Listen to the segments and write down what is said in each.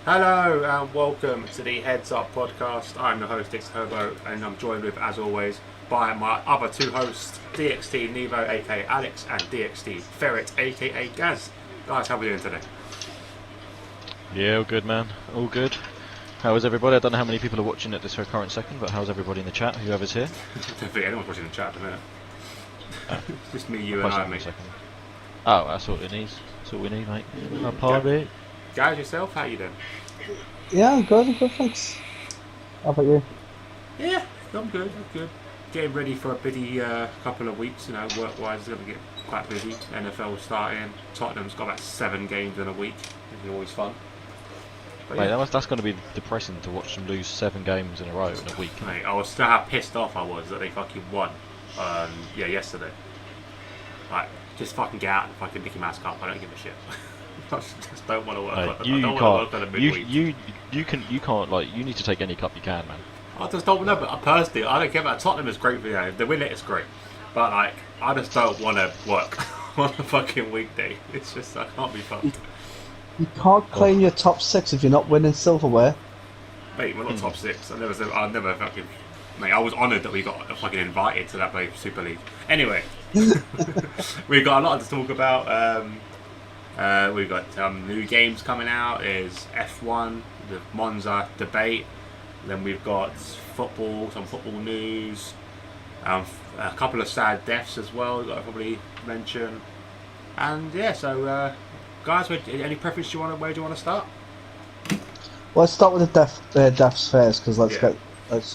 Hello and welcome to the Heads Up podcast. I'm the host DxT, and I'm joined with, as always, by my other two hosts, DxT Nevo aka Alex and DxT Ferret aka Gaz. Guys, how are we doing today? Yeah, all good, man. All good. How is everybody? I don't know how many people are watching at this current second, but how's everybody in the chat? Whoever's here? I don't think anyone's watching the chat at the minute. It's just me, you, I'll and I, post it in a mate. second. Oh, that's all it needs. That's all we need, mate. A party. Guys, yourself, how you doing? Yeah, I'm good, thanks. How about you? Yeah, I'm good. Getting ready for a busy couple of weeks. You know, work-wise, it's going to get quite busy. NFL starting. Tottenham's got about 7 games in a week. It's always fun. But Mate, yeah. that's going to be depressing to watch them lose 7 games in a row in a week. Mate, I was still how pissed off I was that they fucking won. Yesterday. Like, just fucking get out and fucking Mickey Mouse Cup. I don't give a shit. I just don't want to work. Mate, I don't want to work on a midweek. You can't, like, you need to take any cup you can, man. I just don't know, but personally, I don't care about Tottenham. Is great for If they win it, it's great. But like, I just don't want to work on a fucking weekday. It's just I can't be fucked. You can't claim your top 6 if you're not winning silverware. Mate, we're not top 6. I never fucking. Mate, I was honoured that we got fucking invited to that play Super League. Anyway, we've got a lot to talk about. We've got new games coming out. Is F1, the Monza debate. Then we've got football, some football news, a couple of sad deaths as well. That I probably mention. And yeah, so guys, any preference where do you want to start? Well, let's start with the deaths first, because let's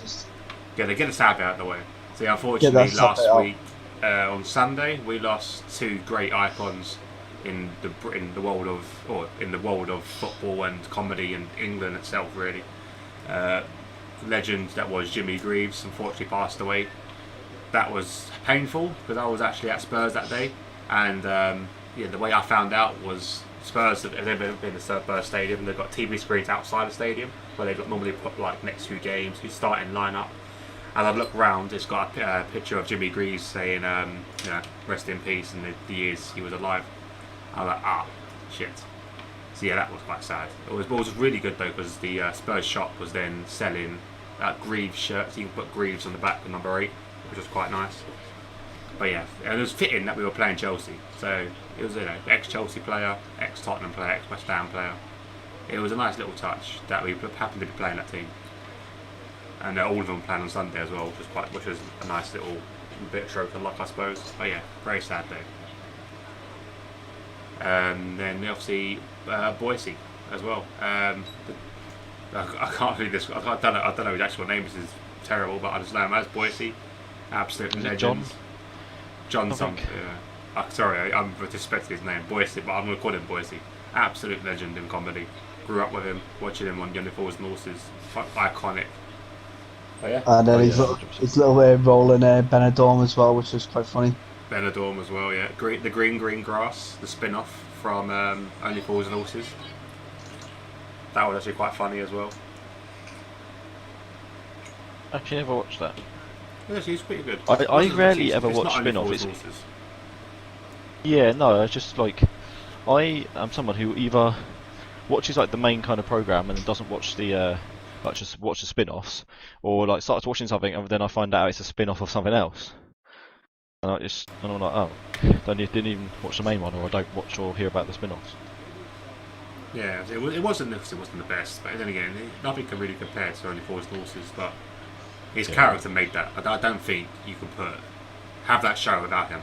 just get the sad bit out of the way. See, unfortunately, last week on Sunday we lost 2 great icons in the world of football and comedy in England itself, really. Legend that was Jimmy Greaves unfortunately passed away. That was painful because I was actually at Spurs that day, and the way I found out was Spurs have never been to Spurs Stadium. They've got TV screens outside the stadium where they normally put like next 2 games, who's starting lineup. And I look round, it's got a picture of Jimmy Greaves saying, rest in peace, and the years he was alive. I was like, shit. So yeah, that was quite sad. It was really good though, because the Spurs shop was then selling Greaves shirts. You can put Greaves on the back with number 8, which was quite nice. But yeah, and it was fitting that we were playing Chelsea. So it was ex-Chelsea player, ex-Tottenham player, ex-West Ham player. It was a nice little touch that we happened to be playing that team. And all of them playing on Sunday as well, which was a nice little bit of stroke of luck, I suppose. But yeah, very sad day. Then obviously Boise as well. I can't read this. I don't know his actual name. This is terrible, but I just know him as Boise. Absolute legend. John something. Sorry, I'm disrespecting his name, Boise, but I'm going to call him Boise. Absolute legend in comedy. Grew up with him, watching him on Young Fools and Horses. Iconic. Oh, yeah. and then his little role in Benidorm as well, which was quite funny. Benidorm as well, yeah. The Green Grass, the spin-off from Only Fools and Horses. That was actually quite funny as well. Actually, never watched that. Yeah, it's pretty good. I rarely ever watch spin-offs. Yeah, no, it's just like I am someone who either watches like the main kind of program and then doesn't watch the just watch the spin-offs, or like starts watching something and then I find out it's a spin-off of something else. And I'm like, didn't even watch the main one, or I don't watch or hear about the spin-offs. Yeah, it wasn't the best, but then again, nothing can really compare to Only Fools and Horses. But his character made that. I don't think you could have that show without him,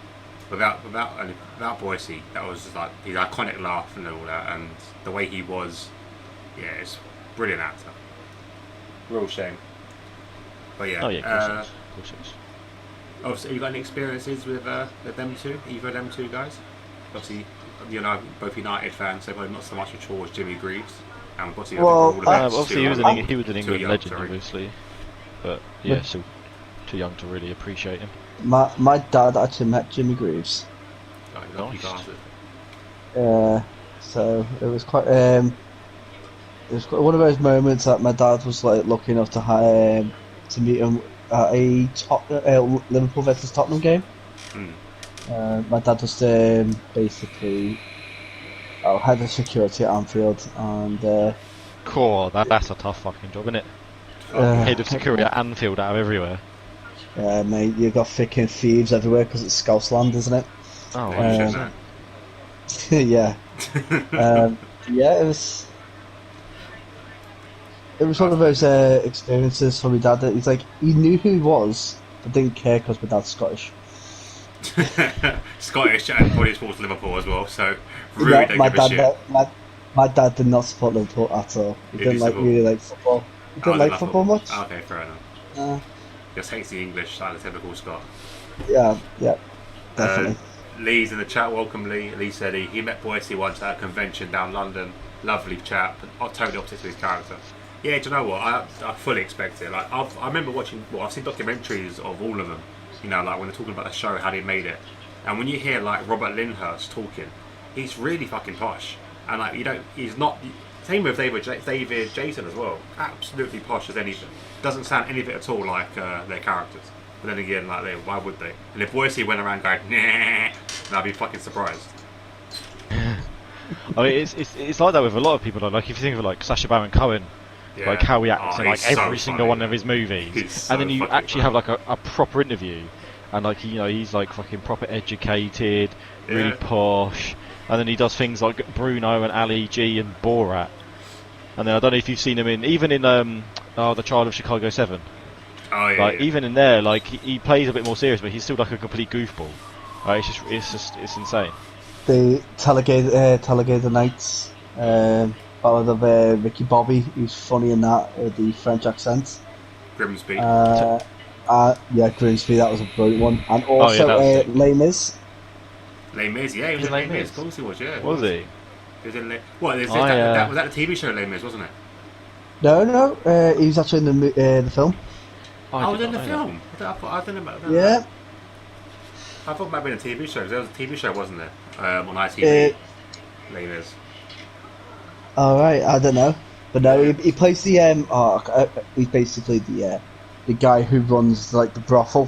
without Boise. That was just like his iconic laugh and all that, and the way he was. Yeah, it's brilliant actor. Real shame. But yeah. Oh yeah, of course it is. Obviously, you got any experiences with them two? Either of them two guys? Obviously, both United fans, so probably not so much a chore as Jimmy Greaves. And obviously, he was an England legend, obviously, but yeah, still too young to really appreciate him. My dad actually met Jimmy Greaves. So it was quite. It was one of those moments that my dad was like lucky enough to meet him at a Liverpool versus Tottenham game. My dad was basically head of security at Anfield, and Core, that's a tough fucking job, isn't it? Head of security at Anfield out of everywhere. Yeah, mate, you've got fucking thieves everywhere because it's Scousland, isn't it? Oh, yeah. Yeah, it was one of those experiences for my dad that he's like, he knew who he was, but didn't care because my dad's Scottish. Scottish and probably supports Liverpool as well, so really don't give a shit. My dad did not support Liverpool at all. He didn't really like football. He didn't like football much. Okay, fair enough. Just hates the English, like the typical Scot. Yeah, definitely. Lee's in the chat. Welcome, Lee. Lee said he met Boycey once at a convention down London. Lovely chap, totally opposite to his character. Yeah, do you know what? I fully expect it. Like I remember watching. Well, I've seen documentaries of all of them. You know, like when they're talking about the show, how they made it, and when you hear like Robert Lyndhurst talking, he's really fucking posh, and like he's not. Same with David Jason as well. Absolutely posh as anything. Doesn't sound anything at all like their characters. But then again, like why would they? And if Boycey went around going, nah, I'd be fucking surprised. I mean, it's like that with a lot of people. Like if you think of like Sacha Baron Cohen. Yeah. Like how he acts in like every single one of his movies, and then you actually have like a proper interview, and like he's like fucking proper educated, really posh, and then he does things like Bruno and Ali G and Borat, and then I don't know if you've seen him in The Trial of Chicago 7. Oh yeah. Like even in there, like he plays a bit more serious, but he's still like a complete goofball. It's insane. The Talladega Nights. Ballad of Ricky Bobby, who's funny in that with the French accent. Grimsby. Yeah, Grimsby, that was a brilliant one. And also Les Mis. Les Mis, yeah, he was in Les Mis. Of course he was, yeah. Was he? He was in Les Mis. That was that the TV show Les Mis, wasn't it? No, he was actually in the film. Oh, was in the film? I don't know about that. Yeah. I thought it might have been a TV show, because there was a TV show, wasn't there? On ITV. Les Mis. Alright, I don't know. But no, he plays the he's basically the guy who runs like the brothel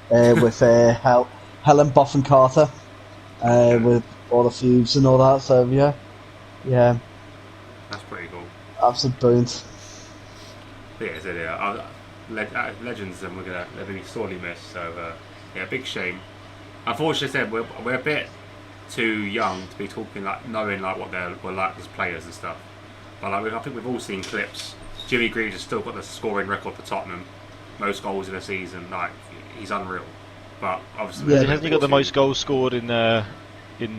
with Helen Boffin Carter with all the feuds and all that. So yeah, that's pretty cool. Absolutely brilliant. Legends, and they're being sorely missed. So big shame. Unfortunately, we're a bit too young to be talking like knowing like what they were like as players and stuff. But like I think we've all seen clips. Jimmy Greaves has still got the scoring record for Tottenham, most goals in a season. Like he's unreal. But obviously, hasn't he got the most goals scored in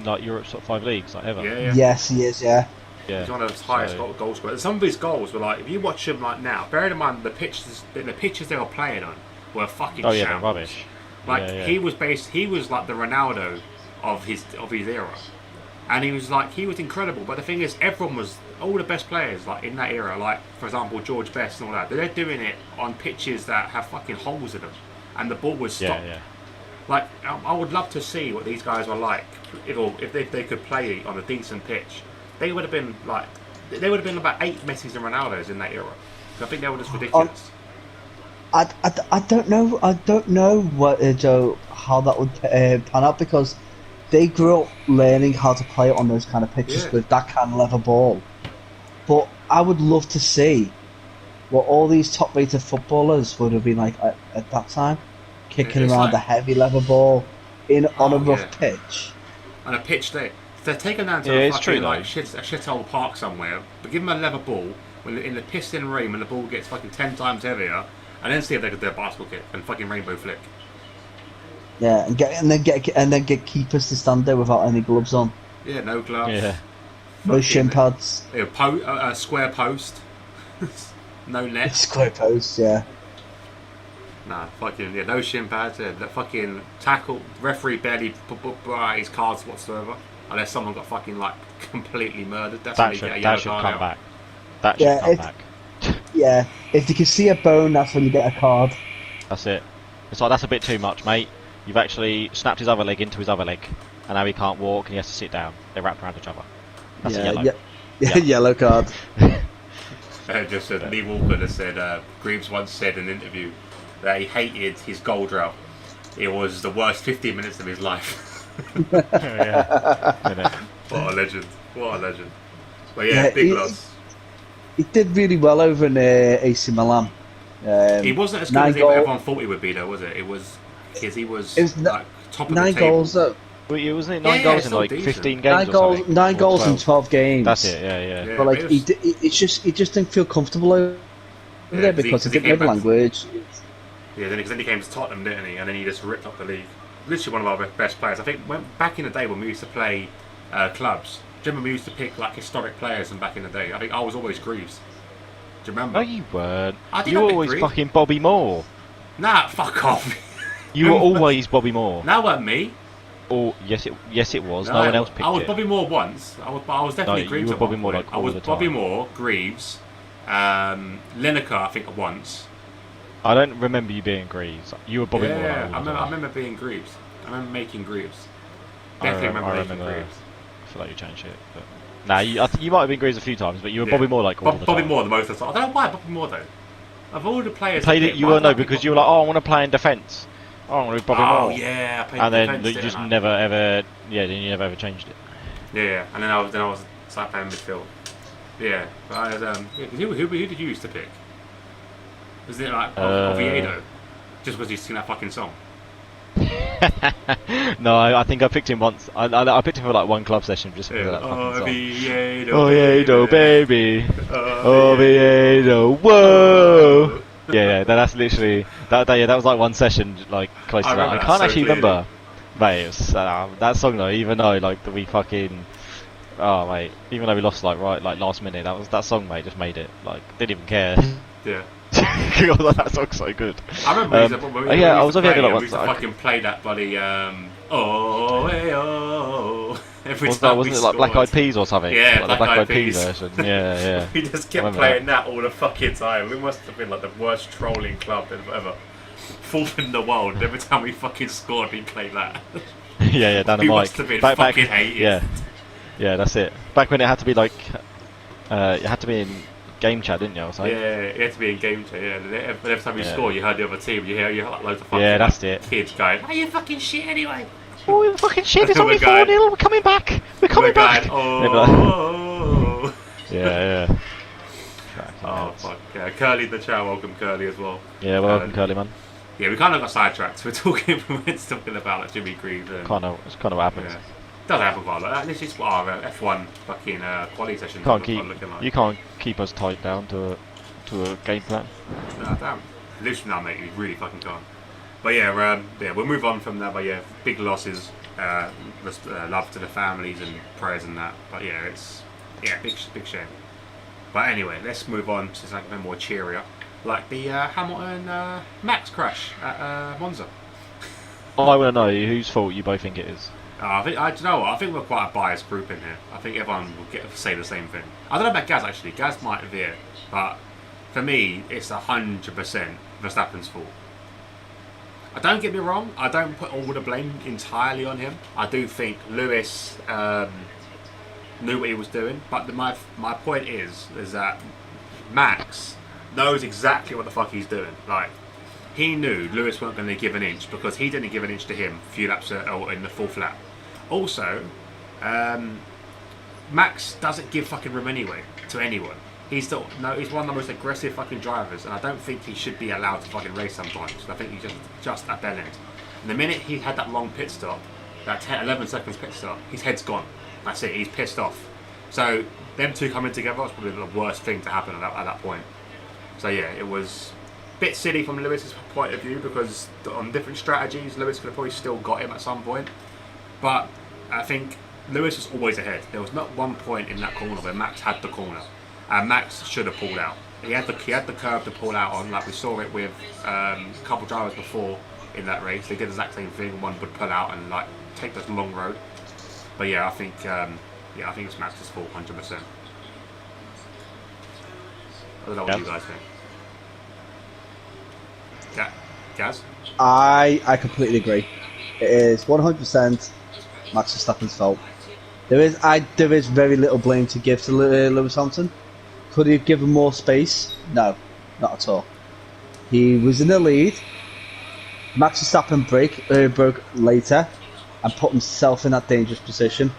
like Europe's top 5 leagues like ever? Yeah. Yes, he is. Yeah. He's one of the highest goal scorers. Some of his goals were like, if you watch him like now, bearing in mind the pitches they were playing on were fucking they're rubbish. Like he was like the Ronaldo of his era, and he was incredible. But the thing is, all the best players like in that era, like for example George Best and all that, they're doing it on pitches that have fucking holes in them, and the ball was stopped. Like I would love to see what these guys were like if they could play on a decent pitch. They would have been about 8 Messis and Ronaldos in that era. I think they were just ridiculous. I don't know. I don't know what Joe how that would pan out, because they grew up learning how to play on those kind of pitches with that kind of level ball. But I would love to see what all these top-rated footballers would have been like at that time, kicking around the heavy level ball on a rough pitch. On a pitch they're taken down to a fucking a shithole park somewhere, but give them a level ball when in the piston rain when the ball gets fucking 10 times heavier, and then see if they could do a basketball kick and fucking rainbow flick. Yeah, and then get keepers to stand there without any gloves on. Yeah, no gloves. Yeah. No shin pads. Square post. No net. Square post, yeah. Nah, fucking no shin pads. Yeah, the fucking tackle referee barely put his cards whatsoever, unless someone got fucking like completely murdered. That should come back. That should come back. Yeah, if you can see a bone, that's when you get a card. That's it. It's like, that's a bit too much, mate. You've actually snapped his other leg into his other leg, and now he can't walk and he has to sit down. They're wrapped around each other. That's a yellow. Yellow card. Just Lee Walker has said, Greaves once said in an interview that he hated his goal drought. It was the worst 15 minutes of his life. What a legend. What a legend. But yeah, big loss. he did really well over in AC Milan. He wasn't as good as everyone thought he would be, though, was it? It was because he was like top of the table. 9 goals. Well, it wasn't 9 goals in like decent. 15 games. 9 goals in 12 games. That's it. Yeah. But like he just didn't feel comfortable over there because he didn't know the language. Yeah, then he came to Tottenham, didn't he? And then he just ripped up the league. Literally one of our best players. I think back in the day when we used to play clubs, do you remember we used to pick like historic players? And back in the day, I think I was always Greaves. Do you remember? No, you weren't. You were always fucking Bobby Moore. Nah, fuck off. You were always Bobby Moore. That weren't me. Or yes, it was. No one else picked it. I was Bobby Moore once. I was definitely Greaves. You were Bobby Moore like I was Bobby Moore, Greaves, Lineker, I think once. I don't remember you being Greaves. You were Bobby Moore. Yeah, I remember being Greaves. I remember making Greaves. Definitely remember making Greaves. I feel like you changed it. But... Nah, you might have been Greaves a few times, but you were Bobby Moore like all the time. Bobby Moore the most of the time. I don't know why Bobby Moore though. Of all the players, you were because you were like, oh, I want to play in defence. Oh, I want to be Bobby Moore. Oh yeah, I played in defence. And then you just never ever, then you never ever changed it. Yeah, and then I was started playing midfield. Yeah, but I was, who did you used to pick? Was it like Oviedo? Just because you sing that fucking song? No, I think I picked him once. I picked him for like one club session just for that fucking Oviedo, song. Oviedo, baby. Oviedo, whoa. Yeah, that's literally that was like one session, like close to that. I can't actually remember, mate. It was, that song though. Even though like we fucking, oh mate, even though we lost like last minute, that song, mate, just made it. Like didn't even care. Yeah. That song's so good. I remember I was over here like we used to fucking play that bloody every time wasn't it like Black Eyed Peas or something? Yeah, like the Black Eyed Peas version. Yeah. We just kept playing that all the fucking time. We must have been like the worst trolling club ever. Fourth in the world. Every time we fucking scored, we played that. Yeah, down the mic. We must have been fucking hated. Yeah, that's it. Back when it had to be like, it had to be in game chat, didn't you? Yeah, it had to be in game chat. Yeah, and every time you score, you heard the other team. You heard like loads of fucking kids going, "Are you fucking shit anyway?" Oh, you're fucking shit! It's only 4-0. We're coming back. We're coming back. Oh. Yeah. Oh fuck yeah, Curly the Chow, welcome Curly as well. Yeah, welcome Curly, man. Yeah, we kind of got sidetracked. We're talking about like Jimmy Greaves. It's kind of what happens. Yeah. Does happen quite a lot. This is what our F1 fucking quality session looking like. You can't keep us tied down to a game plan. Nah, damn. Literally now, mate, you really fucking can't. But yeah, we'll move on from that. But yeah, big losses. Love to the families and prayers and that. But yeah, it's big shame. But anyway, let's move on to something a bit more cheerier, like the Hamilton Max crash at Monza. I want to know whose fault you both think it is. I think we're quite a biased group in here. I think everyone will say the same thing. I don't know about Gaz actually. Gaz might veer, but for me, it's 100% Verstappen's fault. Don't get me wrong. I don't put all the blame entirely on him. I do think Lewis knew what he was doing, but my point is that Max knows exactly what the fuck he's doing. Like, he knew Lewis weren't going to give an inch because he didn't give an inch to him a few laps in the fourth lap. Also, Max doesn't give fucking room anyway to anyone. He's one of the most aggressive fucking drivers, and I don't think he should be allowed to fucking race sometimes. I think he's just at bell end. And the minute he had that long pit stop, that 11 seconds pit stop, his head's gone. That's it. He's pissed off. So them two coming together was probably the worst thing to happen at that point. So yeah, it was a bit silly from Lewis's point of view because on different strategies, Lewis could have probably still got him at some point. But I think Lewis was always ahead. There was not one point in that corner where Max had the corner, and Max should have pulled out. He had the curve to pull out on, like we saw it with a couple drivers before in that race. They did the exact same thing. One would pull out and like take this long road. But yeah, I think it's Max's fault, 100%. I don't know what you guys think. Yeah, Gaz? I completely agree. It is 100% Max Verstappen's fault. There is very little blame to give to Lewis Hamilton. Could he have given more space? No, not at all. He was in the lead. Max Verstappen broke later and put himself in that dangerous position.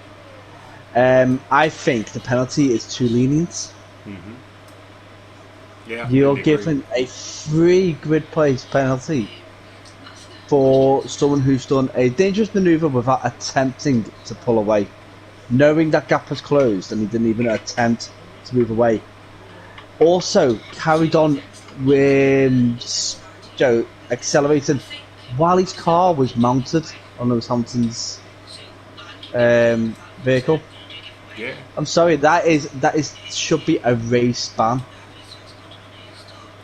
I think the penalty is too lenient. Yeah, you're really given a free grid place penalty for someone who's done a dangerous manoeuvre without attempting to pull away, knowing that gap was closed and he didn't even attempt to move away. Also carried on with accelerating while his car was mounted on Lewis Hamilton's vehicle. Yeah. I'm sorry, that is should be a race ban.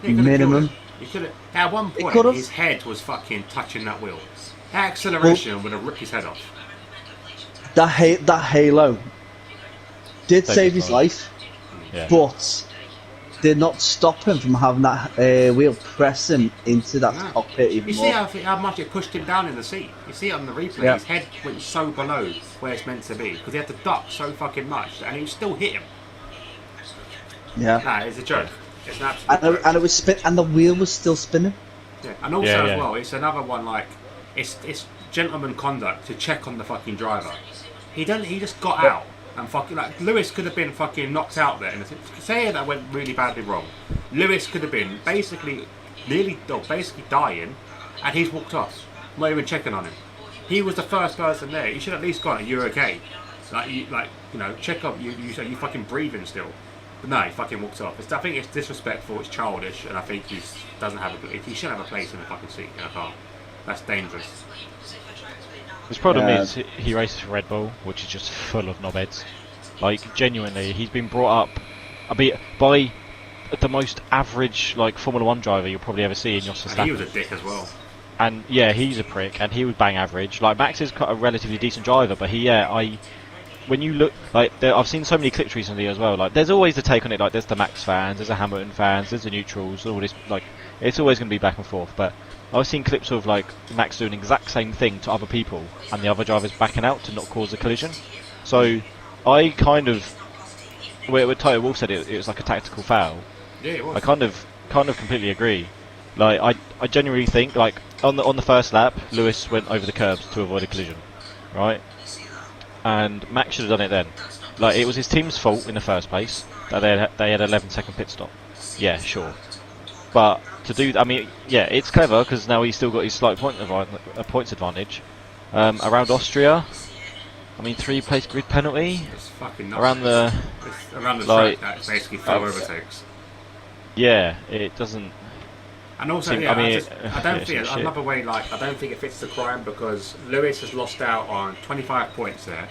Minimum. He could have. At one point, his head was fucking touching that wheel. That acceleration would have ripped his head off. That halo did save his life, but did not stop him from having that wheel press him into that cockpit even more. You see how much it pushed him down in the seat? You see it on the replay. Yeah. His head went so below where it's meant to be because he had to duck so fucking much, and he still hit him. Yeah. Nah, it's a joke. It's an absolute joke. And it was and the wheel was still spinning. Yeah, and also as well, it's another one like it's gentleman conduct to check on the fucking driver. He just got out. And fucking like Lewis could have been fucking knocked out there. And say that went really badly wrong. Lewis could have been basically dying, and he's walked off, not even checking on him. He was the first person there. You should at least gone. You're okay. Check up. You fucking breathing still. But no, he fucking walked off. I think it's disrespectful. It's childish, and I think he shouldn't have a place in the fucking seat in a car. That's dangerous. His problem is he races for Red Bull, which is just full of knobheads. Like, genuinely, he's been brought up by the most average Formula 1 driver you'll probably ever see in Jos Verstappen. He was a dick as well. And yeah, he's a prick, and he would bang average. Like, Max is quite a relatively decent driver, but when you look, I've seen so many clips recently as well. Like, there's always the take on it. Like, there's the Max fans, there's the Hamilton fans, there's the neutrals, all this. Like, it's always going to be back and forth, but I've seen clips of Max doing the exact same thing to other people, and the other drivers backing out to not cause a collision. So I kind of, where Toto Wolff said it was like a tactical foul. Yeah, it was. I kind of completely agree. Like I genuinely think on the first lap, Lewis went over the curbs to avoid a collision, right? And Max should have done it then. Like, it was his team's fault in the first place that they had 11-second pit stop. Yeah, sure. But to do, it's clever because now he's still got his slight points advantage. Around Austria, 3-place grid penalty. It's fucking nuts. Around the track, that's basically 4 overtakes. Yeah, it doesn't. And also, I don't think another way. I don't think it fits the crime because Lewis has lost out on 25 points there.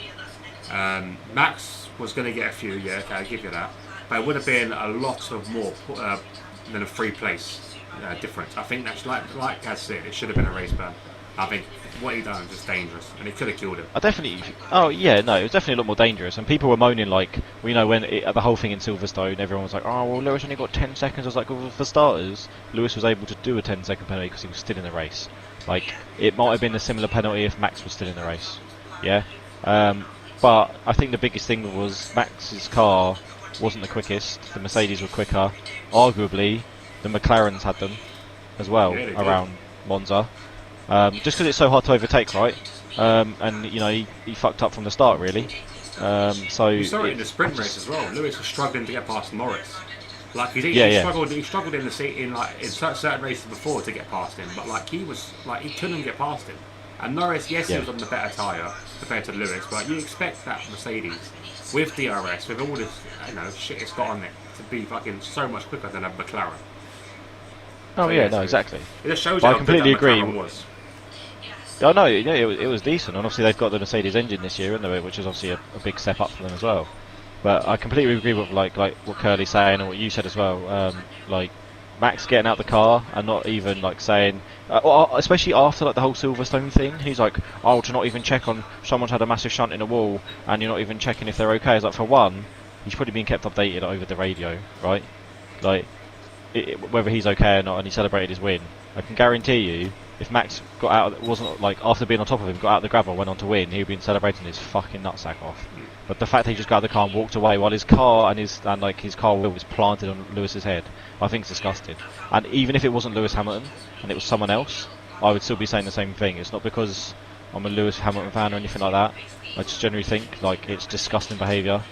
Max was going to get a few. Yeah, okay, I'll give you that. But it would have been a lot of more than a 3-place difference. I think that's like Kaz said, it should have been a race ban. I think what he done was just dangerous, and it could have killed him. It was definitely a lot more dangerous. And people were moaning when the whole thing in Silverstone, everyone was like, "Oh, well, Lewis only got 10 seconds." I was like, well, for starters, Lewis was able to do a 10-second penalty because he was still in the race. It might have been a similar penalty if Max was still in the race. Yeah. But I think the biggest thing was Max's car wasn't the quickest. The Mercedes were quicker. Arguably, the McLarens had them as well around Monza. Just because it's so hard to overtake, right? And he fucked up from the start, really. So you saw it in the sprint race as well. Lewis was struggling to get past Norris. He struggled in the seat in certain races before to get past him, but he couldn't get past him. And Norris, he was on the better tyre compared to Lewis, but you expect that Mercedes with DRS, with all this shit it's got on it, to be fucking so much quicker than a McLaren. Exactly. It just shows you how good that McLaren was. Oh no, it was decent, and obviously they've got the Mercedes engine this year, which is obviously a big step up for them as well. But I completely agree with like what Curly's saying and what you said as well. Max getting out the car and not even saying, especially after the whole Silverstone thing, he's like, "Oh, to not even check on someone's had a massive shunt in a wall, and you're not even checking if they're okay." It's for one, he's probably been kept updated over the radio, right? Whether he's okay or not, and he celebrated his win. I can guarantee you, if Max got out, wasn't after being on top of him, got out the gravel, went on to win, he'd been celebrating his fucking nutsack off. But the fact that he just got out of the car and walked away while his car and his car wheel was planted on Lewis's head, I think it's disgusting. And even if it wasn't Lewis Hamilton and it was someone else, I would still be saying the same thing. It's not because I'm a Lewis Hamilton fan or anything like that. I just generally think it's disgusting behaviour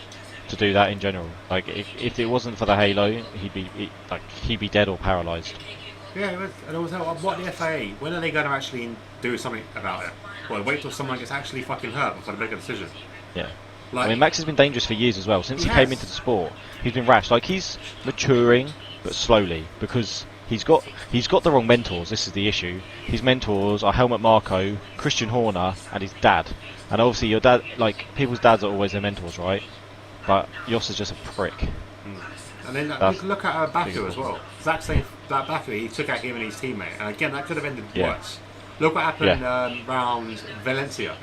to do that in general. Like if it wasn't for the halo, he'd be dead or paralysed. Yeah, and also, what the FAA? When are they going to actually do something about it? Well, wait till someone gets actually fucking hurt before they make a decision. Yeah. Like, I mean, Max has been dangerous for years as well. Since he came into the sport, he's been rash. Like he's maturing, but slowly, because he's got the wrong mentors. This is the issue. His mentors are Helmut Marko, Christian Horner, and his dad. And obviously, your dad, like people's dads are always their mentors, right? But Jos is just a prick. And then look at Baku as well. Exact same. That Baku, he took out him and his teammate, and again that could have ended worse. Look what happened around Valencia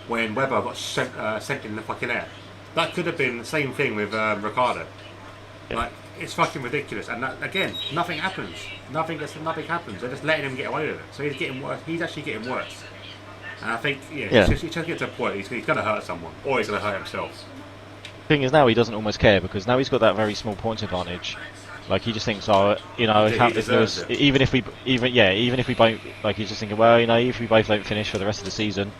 when Webber got sent in the fucking air. That could have been the same thing with Ricardo. Yeah. Like it's fucking ridiculous, and that, again, nothing happens. Nothing happens. They're just letting him get away with it. So he's getting worse. He's actually getting worse. And I think he's just getting to a point. He's going to hurt someone, or he's going to hurt himself. Thing is, now he doesn't almost care because now he's got that very small points advantage. Like he just thinks, even if we both, like he's just thinking, well, if we both don't finish for the rest of the season,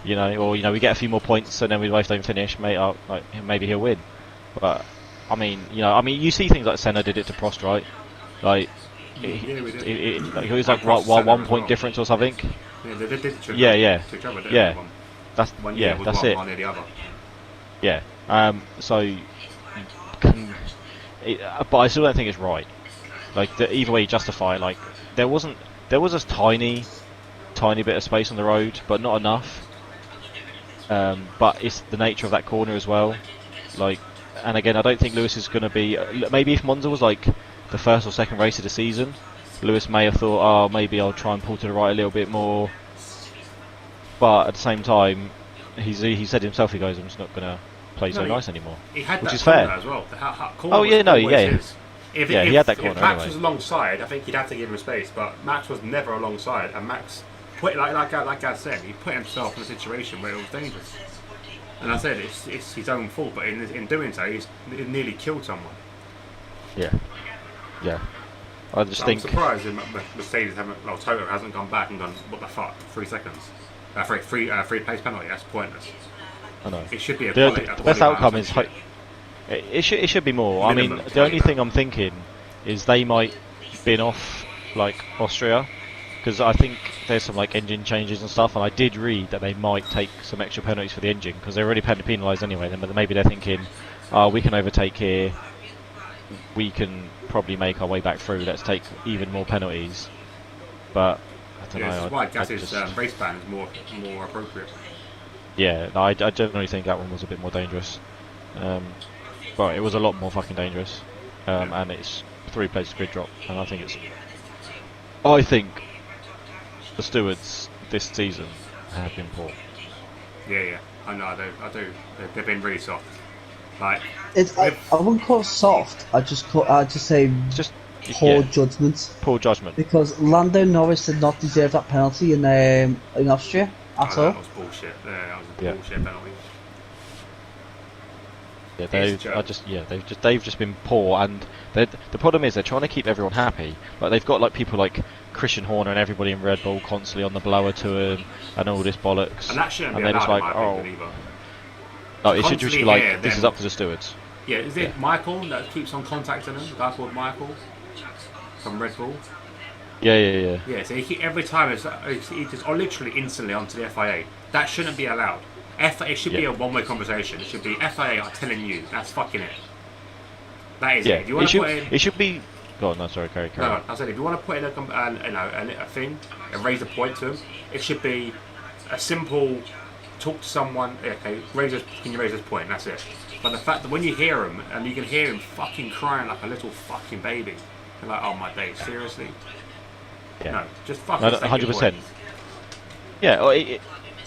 or we get a few more points and then we both don't finish, maybe he'll win. But you see things like Senna did it to Prost, right? Like it was like 1 point difference or something. Yeah, they did it to each other. That's that's it. One near the other. Yeah. But I still don't think it's right. Like either way, you justify it. Like there was a tiny bit of space on the road, but not enough. But it's the nature of that corner as well. Like, and again, I don't think Lewis is going to be. Maybe if Monza was like the first or second race of the season, Lewis may have thought, oh, maybe I'll try and pull to the right a little bit more. But at the same time, he said himself, he goes, I'm just not going to play so nice anymore. He had which that is fair as well. He had that corner. If Max anyway. was alongside, I think he'd have to give him space. But Max was never alongside, and Max put like I said, he put himself in a situation where it was dangerous. And I said it's his own fault, but in doing so, he nearly killed someone. Yeah. I just think. I'm surprised Mercedes Toto hasn't gone back and gone, what the fuck, 3 seconds, free pace penalty. That's pointless. I know. It should be a the best outcome is. It should be more. Minimum, I mean, the only thing I'm thinking is they might bin off like Austria, because I think there's some like engine changes and stuff, and I did read that they might take some extra penalties for the engine because they're already penalised anyway. But maybe they're thinking, we can overtake here, we can probably make our way back through. Let's take even more penalties. But I don't know. That's why Gasly's race ban is more appropriate. Yeah, no, I generally think that one was a bit more dangerous. But it was a lot more fucking dangerous. And it's 3 places grid drop, and I think the stewards this season have been poor. Yeah, I know. I do. They've been really soft. Like I wouldn't call it soft. I'd just say poor judgment. Poor judgment. Because Lando Norris did not deserve that penalty in Austria at all. That was bullshit. That was a bullshit penalty. Yeah, they've just been poor, and the problem is they're trying to keep everyone happy. Like they've got like people like Christian Horner and everybody in Red Bull constantly on the blower to him and all this bollocks. And that shouldn't be allowed, just like, either. No, it should just be like this is up to the stewards. Yeah, is it Michael that keeps on contacting him? The guy called Michael from Red Bull. Yeah. Yeah, so every time he just literally instantly onto the FIA. That shouldn't be allowed. It should be a one-way conversation. It should be FIA are telling you. That's fucking it. That is it. If you want to put in, it should be. God, no, sorry, carry no, on. I said if you want to put in a thing and raise a point to him, it should be a simple talk to someone. Okay, can you raise this point? That's it. But the fact that when you hear him and you can hear him fucking crying like a little fucking baby, you're like, oh my days, seriously? Yeah. No, just fucking. 100%. Yeah,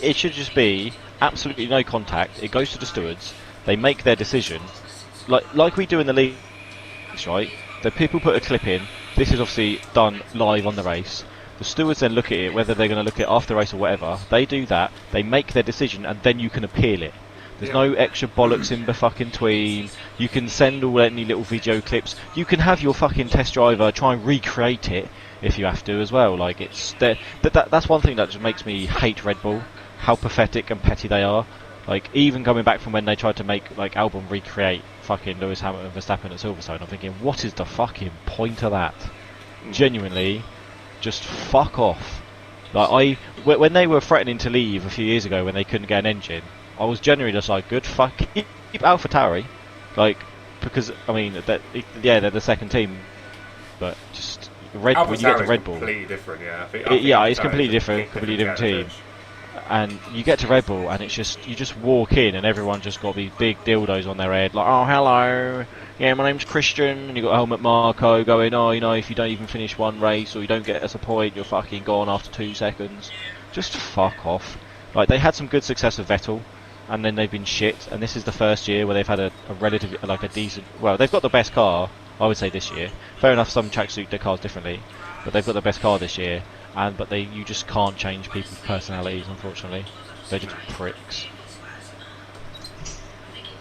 it should just be absolutely no contact. It goes to the stewards. They make their decision, like we do in the league, right? The people put a clip in. This is obviously done live on the race. The stewards then look at it, whether they're going to look at it after the race or whatever. They do that. They make their decision, and then you can appeal it. There's no extra bollocks in the fucking tween. You can send all any little video clips. You can have your fucking test driver try and recreate it if you have to as well. Like it's that's one thing that just makes me hate Red Bull. How pathetic and petty they are. Like, even coming back from when they tried to make, like, Albon recreate fucking Lewis Hamilton and Verstappen at Silverstone, I'm thinking, what is the fucking point of that? Genuinely, just fuck off. Like, when they were threatening to leave a few years ago when they couldn't get an engine, I was genuinely just like, good fuck, keep AlphaTauri. Like, because, I mean, yeah, they're the second team, but just, when you get to Red Bull... completely different, yeah. It's completely different team. And you get to Red Bull and it's just, you just walk in and everyone just got these big dildos on their head, like, oh, hello, yeah, my name's Christian, and you got Helmut Marko going, oh, you know, if you don't even finish one race or you don't get us a point, you're fucking gone after 2 seconds. Just fuck off. Like, they had some good success with Vettel, and then they've been shit, and this is the first year where they've had a relatively, like, a decent, well, they've got the best car, I would say, this year. Fair enough, some tracks suit their cars differently, but they've got the best car this year. But you just can't change people's personalities, unfortunately. They're just pricks.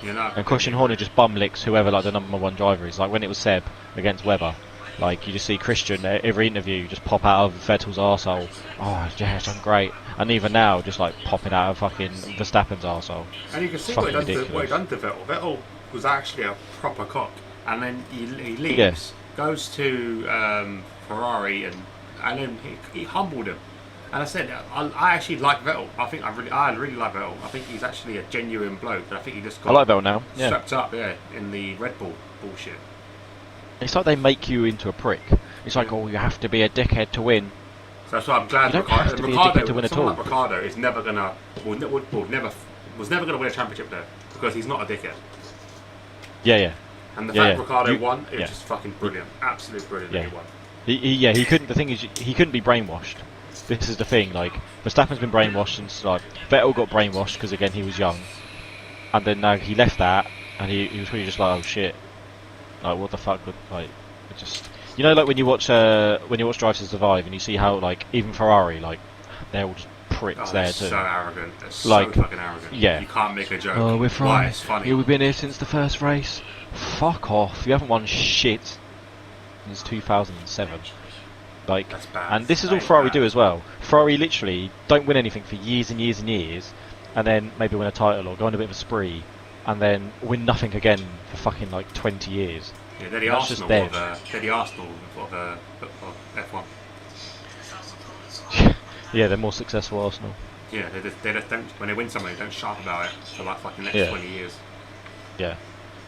And Christian Horner just bum licks whoever, like, the #1 driver is. Like when it was Seb against Webber, like, you just see Christian every interview just pop out of Vettel's arsehole. Oh yes, I'm great. And even now, just like popping out of fucking Verstappen's arsehole. And you can see what he done to Vettel. Vettel was actually a proper cock, and then he leaves, goes to Ferrari, and then he humbled him. And I said, I actually like Vettel. I really like Vettel. I think he's actually a genuine bloke. And I think he just got I like Vettel now. Swept up, in the Red Bull bullshit. It's like they make you into a prick. It's like, oh, you have to be a dickhead to win. So that's why I'm glad Ricardo like Ricardo is never gonna was never gonna win a championship there, because he's not a dickhead. Yeah. And the fact Ricardo won, it was just fucking brilliant. Absolutely brilliant that he won. He couldn't. The thing is, he couldn't be brainwashed. This is the thing. Like, Verstappen's been brainwashed since, like, Vettel got brainwashed because, again, he was young, and then he left that, and he was really just like, oh shit, like, what the fuck? Like, it just, you know, like when you watch Drive to Survive and you see how, like, even Ferrari, like, they're all just pricks there too. So arrogant. They're so fucking arrogant. Yeah. You can't make a joke. Oh, we're Ferrari. It's funny. Yeah, we've been here since the first race. Fuck off. You haven't won shit since 2007. Like, that's bad. And this is all Ferrari do as well. Ferrari literally don't win anything for years and years and years, and then maybe win a title or go on a bit of a spree, and then win nothing again for fucking like 20 years. Yeah, they're the Arsenal of F1. Yeah, they're more successful Arsenal. Yeah, they just don't, when they win something, they don't shut up about it for like fucking next 20 years. Yeah,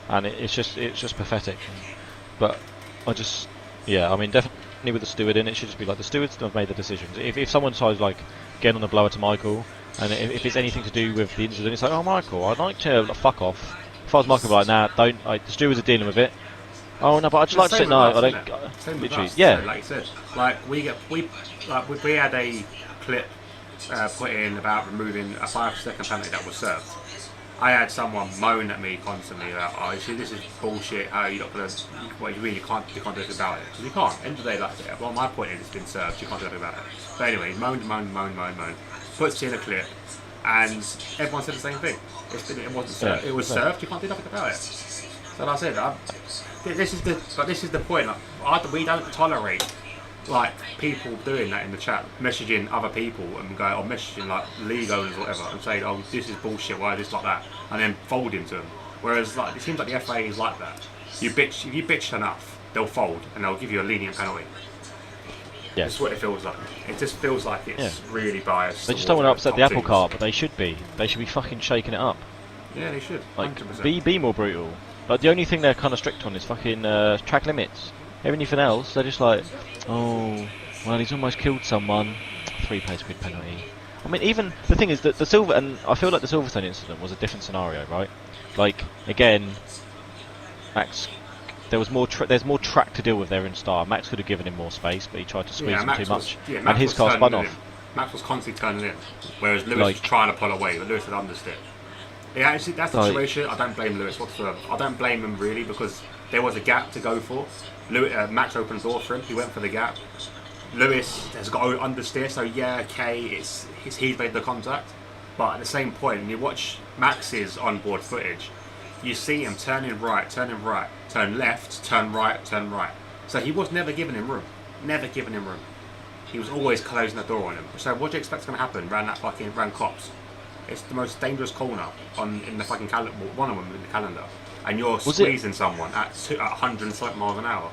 and it's just pathetic. But I mean, definitely with the steward in, it should just be like the stewards have made the decisions. If someone decides, like, getting on the blower to Michael, and if it's anything to do with the incident, it's like, oh, Michael, I'd like to, like, fuck off. If I was Michael, I'd be like, nah, don't. Like, the stewards are dealing with it. Oh no, but I'd just like to say no. I don't. Literally, yeah. Like you said, like we had a clip put in about removing a 5-second penalty that was served. I had someone moan at me constantly about, oh, you see, this is bullshit. How you not gonna? Well, you really can't do anything about it, because you can't. End of the day, like that. Well, my point is, it's been served. You can't do anything about it. But anyway, moan. Puts in a clip, and everyone said the same thing. It wasn't served. Yeah. It was served. You can't do nothing about it. So like I said, this is the point. Like, we don't tolerate, like, people doing that in the chat, messaging other people and going, or messaging like league owners or whatever, and saying, oh, this is bullshit, why is this like that, and then folding to them. Whereas, like, it seems like the FA is like that. If you bitch enough, they'll fold and they'll give you a lenient penalty. Yeah. That's what it feels like. It just feels like it's really biased. They just don't want to upset the apple cart, but they should be. They should be fucking shaking it up. Yeah, they should. 100%. Like, be more brutal. Like, the only thing they're kind of strict on is fucking track limits. Everything else, they're just like, oh, well, he's almost killed someone. 3 place grid penalty. I mean, even the thing is that and I feel like the Silverstone incident was a different scenario, right? Like, again, Max, there's more track to deal with there in Star. Max could have given him more space, but he tried to squeeze him too much, and his car spun off. Max was constantly turning in, whereas Lewis was trying to pull away, but Lewis had understood. Yeah, actually, that's the situation. I don't blame Lewis whatsoever. I don't blame him really, because there was a gap to go for. Max opened the door for him. He went for the gap. Lewis has got to understeer. So yeah, okay, he's made the contact, but at the same point, when you watch Max's onboard footage, you see him turning right, turn left, turn right. So he was never giving him room. Never giving him room. He was always closing the door on him. So what do you expect's going to happen around cops? It's the most dangerous corner in the fucking calendar. One of them in the calendar, and you're squeezing someone at 100 miles an hour.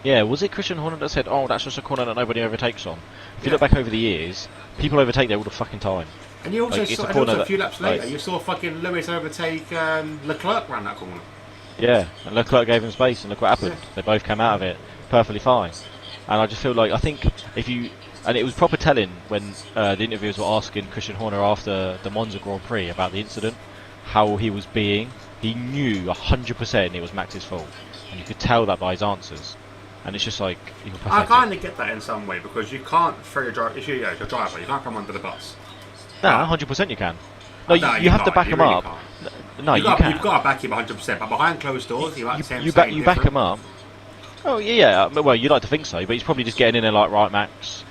Yeah, was it Christian Horner that said, "Oh, that's just a corner that nobody overtakes on"? If you look back over the years, people overtake there all the fucking time. And you also saw, a few laps later, you saw fucking Lewis overtake Leclerc around that corner. Yeah, and Leclerc gave him space, and look what happened. Yeah. They both came out of it perfectly fine. And I just feel like, I think if you... And it was proper telling when the interviewers were asking Christian Horner after the Monza Grand Prix about the incident, how he was being. He knew 100% it was Max's fault. And you could tell that by his answers. And it's just like, you're pathetic. I kind of get that in some way, because you can't throw your driver... If you're your driver, you can't come under the bus. Nah, 100% you can. No, you have to back him up. No, you can't. You've got to back him 100%, but behind closed doors, you back him up. Oh yeah. Well, you'd like to think so, but he's probably just getting in there like, right, Max,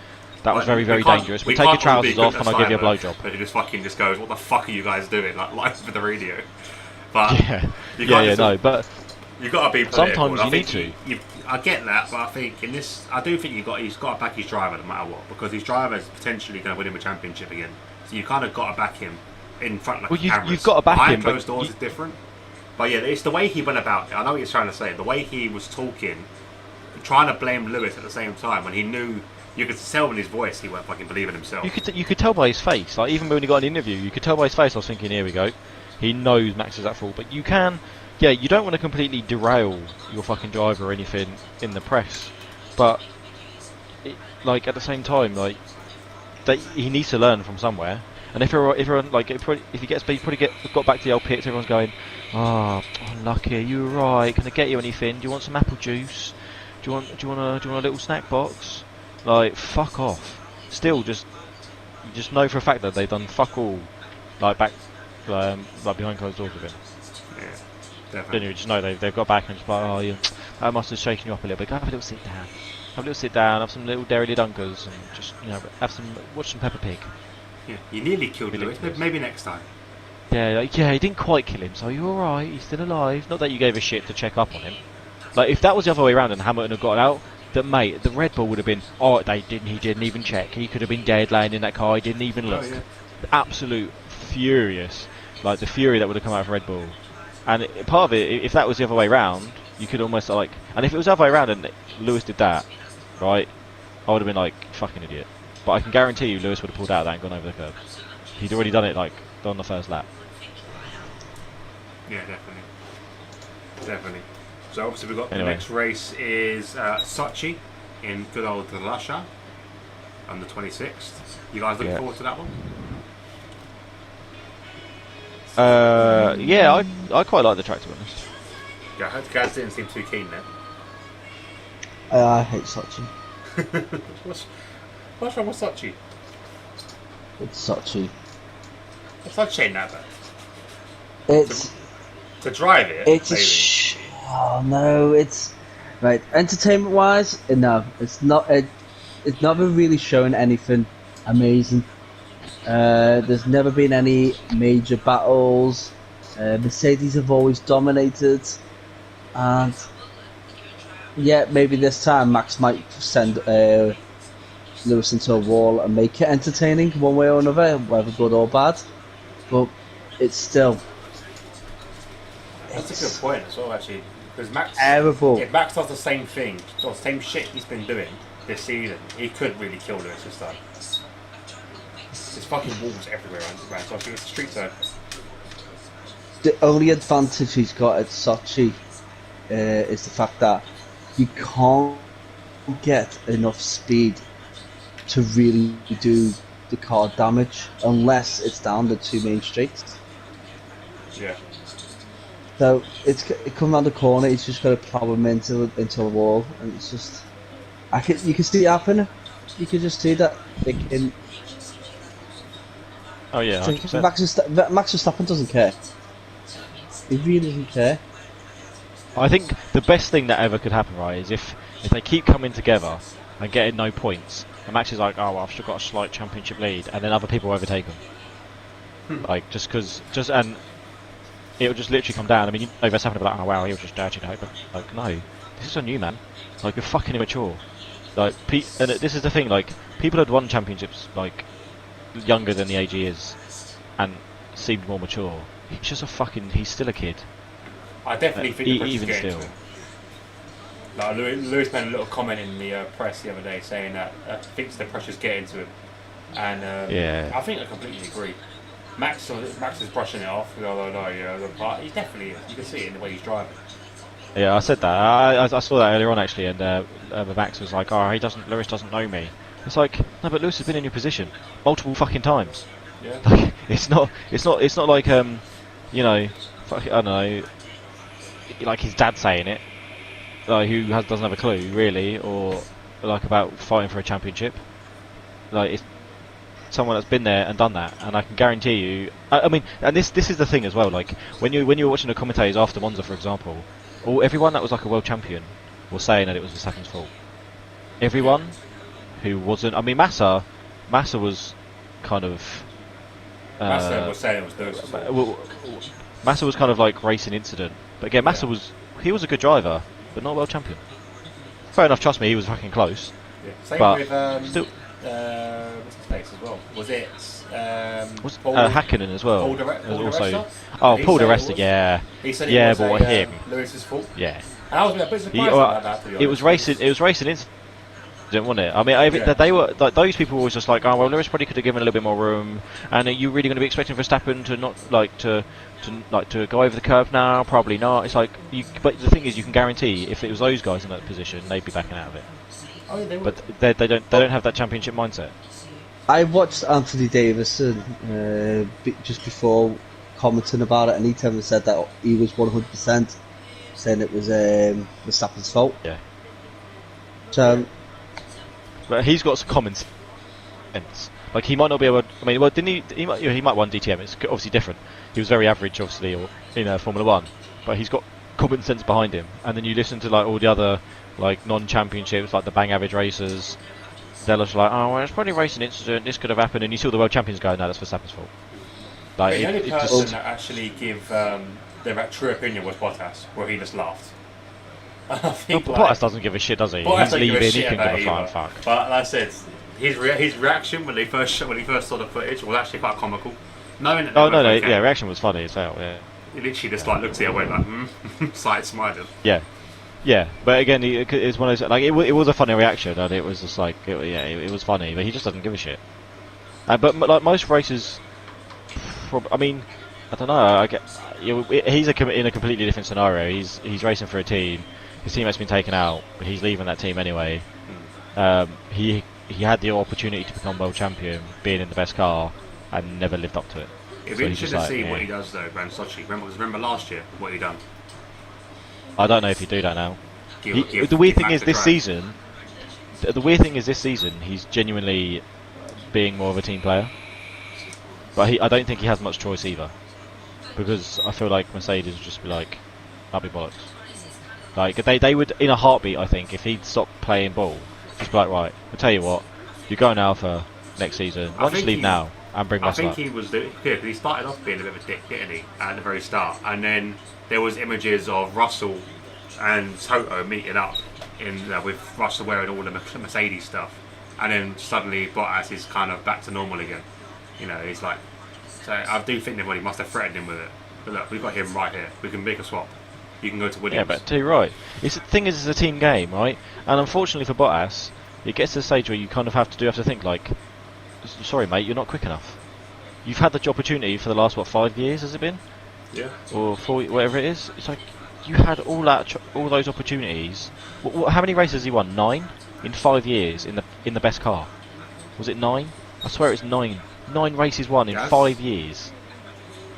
that was very, very dangerous. But take your trousers off, and I'll give you a blowjob. But he just fucking just goes, "What the fuck are you guys doing?" Like live for the radio. But but you've got to be political. Sometimes you need to. I get that, but I think I do think he's got to back his driver no matter what, because his driver is potentially going to win him a championship again. So you kind of got to back him in front of the cameras. You've got to back him. Behind closed doors is different. But yeah, it's the way he went about it. I know what he's trying to say. The way he was talking, trying to blame Lewis at the same time, when he knew, you could tell in his voice he weren't fucking believing himself. You could tell by his face. Like, even when he got an interview, you could tell by his face. I was thinking, here we go. He knows Max is at fault. But you can, you don't want to completely derail your fucking driver or anything in the press. But at the same time, he needs to learn from somewhere. And if he gets, he probably got back to the old pits. Everyone's going, "Oh, unlucky. You were right. Can I get you anything? Do you want some apple juice? Do you want a little snack box?" Like, fuck off. Still, you just know for a fact that they've done fuck all, behind closed doors with him. Yeah, definitely. Then you just know they've got back and just like, that must have shaken you up a little bit. Go have a little sit down. Have some little Dairy Dunkers, and just watch some Peppa Pig. Yeah, you nearly killed Lewis. Maybe next time. Yeah, he didn't quite kill him, so you're alright, he's still alive. Not that you gave a shit to check up on him. Like, if that was the other way around and Hamilton had got out, the Red Bull would have been, he didn't even check. He could have been dead laying in that car, he didn't even look. Yeah. Absolute furious. Like, the fury that would have come out of Red Bull. And part of it, if that was the other way around, you could almost and if it was the other way around and Lewis did that, right, I would have been like, fucking idiot. But I can guarantee you Lewis would have pulled out of that and gone over the curb. He'd already done it on the first lap. Yeah, definitely. So obviously we've got the next race is Sochi in good old Russia on the 26th. You guys looking forward to that one? I quite like the track, to be honest. Yeah, I heard the guys didn't seem too keen then. I hate Sochi. What's wrong with Sochi? It's Sochi. It's not chain that bad. It's to drive it. It's oh no! It's right. Entertainment wise, no, it's not. It's never really shown anything amazing. There's never been any major battles. Mercedes have always dominated, and maybe this time Max might send Lewis into a wall and make it entertaining one way or another, whether good or bad. But it's still. That's a good point as well, actually, because Max. Terrible. If Max does the same thing, the same shit he's been doing this season, he could really kill Lewis this time. There's fucking walls everywhere around Sochi. It's a street circuit. The only advantage he's got at Sochi is the fact that you can't get enough speed to really do the car damage unless it's down the two main streets. Yeah. So it comes around the corner. He's just got to plow him into a wall, and it's just you can see it happening. You can just see that. Oh yeah, 100%. Max Verstappen doesn't care. He really doesn't care. I think the best thing that ever could happen, right, is if they keep coming together and getting no points, and Max is like, oh, well, I've still got a slight championship lead, and then other people overtake him. And it'll just literally come down. I mean, Verstappen will be like, oh wow, he'll just dirty it. Like, no, this is on you, man. Like, you're fucking immature. Like, and this is the thing. Like, people had won championships like younger than the age he is, and seemed more mature. He's just he's still a kid. I definitely think the pressure's even getting still. to him. Like Lewis made a little comment in the press the other day saying that thinks the pressure's getting to him, and I think I completely agree. Max is brushing it off. But he definitely is. You can see it in the way he's driving. Yeah, I said that. I saw that earlier on actually, and Max was like, "Oh, Lewis doesn't know me." It's like, no, but Lewis has been in your position multiple fucking times. Yeah. Like, it's not like you know, I don't know, like his dad saying it, like doesn't have a clue really, or like about fighting for a championship. Like it's someone that's been there and done that, and I can guarantee you. I mean, and this is the thing as well. Like when you were watching the commentators after Monza, for example, everyone that was like a world champion was saying that it was Verstappen's fault. Everyone who wasn't. I mean, Massa was kind of. Massa was saying it was Lewis's fault. Massa was kind of like racing incident, but again, Massa was a good driver, but not a world champion. Fair enough, trust me, he was fucking close. Yeah. Same but with still, what's his face as well? Was it Paul Hakkinen as well? Paul Di Resta, yeah. He said it was him. Lewis's fault. Yeah. And I was a bit surprised about that. To be honest. It was racing incident, wasn't it? I mean, they were like, those people were just like, oh well, Lewis probably could have given a little bit more room, and are you really going to be expecting Verstappen to not to go over the curb now? Probably not. It's like, but the thing is, you can guarantee if it was those guys in that position, they'd be backing out of it. Oh, yeah, but they don't have that championship mindset. I watched Anthony Davison just before commenting about it, and he told me said that he was 100% saying it was Verstappen's fault. Yeah. So. But he's got some common sense. Like he might not be able. I mean, well, didn't he? He might won DTM. It's obviously different. He was very average, obviously, or in Formula One. But he's got common sense behind him. And then you listen to like all the other like non-championships, like the bang average racers. They're just like, oh, well, it's probably a racing incident. This could have happened. And you see all the world champions going, no, that's Verstappen's fault. Like the only person that actually give their true opinion was Bottas, where he just laughed. I think Bottas doesn't give a shit, does he? He's leaving. He can give a flying fuck. But like I said, his reaction when he first saw the footage was actually quite comical. Knowing that yeah, reaction was funny as hell. Yeah. He literally just like looked at it and went like, side smiling. Yeah. But again, it's one of those like it was a funny reaction, and it was just like it was funny, but he just doesn't give a shit. But like most racers, I mean, I don't know. I get he's in a completely different scenario. He's racing for a team. His teammate's been taken out, but he's leaving that team anyway. He had the opportunity to become world champion, being in the best car, and never lived up to it. It'd be interesting to see what he does though, Brand Sochi. Remember last year what he done? I don't know if he'd do that now. The weird thing is this season. The weird thing is this season he's genuinely being more of a team player, but I don't think he has much choice either, because I feel like Mercedes would just be like, "That'll be bollocks." Like they would in a heartbeat. I think if he'd stopped playing ball, just be like, right, I'll tell you what, you go now for next season. Why don't you leave now and bring Russell up? I think he was because he started off being a bit of a dick, didn't he, at the very start, and then there was images of Russell and Toto meeting up with Russell wearing all the Mercedes stuff, and then suddenly Bottas is kind of back to normal again. You know, he's like, so I do think that he must have threatened him with it. But look, we've got him right here. We can make a swap. You can go to Williams. Yeah, but too right. The thing is, it's a team game, right? And unfortunately for Bottas, it gets to the stage where you kind of have to think like, sorry mate, you're not quick enough. You've had the opportunity for the last 5 years, has it been? Yeah. Or 4, whatever it is. It's like you had all those opportunities. How many races has he won? 9 in 5 years in the best car. Was it 9? I swear it's 9. 9 races won in 5 years.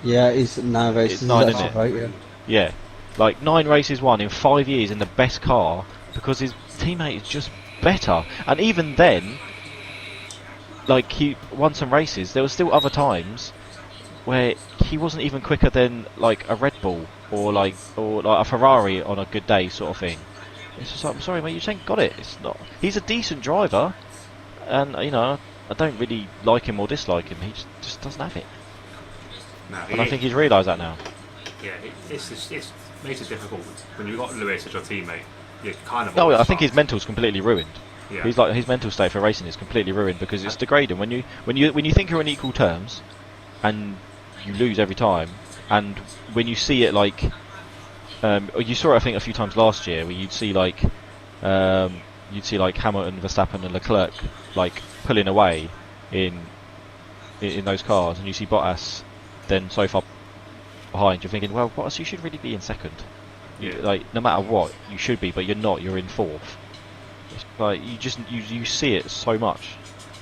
Yeah, it's 9 races. It's 9, isn't it? Right, yeah. Yeah. Like 9 races won in 5 years in the best car because his teammate is just better. And even then, like he won some races. There were still other times where he wasn't even quicker than like a Red Bull or like a Ferrari on a good day, sort of thing. It's just like, I'm sorry, mate, you ain't got it. It's not. He's a decent driver, and I don't really like him or dislike him. He just doesn't have it. No, and I think he's realised that now. Yeah, it makes it difficult when you've got Lewis as your teammate. You kind of. I think his mental's completely ruined. Yeah. He's like his mental state for racing is completely ruined because it's degrading when you think you're on equal terms, and you lose every time. And when you see it like, you saw it I think a few times last year, where you'd see like Hamilton, Verstappen, and Leclerc like pulling away in those cars, and you see Bottas then so far behind. You're thinking, well, Bottas, you should really be in second. Yeah. Like no matter what, you should be, but you're not. You're in fourth. It's like you see it so much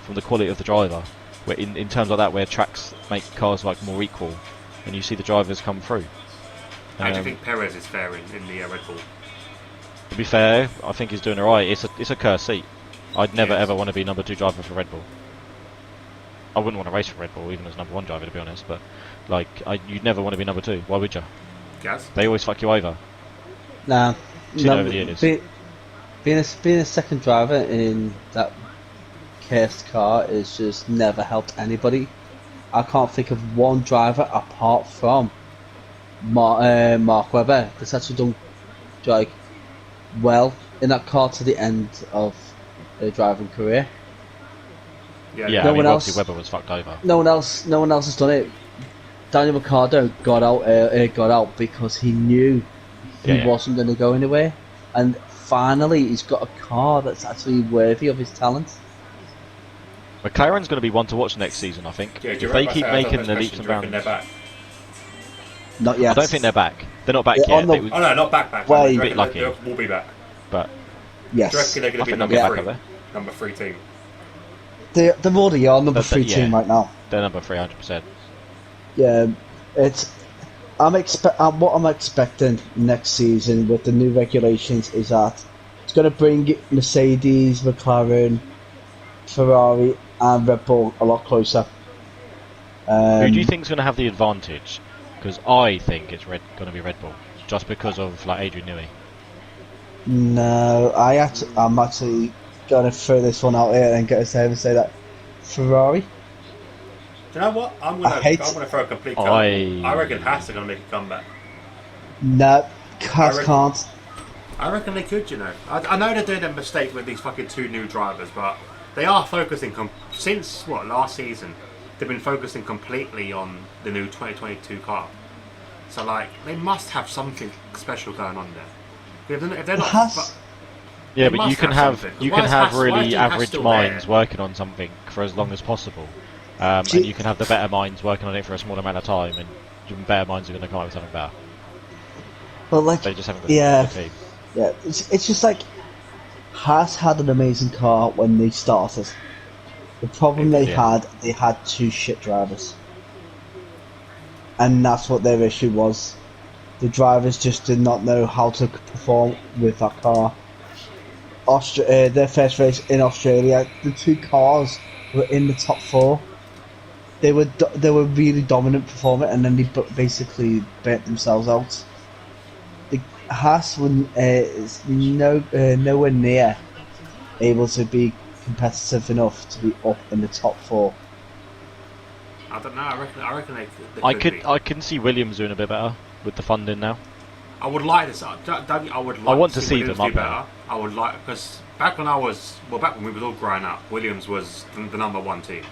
from the quality of the driver, where in terms like that, where tracks make cars like more equal, and you see the drivers come through. How do you think Perez is faring in the Red Bull? To be fair, I think he's doing alright. It's a cursed seat. I'd never ever want to be number 2 driver for Red Bull. I wouldn't want to race for Red Bull even as number 1 driver, to be honest. But like, you'd never want to be number 2. Why would you? Gaz? They always fuck you over. Nah, Over the years. Being a second driver in that cursed car has just never helped anybody. I can't think of one driver apart from Mark Webber that's actually done like well in that car to the end of their driving career. Yeah, no one else. Webber was fucked over. No one else has done it. Daniel Ricciardo got out because he knew he wasn't going to go anywhere, and finally he's got a car that's actually worthy of his talent. McLaren's going to be one to watch next season, I think. Yeah, if they keep making the leaps and bounds. Not yet. I don't think they're back. They're not back yet. Oh no, not back. Way a bit lucky. We'll be back. But Do yes, you reckon they're going to be number 3 team? They're already are number 3 team right now. They're number 3, 100%. Yeah, what I'm expecting next season with the new regulations is that it's going to bring Mercedes, McLaren, Ferrari, and Red Bull a lot closer. Who do you think is going to have the advantage? Because I think it's going to be Red Bull, just because of like Adrian Newey. No, I'm actually going to throw this one out here and get us and say that Ferrari. Do you know what? I'm going to throw a complete comeback. I reckon Haas are going to make a comeback. No, Haas can't. I reckon they could, you know. I know they're doing a mistake with these fucking 2 new drivers, but they are focusing since last season. They've been focusing completely on the new 2022 car. So like, they must have something special going on there. If they're not, yeah, but you can have really average minds working on something for as long as possible, and you can have the better minds working on it for a small amount of time, and even better minds are going to come up with something better. Well, like, they just haven't got the team. Yeah, it's just like Haas had an amazing car when they started. The problem they had 2 shit drivers. And that's what their issue was. The drivers just did not know how to perform with that car. Their first race in Australia, the 2 cars were in the top 4. They were really dominant performing, and then they basically burnt themselves out. The Haas is nowhere near able to be competitive enough to be up in the top 4. I don't know. I reckon they I can see Williams doing a bit better with the funding now. I would like this. I want to see them up better. I would like, because back when we were all growing up, Williams was the number 1 team,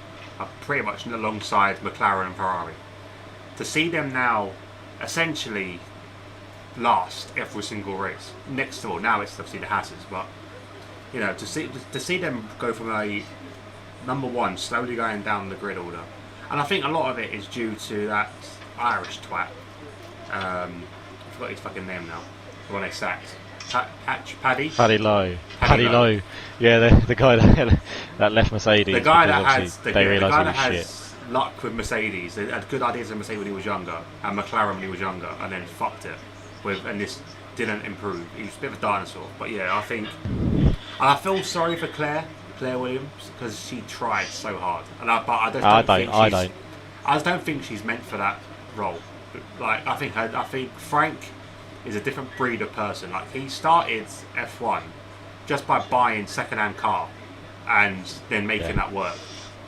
pretty much alongside McLaren and Ferrari. To see them now, essentially last every single race. Next to all, now it's obviously the Hasses, but you know, to see them go from a number 1 slowly going down the grid order, and I think a lot of it is due to that Irish twat. I forgot his fucking name now. The one they sacked. Paddy Lowe. Paddy Lowe. Yeah, the guy that left Mercedes. The guy that has luck with Mercedes. They had good ideas with Mercedes when he was younger, and McLaren when he was younger, and then fucked it and this didn't improve. He was a bit of a dinosaur. But yeah, I think, and I feel sorry for Claire Williams, because she tried so hard, and I just don't think she's meant for that role. Like, I think Frank is a different breed of person. Like, he started F1 just by buying second-hand car and then making that work,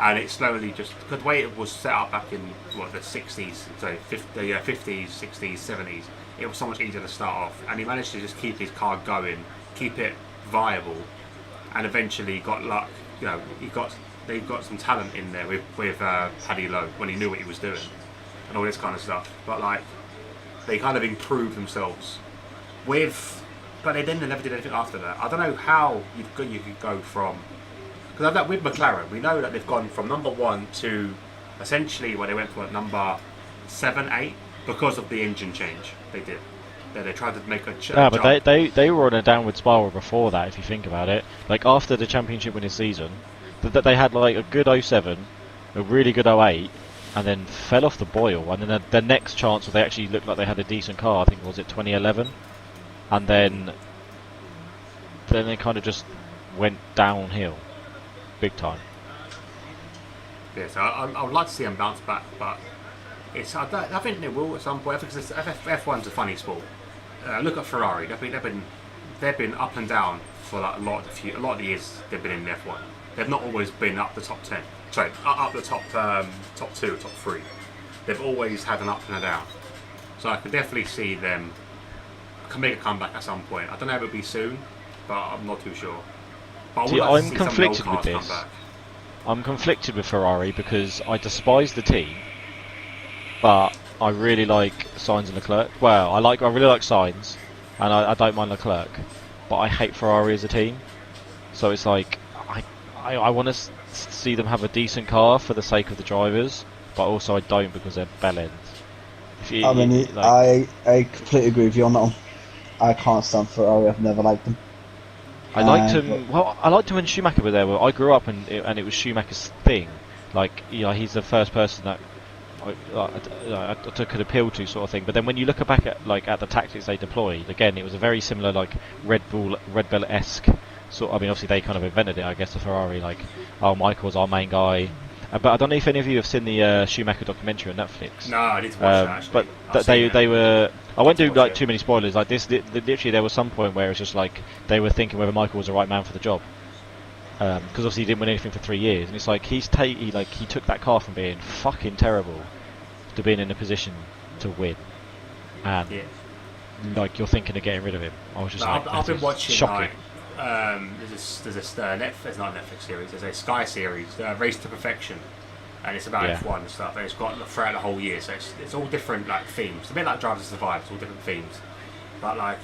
and it slowly just, because the way it was set up back in the 60s, so 50s, 60s, 70s, it was so much easier to start off, and he managed to just keep his car going, keep it viable, and eventually got luck. You know, they got some talent in there with Paddy Lowe when he knew what he was doing. and all this kind of stuff. But like, they kind of improved themselves but they never did anything after that. I don't know how you could go from, because with McLaren, we know that they've gone from number 1 to essentially where they went from number 7, 8 because of the engine change they did. They tried to make a jump. But they were on a downward spiral before that, if you think about it. Like after the championship winning season, that they had like a good 07, a really good 08, and then fell off the boil. And then the next chance where they actually looked like they had a decent car, I think was it 2011, and then they kind of just went downhill, big time. Yeah, so I would like to see them bounce back, but I think they will at some point. Because F1's a funny sport. Look at Ferrari; they've been up and down for like a lot of the years they've been in F1. They've not always been up the top 10. Sorry, up the top 2, top 3. They've always had an up and a down. So I could definitely see them make a comeback at some point. I don't know if it'll be soon, but I'm not too sure. But I'm conflicted with this. I'm conflicted with Ferrari because I despise the team, but I really like Sainz and Leclerc. Well, I really like Sainz, and I don't mind Leclerc, but I hate Ferrari as a team. So it's like I want to see them have a decent car for the sake of the drivers, but also I don't because they're bellends. I completely agree with you on that one. I can't stand Ferrari. I've never liked them. I liked him. Well, I liked him when Schumacher was there. Well, I grew up and it was Schumacher's thing. Like, he's the first person that I could appeal to, sort of thing. But then when you look back at the tactics they deployed, again, it was a very similar like Red Bull-esque sort. I mean, obviously they kind of invented it, I guess, the Ferrari. Like, Michael's our main guy. But I don't know if any of you have seen the Schumacher documentary on Netflix. No, I need to watch that actually. But they were. I won't do like too many spoilers. Like this, literally, there was some point where it's just like they were thinking whether Michael was the right man for the job. Because obviously he didn't win anything for 3 years, and it's like he took that car from being fucking terrible to being in a position to win, and like you're thinking of getting rid of him. I was just I've been watching shocking. There's it's not a Netflix series. There's a Sky series, Race to Perfection, and it's about F1 and stuff. And it's got throughout the whole year, so it's all different like themes. A bit like Drive to Survive. It's all different themes, but like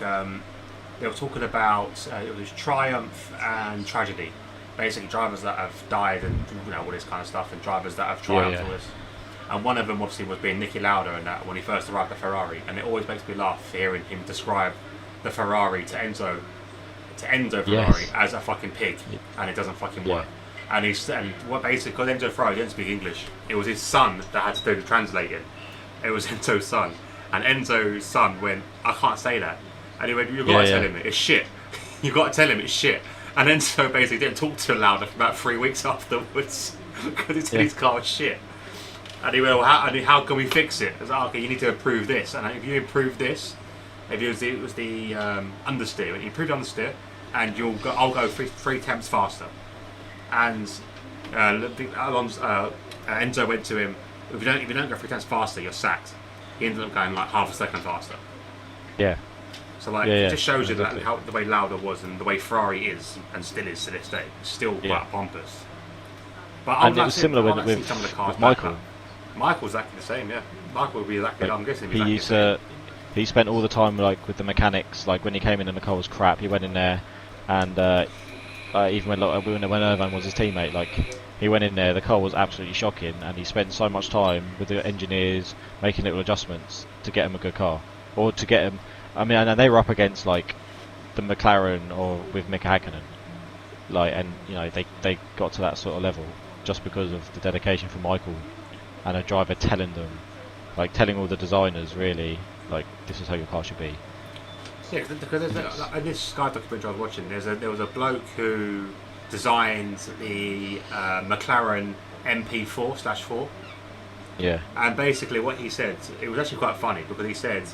they were talking about it was triumph and tragedy. Basically, drivers that have died and all this kind of stuff, and drivers that have triumphed. And one of them obviously was being Niki Lauda, and that when he first arrived at Ferrari, and it always makes me laugh hearing him describe the Ferrari to Enzo Ferrari as a fucking pig, and it doesn't fucking work. And what basically, because Enzo Ferrari didn't speak English, it was his son that had to do the translating. It was Enzo's son, and Enzo's son went, "I can't say that," and he went, "You've got to tell him it's shit. You've got to tell him it's shit." And Enzo basically didn't talk to Lauda for about 3 weeks afterwards because he said his car was shit. And he went, how can we fix it? I was like, okay, you need to improve this. And if you improve this, if it was the understeer, and you improve the understeer, and I'll go three temps faster. And Enzo went to him, if you don't go 3 temps faster, you're sacked. He ended up going like half a second faster. Yeah. So it just shows you that how the way Lauda was and the way Ferrari is and still is to this day. It's still quite pompous. But it was similar with some of the cars with Michael. Michael's exactly the same, yeah. Michael would be exactly. I'm guessing he spent all the time like with the mechanics. Like when he came in and the car was crap, he went in there, and even when Irvan was his teammate, like he went in there, the car was absolutely shocking, and he spent so much time with the engineers making little adjustments to get him a good car, or to get him. I mean, and they were up against like the McLaren or with Mika Hakkinen, like, and they got to that sort of level just because of the dedication from Michael and a driver telling all the designers really, like, this is how your car should be. Yeah, because in this Sky documentary I was watching, there was a bloke who designed the McLaren MP4/4. Yeah. And basically what he said, it was actually quite funny because he said.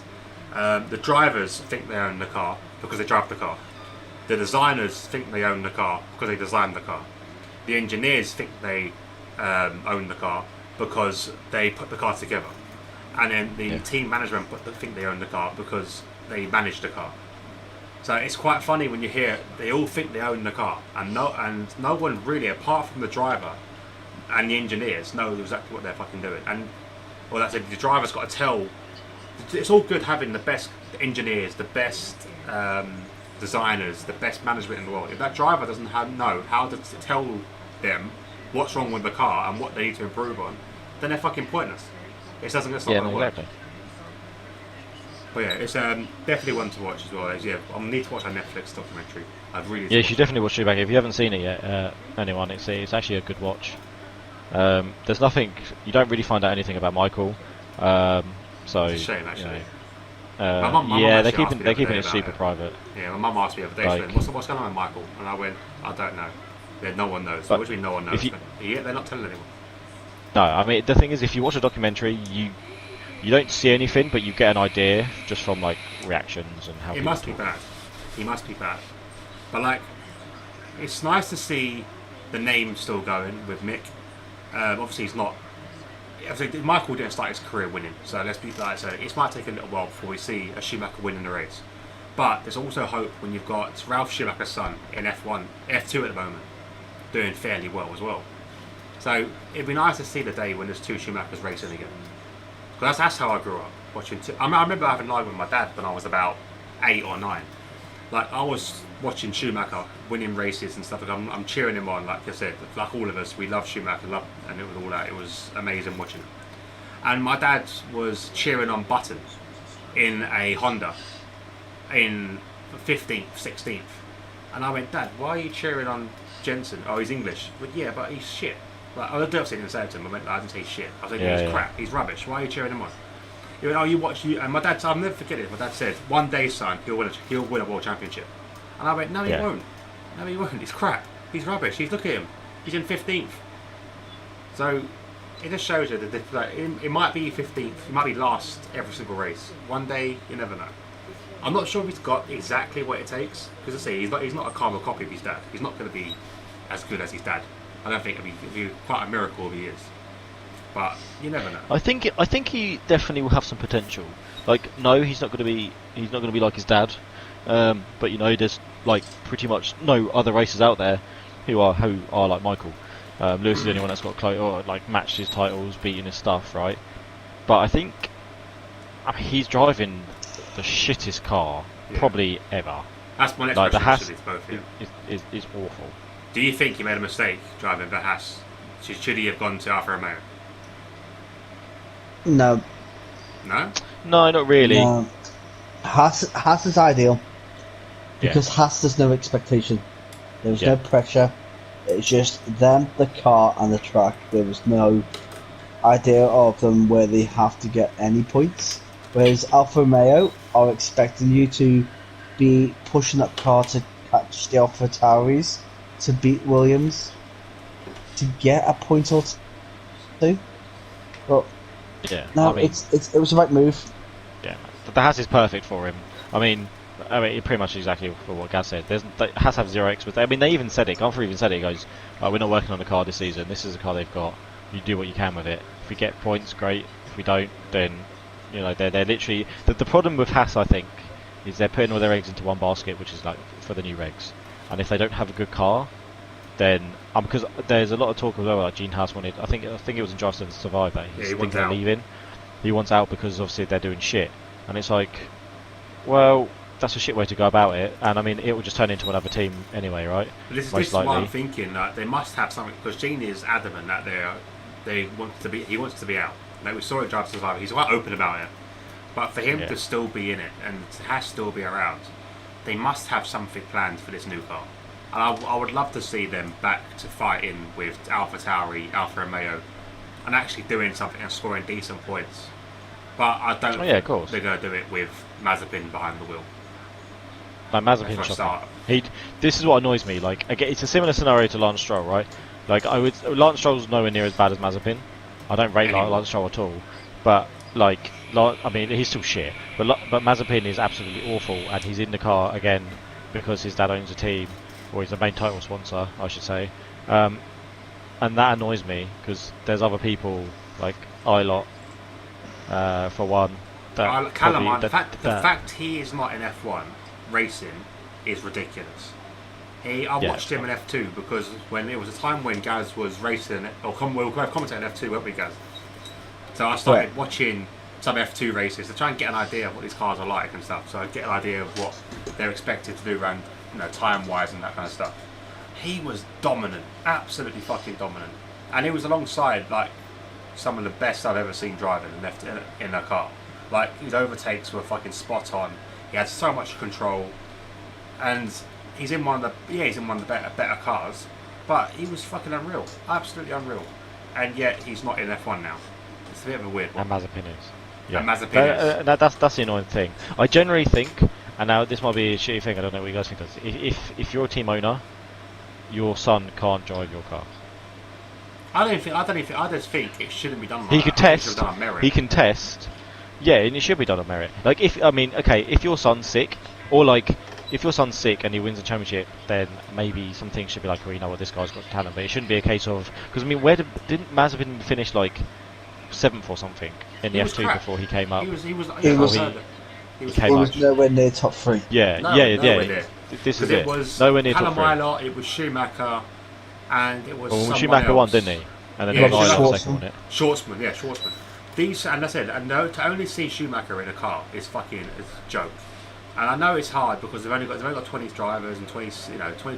The drivers think they own the car because they drive the car. The designers think they own the car because they design the car. The engineers think they own the car because they put the car together. And then the team management think they own the car because they manage the car. So it's quite funny when you hear they all think they own the car, and no one really, apart from the driver and the engineers, knows exactly what they're fucking doing. And or that's the driver's got to tell. It's all good having the best engineers, the best designers, the best management in the world. If that driver doesn't know how to tell them what's wrong with the car and what they need to improve on, then they're fucking pointless. It doesn't get going to work. Exactly. But yeah, it's definitely one to watch as well. I need to watch that Netflix documentary. You should definitely watch it back if you haven't seen it yet. Anyone, it's actually a good watch. There's nothing, you don't really find out anything about Michael. So it's a shame, actually. My mum they're keeping it super private. Yeah, my mum asked me the other day, like, what's going on with Michael? And I went, I don't know. Yeah, no one knows. Which means no one knows. They're not telling anyone. No, I mean the thing is, if you watch a documentary, you don't see anything, but you get an idea just from like reactions and how. It must be bad. He must be bad. But like, it's nice to see the name still going with Mick. Obviously, he's not. Michael didn't start his career winning, so let's be like, so it might take a little while before we see a Schumacher win in the race. But there's also hope when you've got Ralf Schumacher's son in F1, F2 at the moment, doing fairly well as well. So it'd be nice to see the day when there's two Schumachers racing again. Because that's how I grew up watching. I remember having a live with my dad when I was about 8 or 9. Like I was watching Schumacher winning races and stuff. Like I'm cheering him on. Like I said, like all of us, we love Schumacher, and it was all that. It was amazing watching him. And my dad was cheering on Button in a Honda in 15th, 16th. And I went, Dad, why are you cheering on Jensen? Oh, he's English. But yeah, but he's shit. Like, I didn't say to him. I didn't say he's shit. I was like, he's crap. He's rubbish. Why are you cheering him on? He went, oh, you watch you. And my dad, I'll never forget it. My dad said, one day, son, he'll win a world championship. And I went, no, he won't. No, he won't. He's crap. He's rubbish. Look at him. He's in 15th. So it just shows you that like, it might be 15th. It might be last every single race. One day, you never know. I'm not sure if he's got exactly what it takes. Because I say he's not a carbon copy of his dad. He's not going to be as good as his dad. I don't think it'd be quite a miracle if he is. But you never know. I think he definitely will have some potential. Like, no, he's not going to be like his dad. But you know, there's like pretty much no other racers out there who are like Michael. Lewis is the only one that's got or like matched his titles, beating his stuff, right? But I think he's driving the shittest car probably ever. That's my next question. The Haas is awful. Do you think he made a mistake driving the Haas? Should he have gone to Alfa Romeo? No. No? No, not really. No. Haas is ideal. Because Haas there's no expectation. There was no pressure. It's just them, the car and the track. There was no idea of them where they have to get any points. Whereas Alfa Romeo are expecting you to be pushing that car to catch the Alfa Tauris, to beat Williams, to get a point or two. But no, I mean, it was the right move. Yeah, the Haas is perfect for him. I mean, pretty much exactly for what Gaz said. Haas have 0 expectations. I mean, they even said it. Gunther even said it. He goes, "We're not working on the car this season. This is the car they've got. You do what you can with it. If we get points, great. If we don't, then you know they're literally the problem with Haas. I think is they're putting all their eggs into one basket, which is like for the new regs. And if they don't have a good car, then because there's a lot of talk as well. Like Gene Haas wanted. I think it was in Drive to Survive that he's thinking of leaving. He wants out because obviously they're doing shit, and it's like, well, that's a shit way to go about it. And I mean, it will just turn into another team anyway, right? But this is what I'm thinking. That they must have something because Gene is adamant that he wants to be out. Like we saw it Drive to Survive. He's quite open about it. But for him to still be in it and to have still be around, they must have something planned for this new car. And I would love to see them back to fighting with Alfa Tauri, Alfa Romeo, and actually doing something and scoring decent points. But I don't think they're going to do it with Mazepin behind the wheel. Like Mazepin, this is what annoys me. Like, again, it's a similar scenario to Lance Stroll, right? Like, Lance Stroll's nowhere near as bad as Mazepin. I don't rate Lance Stroll at all, but like, I mean, he's still shit. But Mazepin is absolutely awful, and he's in the car again because his dad owns a team, or he's the main title sponsor, I should say. And that annoys me because there's other people like Ilott, for one. Callum, the fact he is not in F1 racing is ridiculous. I watched him in F2 because when it was a time when Gaz was racing, or we were commentating in F2, weren't we, Gaz? So I started watching some F2 races to try and get an idea of what these cars are like and stuff. So I get an idea of what they're expected to do around, time-wise and that kind of stuff. He was dominant, absolutely fucking dominant, and he was alongside like some of the best I've ever seen driving in a car. Like his overtakes were fucking spot on. He had so much control, and he's in one of the better cars. But he was fucking unreal, absolutely unreal, and yet he's not in F1 now. It's a bit of a weird one. And Mazepin is. Yeah. And Mazepin is. That's the annoying thing. I generally think, and now this might be a shitty thing. I don't know what you guys think. If you're a team owner, your son can't drive your car. I just think it shouldn't be done. He could test. He can test. Yeah, and it should be done on merit. Like if your son's sick, or like if your son's sick and he wins a championship, then maybe some things should be like, well, you know what, this guy's got talent. But it shouldn't be a case of, because I mean, didn't Mazepin finish like 7th or something in the F2 before he came up? He was nowhere near top 3. Yeah. This is it. Was nowhere near top 3. Callum, it was Schumacher, and it was Schumacher else. won, didn't he? And then Schwartzman. These, and I said, to only see Schumacher in a car is a joke. And I know it's hard because they've only got 20 drivers and 20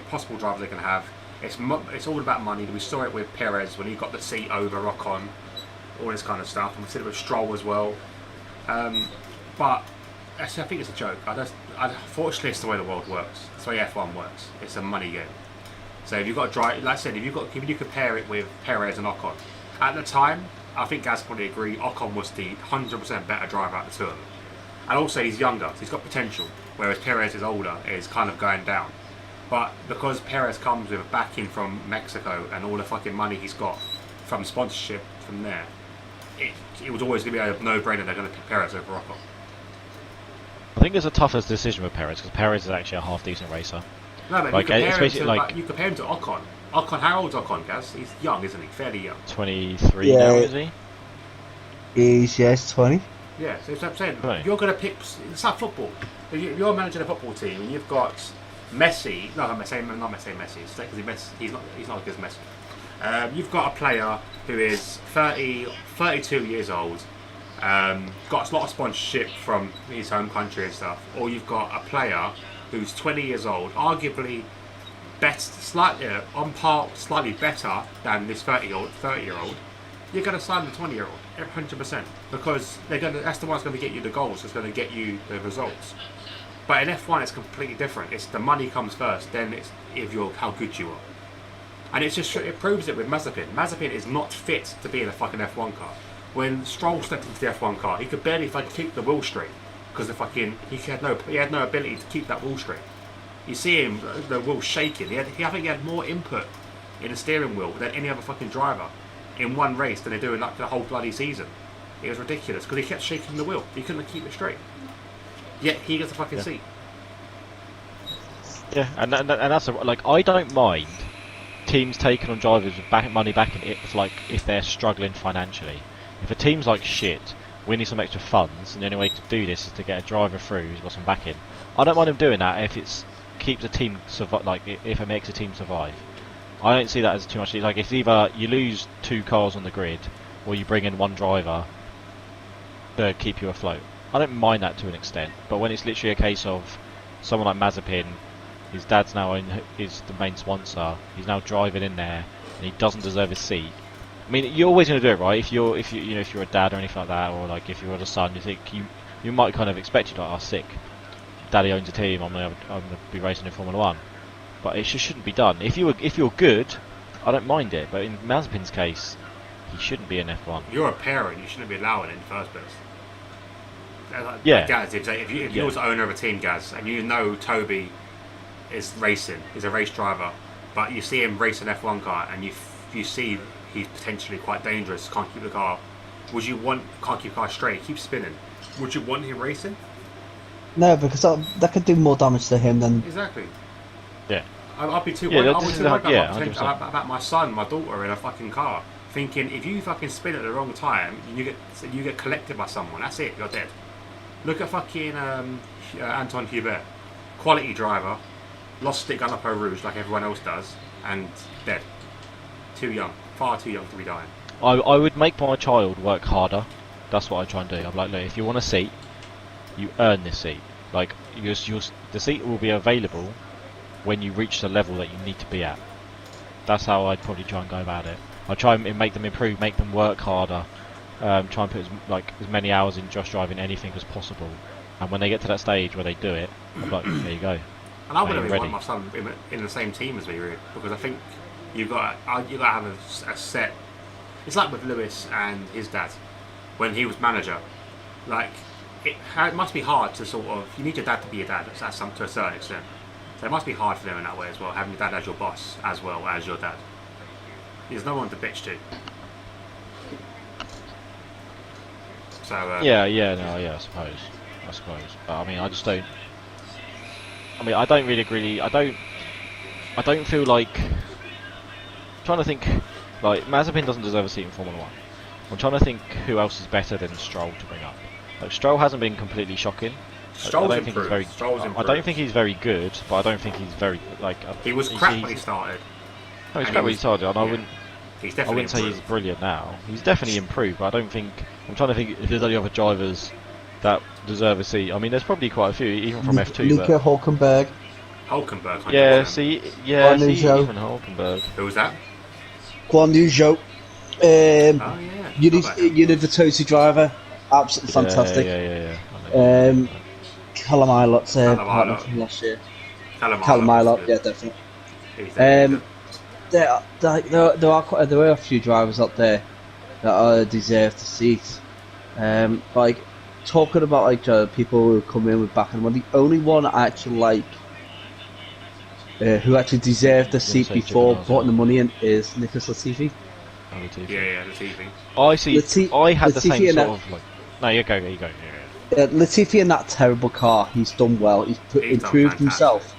possible drivers they can have. It's all about money. We saw it with Perez when he got the seat over Ocon, all this kind of stuff. And we said it with Stroll as well. But I think it's a joke. Unfortunately, it's the way the world works. It's the way F1 works. It's a money game. So if you've got to drive, like I said, if you compare it with Perez and Ocon, at the time, I think Gaz probably agree, Ocon was the 100% better driver out of the two of them. And also he's younger, so he's got potential, whereas Perez is older, is kind of going down. But because Perez comes with a backing from Mexico and all the fucking money he's got from sponsorship from there, it was always going to be a no-brainer they're going to pick Perez over Ocon. I think it's a toughest decision with Perez, because Perez is actually a half-decent racer. No, but you compare him to Ocon. Ocon, how old's Ocon, Gaz? He's young, isn't he? Fairly young. 23 now, is he? He's 20. Yeah, so that's what I'm saying. Right. You're going to pick... It's like football. If you're managing a football team and you've got Messi... No, not Messi. He's not as good as Messi. You've got a player who is 32 years old, got a lot of sponsorship from his home country and stuff, or you've got a player who's 20 years old, arguably slightly better than this 30-year-old, you're going to sign the 20-year-old 100%, because that's the one that's going to get you the goals, that's going to get you the results. But in F1 it's completely different. It's the money comes first, then it's how good you are. And it proves it with Mazepin. Mazepin is not fit to be in a fucking F1 car. When Stroll stepped into the F1 car, he could barely keep the wheel straight, because he had no ability to keep that wheel straight. You see him, the wheel shaking. I think he had more input in the steering wheel than any other fucking driver in one race than they do in like the whole bloody season. It was ridiculous because he kept shaking the wheel. He couldn't keep it straight. Yet he gets a fucking seat. Yeah, and that's I don't mind teams taking on drivers with money back in it if they're struggling financially. If a team's like shit, we need some extra funds, and the only way to do this is to get a driver through who's got some backing. I don't mind them doing that if it keeps a team if it makes a team survive. I don't see that as too much. Like, it's either you lose 2 cars on the grid, or you bring in 1 driver to keep you afloat. I don't mind that to an extent, but when it's literally a case of someone like Mazepin, his dad's now is the main sponsor, he's now driving in there, and he doesn't deserve his seat. I mean, you're always going to do it, right? If you're a dad or anything like that, or like if you're a son, you think you might kind of expect it, like, oh, sick, daddy owns a team, I'm gonna be racing in Formula 1. But it just shouldn't be done. If you're good, I don't mind it. But in Mazepin's case, he shouldn't be in F1. You're a parent, you shouldn't be allowing it in the first place. Yeah. Gaz, if you're the owner of a team, Gaz, and you know Toby is racing, he's a race driver, but you see him race an F1 car, and you see he's potentially quite dangerous, can't keep the car. Can't keep the car straight, keep spinning. Would you want him racing? No, because that could do more damage to him than... Exactly. Yeah. I'd be too worried about my son, my daughter in a fucking car, thinking if you fucking spin at the wrong time, you get collected by someone. That's it. You're dead. Look at fucking Anton Hubert, quality driver, lost stick on Eau Rouge like everyone else does, and dead. Too young, far too young to be dying. I would make my child work harder. That's what I try and do. I'm like, look, if you want a seat, you earn this seat. Like, the seat will be available when you reach the level that you need to be at. That's how I'd probably try and go about it. I try and make them improve, make them work harder. Try and put as many hours in just driving anything as possible. And when they get to that stage where they do it, I'm like, there you go. And I wouldn't really want my son in the same team as me, really, because I think you've got to have a set. It's like with Lewis and his dad when he was manager. Like it must be hard to sort of. You need your dad to be your dad to a certain extent. So it must be hard for them in that way as well, having your dad as your boss as well as your dad. There's no one to bitch to. So I suppose. But I mean, I just don't. I mean, I don't really agree. I don't feel like. I'm trying to think. Like Mazepin doesn't deserve a seat in Formula 1. I'm trying to think who else is better than Stroll to bring up. Like Stroll hasn't been completely shocking. Stroll's I don't think improved. he's very. I don't think he's very good, but I don't think he's very like. He was crap when he started. No, he's crap when he started, and yeah. I wouldn't say he's brilliant now. He's definitely improved, but I don't think. I'm trying to think if there's any other drivers that deserve a seat. I mean, there's probably quite a few, even from F2. Nico Hülkenberg. Hulkenberg. Even Hulkenberg. Who was that? Guan Yu Zhou. Yeah. University driver. Absolutely fantastic. Yeah. Callum Ilot's partner from last year. Callum Ilott, yeah, definitely. There are a few drivers up there that deserve the seat. Like talking about people who come in with back and money. The only one I actually like, who actually deserved the seat before putting the money in, is Nicholas Latifi. Yeah, Latifi. I had the same sort of like. No, you go. Yeah. Latifi in that terrible car, he's done well. He's improved himself.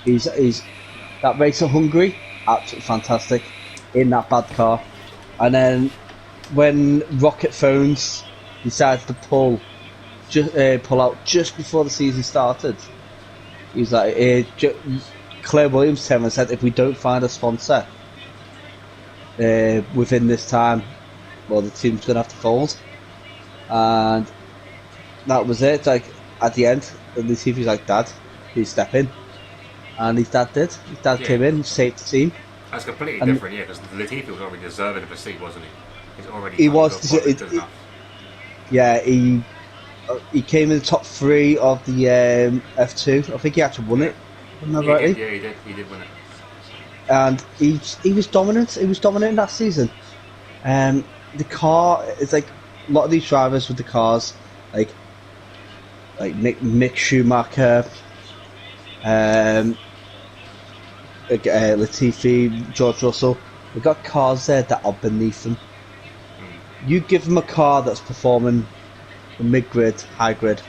He's that race at Hungary, absolutely fantastic in that bad car. And then when Rocket Phones decided to pull out just before the season started, he was like, Claire Williams came and said, if we don't find a sponsor within this time, well, the team's gonna have to fold. And that was it. Like at the end, the TV's like, Dad, please step in. And his dad did. His dad came in, saved the team. That's completely different, because Latifi was already deserving of a seat, wasn't he? He's already. He came in the top 3 of the F2. I think he actually won it. He did win it. And he was dominant. He was dominant that season. The car is like a lot of these drivers with the cars, like Mick Schumacher, Latifi, George Russell. They've got cars there that are beneath them. You give them a car that's performing mid-grid, high-grid,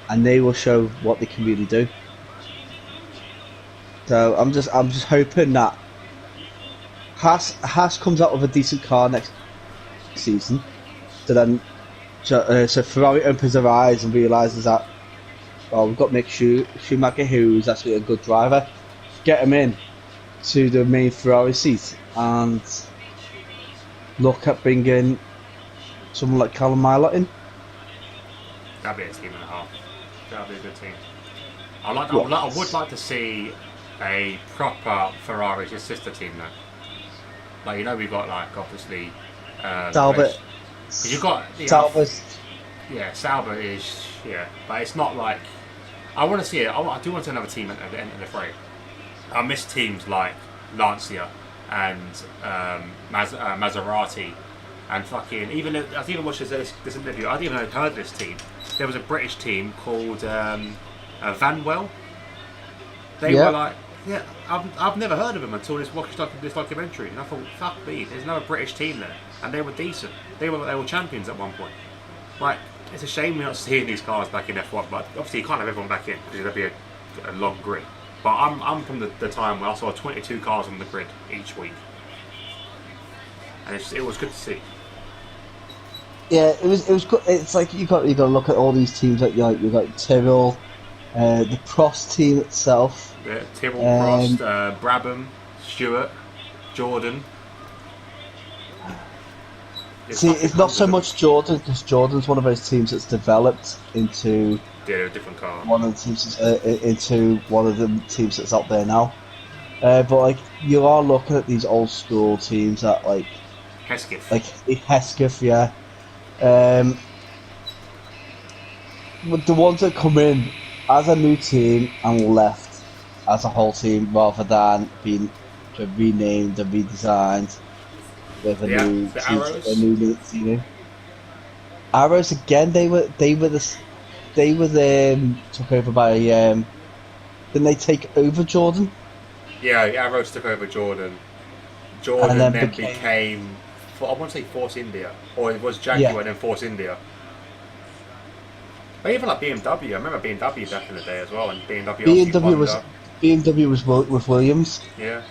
and they will show what they can really do. So I'm just hoping that Haas comes out with a decent car next season. So Ferrari opens their eyes and realises that, well, we've got Mick Schumacher, who's actually a good driver. Get him in to the main Ferrari seat and look at bringing someone like Callum Ilott in. That'd be a team and a half. That'd be a good team. I would like to see a proper Ferrari sister team though. Like, we've got obviously Sauber. You've got Sauber's. Yeah, Sauber is but it's not like I want to see it. I do want to see another team at the end of the fray. I miss teams like Lancia and Maserati and fucking even. I even watched this interview. I didn't even heard of this team. There was a British team called Vanwell. They were like, I've never heard of them until this documentary, and I thought, fuck me, there's another British team there, and they were decent. They were champions at one point. Like, it's a shame we're not seeing these cars back in F1, but obviously you can't have everyone back in because there'd be a long grid. But I'm from the time where I saw 22 cars on the grid each week, and it was good to see. Yeah, it was good. It's like you got to look at all these teams. Like you got Tyrrell, the Prost team itself. Yeah, Tyrrell, Prost, Brabham, Stewart, Jordan. See, it's not so much Jordan, because Jordan's one of those teams that's developed into a different car. One of the teams into one of the teams that's out there now. But like you are looking at these old school teams that like Hesketh, yeah. With the ones that come in as a new team and left as a whole team, rather than being renamed and redesigned with a new team. Arrows again. They were took over by. Didn't they take over Jordan? Yeah, Arrows took over Jordan. Jordan then became I want to say Force India, or it was Jaguar and then Force India. But even like BMW, I remember BMW back in the day as well, and BMW was with Williams. Yeah,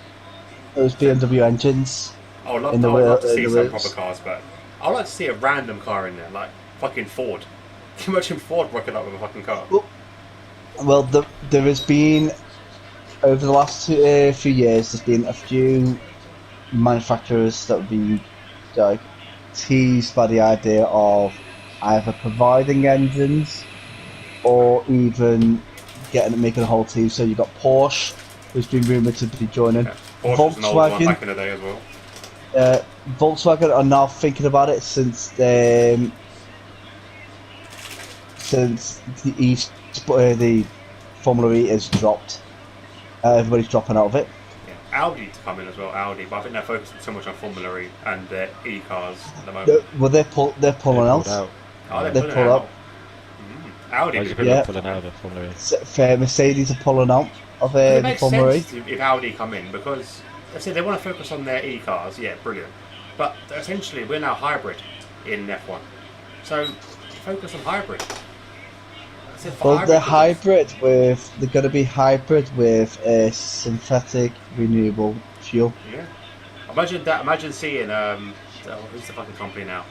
it was BMW engines. I would love to see some proper cars, but I'd like to see a random car in there, like fucking Ford. Can you imagine Ford working up with a fucking car? Well, there has been over the last few years. There's been a few manufacturers that have been like teased by the idea of either providing engines or even making a whole team. So you've got Porsche, who's been rumoured to be joining. Yeah. Porsche was an old one back in the day as well. Volkswagen are now thinking about it since the Formula E has dropped. Everybody's dropping out of it. Yeah. Audi to come in as well, But I think they're focusing so much on Formula E and their E-cars at the moment. Well, they're pulling out. Oh, they're pulling out. Audi are pulling out of Formula E. Mercedes are pulling out of the Formula E. If Audi come in, because I say they want to focus on their E-cars, yeah, brilliant. But essentially, we're now hybrid in F1. So focus on hybrid. Well, they're going to be hybrid with a synthetic renewable fuel. Yeah. Imagine that. Imagine seeing who's the fucking company now?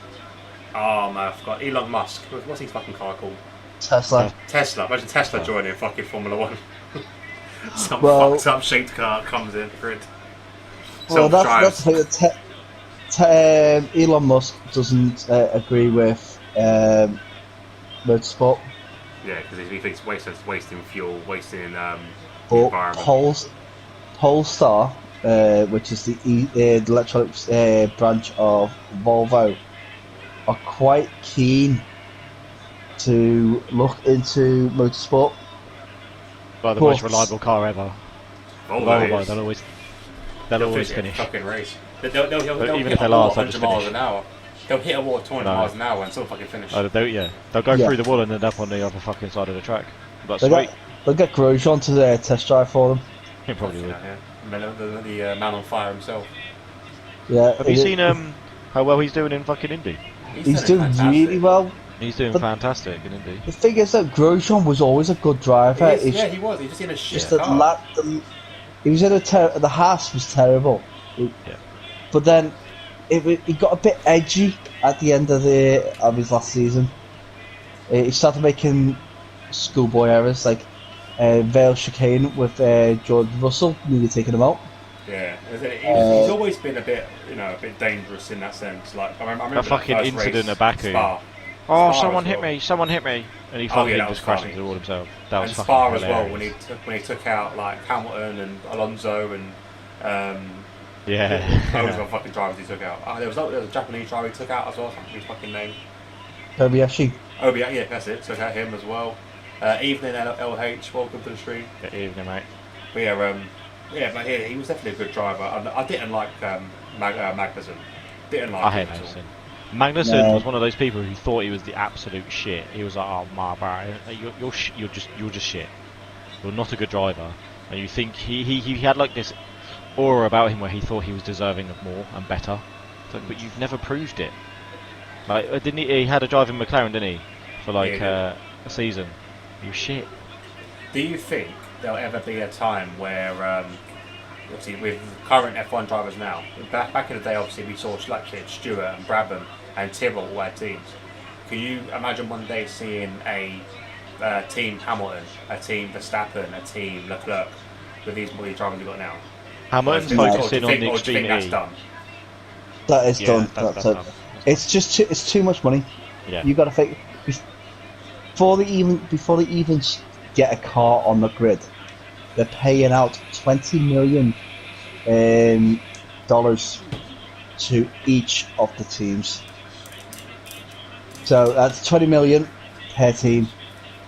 Oh man, I forgot. Elon Musk. What's his fucking car called? Tesla. Imagine Tesla joining fucking Formula One. Some fucked up shaped car comes in for it. Well, that's the thing. Elon Musk doesn't agree with motorsport. Yeah, because he thinks wasting fuel, wasting the environment. Polestar, which is the electronics branch of Volvo, are quite keen to look into motorsport. Well, the most reliable car ever. Volvo, they'll always finish. Fucking race. They'll even hit if they a last, 100 miles an hour. They'll hit a wall at 200 miles an hour and still fucking finish. Oh, they'll go through the wall and end up on the other fucking side of the track. But they'll get Grosjean to test drive for them. He probably would. The man on fire himself. Yeah. Have you seen how well he's doing in fucking Indy? He's doing really well. He's doing fantastic in Indy. The thing is that Grosjean was always a good driver. He was. He was just in a shit car. He was in the Haas was terrible. But then he got a bit edgy at the end of his last season. He started making schoolboy errors like Vale chicane with George Russell, nearly taking him out. Yeah, he's always been a bit dangerous in that sense. Like I remember a fucking incident at Baku. Spa. Oh, someone hit me! Someone hit me! And he fucking just crashed into the wall himself. That was fucking Spa hilarious. as well when he took out like Hamilton and Alonso and those were fucking drivers he took out. There was a Japanese driver he took out as well. I can't remember his fucking name. Kobayashi. Yeah, that's it. Took out him as well. Evening LH, welcome to the stream. Good evening, mate. But but he was definitely a good driver. I didn't like Magnussen. I hate Magnussen. Magnussen was one of those people who thought he was the absolute shit. He was like, "Oh my bro, you're just shit. You're not a good driver." And you think he had like this aura about him where he thought he was deserving of more and better. But you've never proved it. Like, didn't he had a driving McLaren, didn't he, for like a season? He was shit. Do you think there'll ever be a time where, obviously with current F1 drivers now, back in the day obviously we saw Stewart and Brabham and Tyrrell all had teams. Can you imagine one day seeing a team Hamilton, a team Verstappen, a team Leclerc with these drivers we've got now? Hamilton's focusing on the Extreme E. That is done. That's done. It's too much money. Yeah. You got to think before they even get a car on the grid, they're paying out $20 million dollars to each of the teams. So that's 20 million per team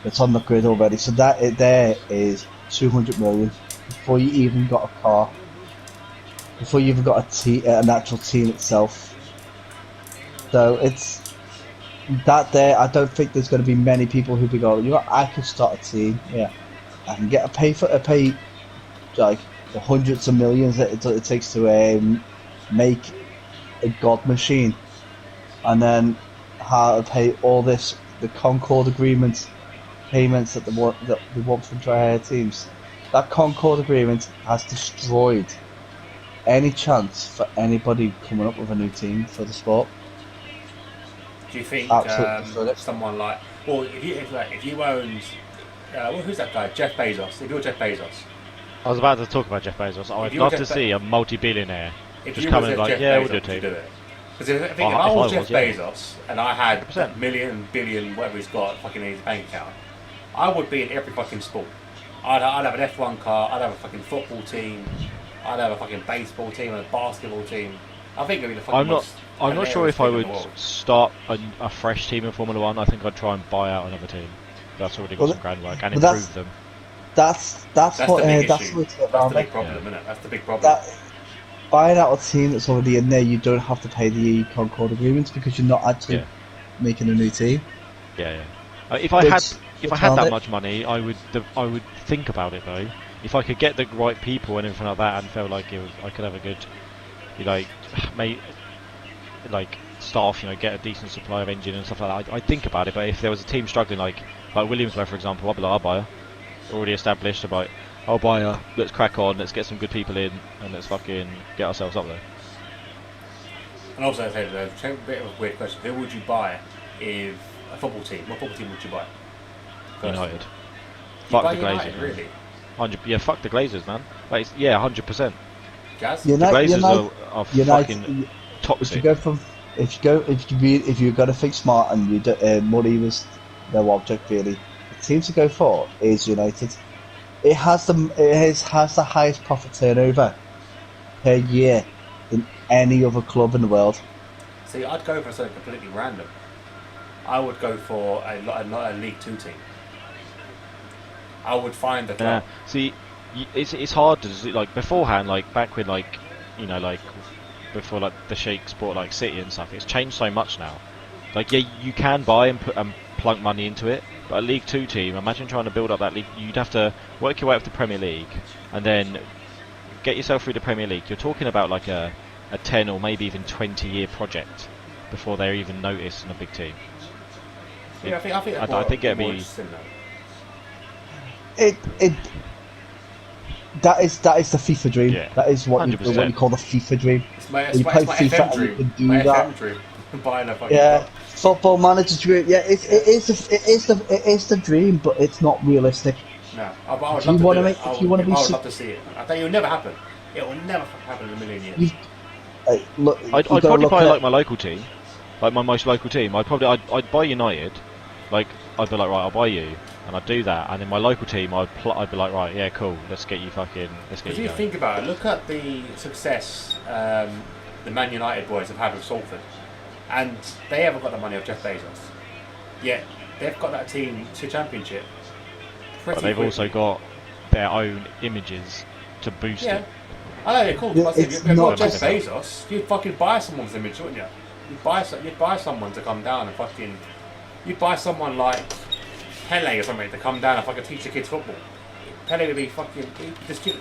that's on the grid already. So that there is 200 million before you even got a car, before you even got an actual team itself. So it's that there. I don't think there's going to be many people who be going, you know, I could start a team. Yeah, I can get a pay like the hundreds of millions that it takes to make a god machine, and then how to pay all the Concord agreement payments that they want from teams. That Concord agreement has destroyed any chance for anybody coming up with a new team for the sport. Do you think someone like, well, if you owned, who's that guy? Jeff Bezos. If you're Jeff Bezos, I was about to talk about Jeff Bezos. I'd love to see a multi-billionaire just come in like, yeah, we'll do a team. Because if I was Jeff Bezos and I had that million, billion, whatever he's got fucking in his bank account, I would be in every fucking sport. I'd have an F1 car, I'd have a fucking football team, I'd have a fucking baseball team, and a basketball team. I think it'd be the fucking I'm not sure if I would start a fresh team in Formula 1. I think I'd try and buy out another team that's already got some groundwork and improve them. That's what the big that's issue. That's the big problem, isn't it? That's the big problem. Buying out a team that's already in there, you don't have to pay the Concord agreements because you're not actually making a new team. Yeah. If I had that much money, I would think about it though. If I could get the right people and everything like that, and felt like I could have a good, staff, get a decent supply of engine and stuff like that. I'd think about it. But if there was a team struggling, like Williamsburg for example, I'd be like, I'll buy her. Already established, about I'll buy her. Let's crack on. Let's get some good people in, and let's fucking get ourselves up there. And also, a bit of a weird question: who would you buy if a football team? What football team would you buy? United. Fuck the Glazers, really? 100. Yeah, fuck the Glazers, man. 100%. Jazz. The Glazers are fucking toxic. If you're gonna think smart and money was no object really, the team to go for is United. It has the highest profit turnover per year than any other club in the world. See, I'd go for something completely random. I would go for a League 2 team. I would find the club. See, it's hard to do, beforehand, back when before the Sheikhs bought City and stuff. It's changed so much now. You can buy and put plunk money into it, but a League 2 team, imagine trying to build up that league. You'd have to work your way up to Premier League and then get yourself through the Premier League. You're talking about a 10 or maybe even 20-year project before they're even noticed in a big team. Yeah, I think it'd be. That is the FIFA dream. Yeah, that is what you call the FIFA dream. It's my FM dream. My FM dream. Buying a fucking football manager dream. Yeah, it is the dream, but it's not realistic. No, I would love to see it. I think it will never happen. It will never happen in a million years. I'd probably buy my local team, my most local team. I'd buy United. I'd be like, right, I'll buy you, and I'd do that, and in my local team, I'd be like, right, yeah, cool, let's get you going. If you think about it, look at the success the Man United boys have had with Salford, and they haven't got the money of Jeff Bezos, yet they've got that team to Championship. But they've also got their own images to boost it. I know they're cool. If you're not Jeff Bezos, you'd fucking buy someone's image, wouldn't you? You'd buy someone to come down and fucking. You'd buy someone like Pele or something to come down and fucking teach the kids football. Pele would be fucking.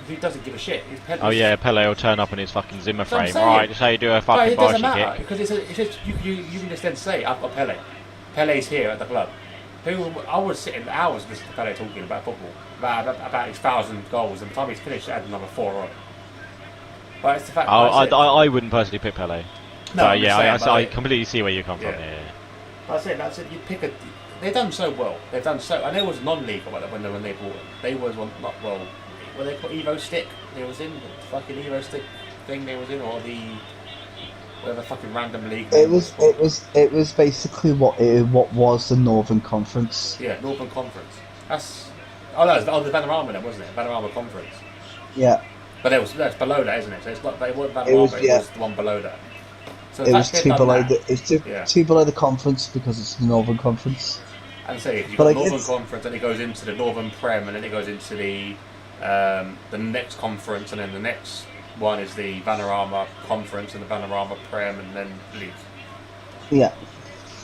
He doesn't give a shit. Pele will turn up in his fucking Zimmer frame. Right, that's how you do a fucking bar kick. Because it's just you can just then say, I've got Pele. Pele's here at the club. I would sit in hours listening to Pele talking about football, about his 1,000 goals, and by the time he's finished, add another 4 on. But it's the fact. I wouldn't personally pick Pele. No, I completely see where you come from. Yeah. That's it. You pick a. They've done so well. And there was non-league when they bought it. They was not well. Were they called Evo Stick? They was in the fucking Evo Stick thing. They was in, or the Whatever fucking random league. It was basically what was the Northern Conference. Yeah, Northern Conference. That's no, it's the Vanarama then, wasn't it? Vanarama Conference. Yeah. But that's below that, isn't it? So it's not. It wasn't Vanarama. It was the one below that. So it was two below two below the conference because it's the Northern Conference. And say if you've got Northern Conference, then it goes into the Northern Prem, and then it goes into the next conference, and then the next one is the Vanarama Conference and the Vanarama Prem, and then League. Yeah.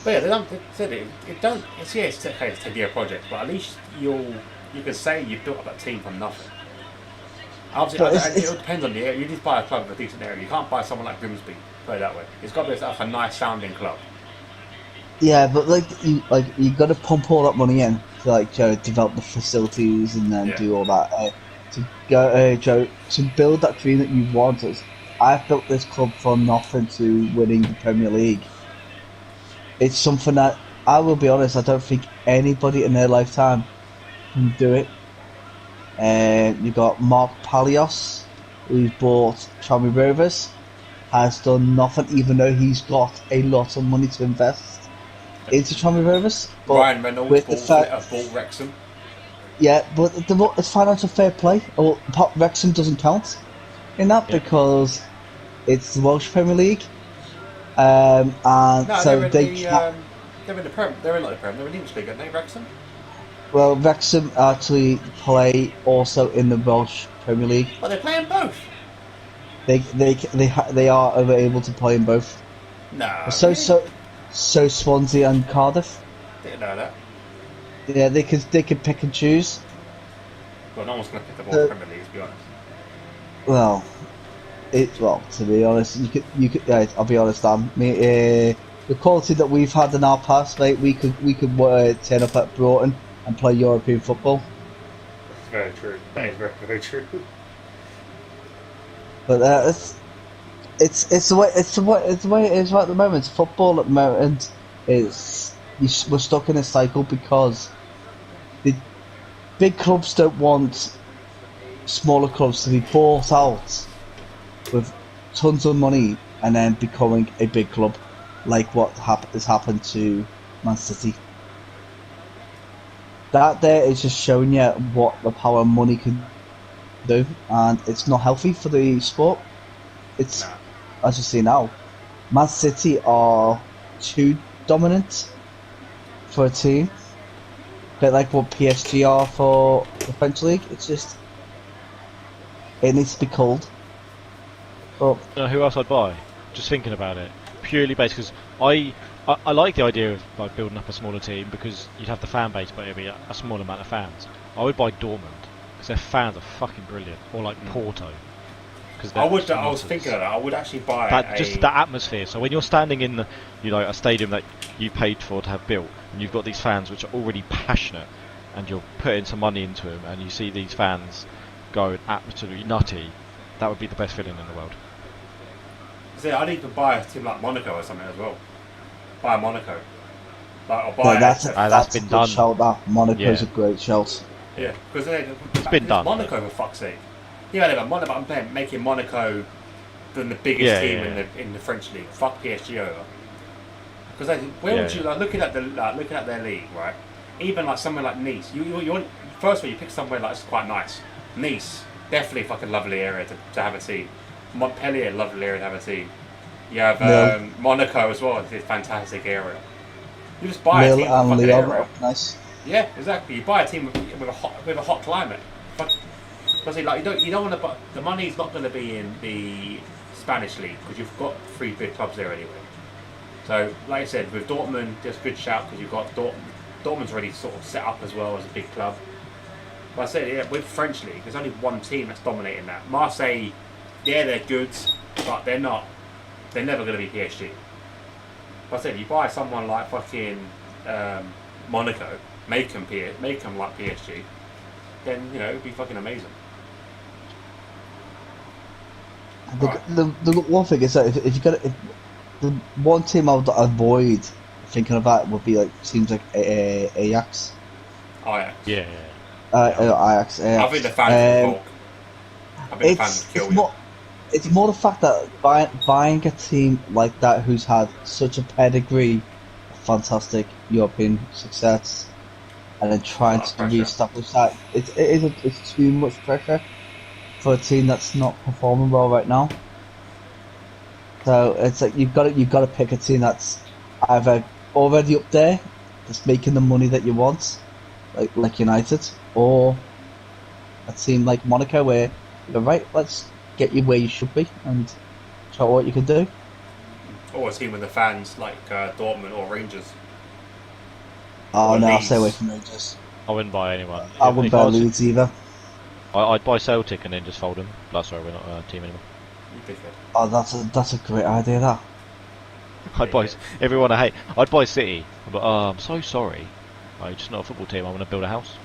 But yeah, they don't. It don't. It's it's a 10-year project, but at least you can say you built up that team from nothing. Obviously, it depends on the area. You just buy a club with a decent area. You can't buy someone like Grimsby. Put it that way. It's got to be like a nice sounding club. Yeah, but you got to pump all that money in to develop the facilities and then do all that to build that dream that you wanted. I've built this club from nothing to winning the Premier League. It's something that I will be honest. I don't think anybody in their lifetime can do it. You've got Mark Palios, who's bought Tranmere Rovers, has done nothing, even though he's got a lot of money to invest into Tranmere Rovers. Ryan Reynolds bought Wrexham. Yeah, but it's financial fair play. Wrexham doesn't count in that because it's the Welsh Premier League, and no, so they're in the Prem. They're in the Prem. They're in the English League, aren't they, Wrexham? Well, Wrexham actually play also in the Welsh Premier League. Well, they're playing both. They are able to play in both. No. So Swansea and Cardiff. Didn't know that. Yeah, they could pick and choose. Well, no one's going to pick the ball Premier League, to be honest. Well, to be honest, you could. I'll be honest, Dan. The quality that we've had in our past, mate, we could turn up at Broughton and play European football. That's very true. That is very, very true. But it's the way it is right at the moment. Football at the moment we're stuck in a cycle because the big clubs don't want smaller clubs to be bought out with tons of money and then becoming a big club, like what has happened to Man City. That there is just showing you what the power of money can do, and it's not healthy for the sport. It's as you see now, Man City are too dominant for a team, a bit like what PSG are for the French league. It's just it needs to be culled. But you know who else I'd buy? Just thinking about it, purely based because I like the idea of like building up a smaller team because you'd have the fan base, but it'd be a small amount of fans. I would buy Dortmund because their fans are fucking brilliant, or like Porto. I was thinking of that. I would actually buy just that atmosphere. So when you're standing in a stadium that you paid for to have built, and you've got these fans which are already passionate, and you're putting some money into them, and you see these fans going absolutely nutty, that would be the best feeling in the world. See, I'd even buy a team like Monaco or something as well. Buy Monaco. That's been a good done. shout. That Monaco's a great shout. Yeah, because it's been done. Monaco, for fuck's sake. Yeah, Monaco. I'm making Monaco the biggest team in the French league. Fuck PSG over. Because would you looking at their league, right? Even like somewhere like Nice, you want, first of all you pick somewhere like it's quite nice. Nice, definitely a fucking lovely area to have a team. Montpellier, lovely area to have a team. You have Monaco as well. It's a fantastic area. You just buy a team with a fucking area. Nice. Yeah, exactly. You buy a team with a hot climate. Because you don't want to buy, the money's not going to be in the Spanish league because you've got 3 big clubs there anyway. So, like I said, with Dortmund, just a good shout because you've got Dortmund's already sort of set up as well as a big club. But I said, with French league, there's only one team that's dominating that. Marseille, they're good, but they're not. They're never going to be PSG. But I said, you buy someone like fucking Monaco, make them like PSG, then it'd be fucking amazing. The one thing is that if you got the one team I would avoid thinking of that would be like teams like Ajax. Ajax. Yeah. Ajax. I think the fans will talk. I think the fans will kill you. It's more the fact that buying a team like that who's had such a pedigree of fantastic European success and then A trying lot of to pressure. re-establish that it's too much pressure for a team that's not performing well right now. So it's like you've got to pick a team that's either already up there, that's making the money that you want, like United, or a team like Monaco where you're right. Let's get you where you should be and show what you can do. Or a team with the fans like Dortmund or Rangers Oh or no, I'll stay away Leeds. from Rangers. I wouldn't buy anyone. I wouldn't If I buy was, Leeds either. I'd buy Celtic and then just fold them. No, sorry, we're not a team anymore. You dickhead. Oh, that's a great idea. That. I'd buy everyone I hate. I'd buy City. But I'm so sorry. I'm just not a football team. I want to build a house.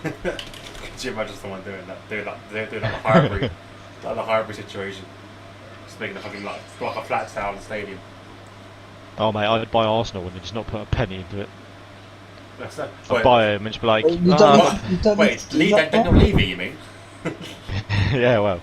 Could you imagine someone doing that? Doing like a hybrid, like the hybrid situation. Just making a fucking like a flat town stadium. Oh mate, I'd buy Arsenal and just not put a penny into it. That's that. I'd buy them and just be like, You don't, ah, you don't need Wait, to do that, Daniel though. Levy, you mean? yeah, well.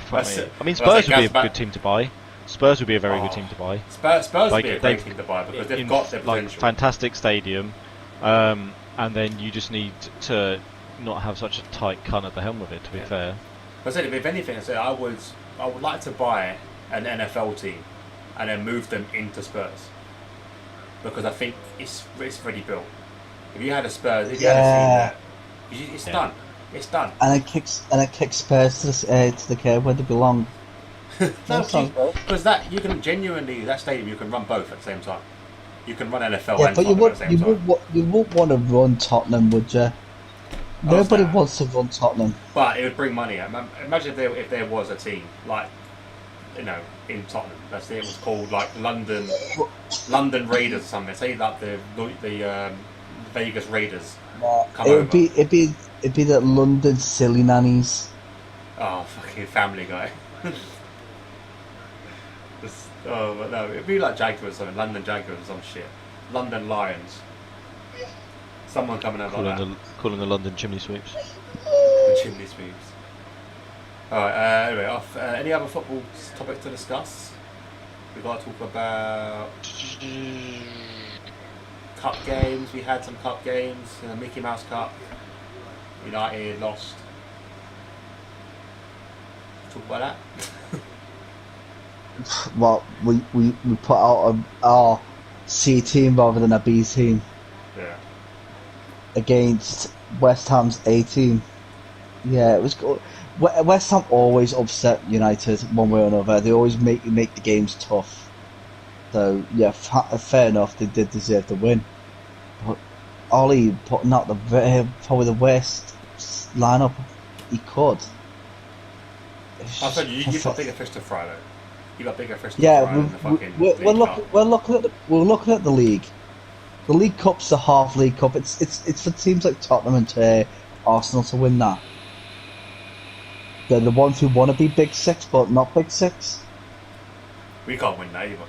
Fuck That's me. it. I mean, That's Spurs like would be a Gazba- good team to buy. Spurs would be a very good Oh. team to buy. Spurs Like, would be a great they've- team to buy because they've in, got their like potential. fantastic stadium, and then you just need to not have such a tight cunt at the helm of it. To be fair, I said if anything, I said I would like to buy an NFL team and then move them into Spurs because I think it's already built. If you had a Spurs, if you had a team there, it's Yeah. done. It's done. And it kicks Spurs to the curb where they belong. No, That sounds great. because that you can genuinely that stadium you can run both at the same time. You can run NFL Yeah, and but Tottenham at the same time. you would want to run Tottenham, would you? Nobody Understand. wants to run Tottenham. But it would bring money. Imagine if there was a team like in Tottenham. Let's say it was called like London Raiders or something. Say like the Vegas Raiders. Come over. It'd be the London silly nannies. Oh, fucking Family Guy. But no, it'd be like Jaguars or something. London Jaguars or some shit. London Lions. Someone coming over like that. calling the London chimney sweeps. The chimney sweeps. Alright, anyway, off. Any other football topics to discuss? We've got to talk about cup games. We had some cup games. Mickey Mouse Cup. United lost. Talk about that. Well, we put out our C team rather than a B team Yeah. against West Ham's A team. Yeah, it was good. West Ham always upset United one way or another. They always make the games tough. So yeah, fair enough. They did deserve the win. But Ollie putting out probably the worst lineup he could. I said you've got bigger fish to fry though. You got bigger fish to Yeah, fry than the fucking we're League Cup. we're looking at the league. The League Cup's the half League Cup. It's for teams like Tottenham and Arsenal to win that. They're the ones who want to be Big Six, but not Big Six. We can't win that either.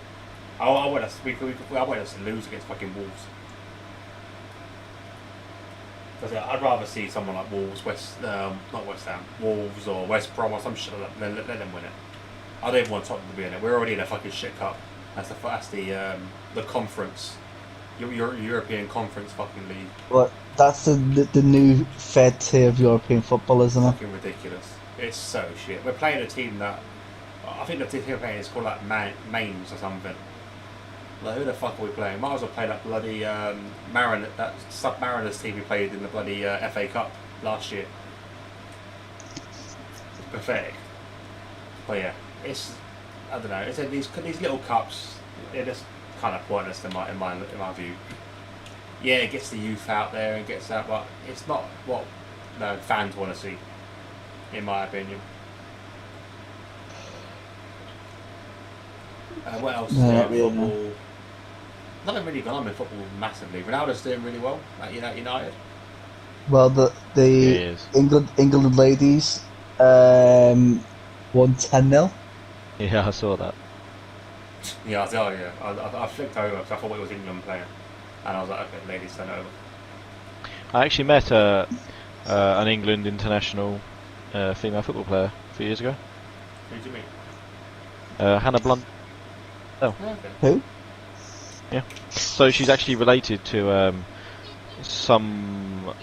I want us to lose against fucking Wolves. Because I'd rather see someone like Wolves, not West Ham, Wolves or West Brom or some shit like that. Let them win it. I don't even want Tottenham to be in it. We're already in a fucking shit cup. That's the conference, European Conference fucking league. But that's the new third tier of European football, isn't it? Fucking ridiculous. It's so shit. We're playing a team that I think the team we're playing is called like Mainz or something. Like who the fuck are we playing? Might as well play that bloody that Submariners team we played in the bloody FA Cup last year. It's pathetic. But yeah, I don't know. It's these little cups. They're just kind of pointless in my view. Yeah, it gets the youth out there and gets that, but it's not what fans want to see, in my opinion. What else? Football. Nothing really gone on with football massively. Ronaldo's doing really well at United. Well, the England ladies won 10-0. Yeah, I saw that. Yeah, I flicked over because I thought it was England playing, and I was like, okay, ladies, turn over. I actually met an England international female football player a few years ago. Who do you mean? Hannah Blunt. Oh, Oh, okay. Who? yeah. So she's actually related to some,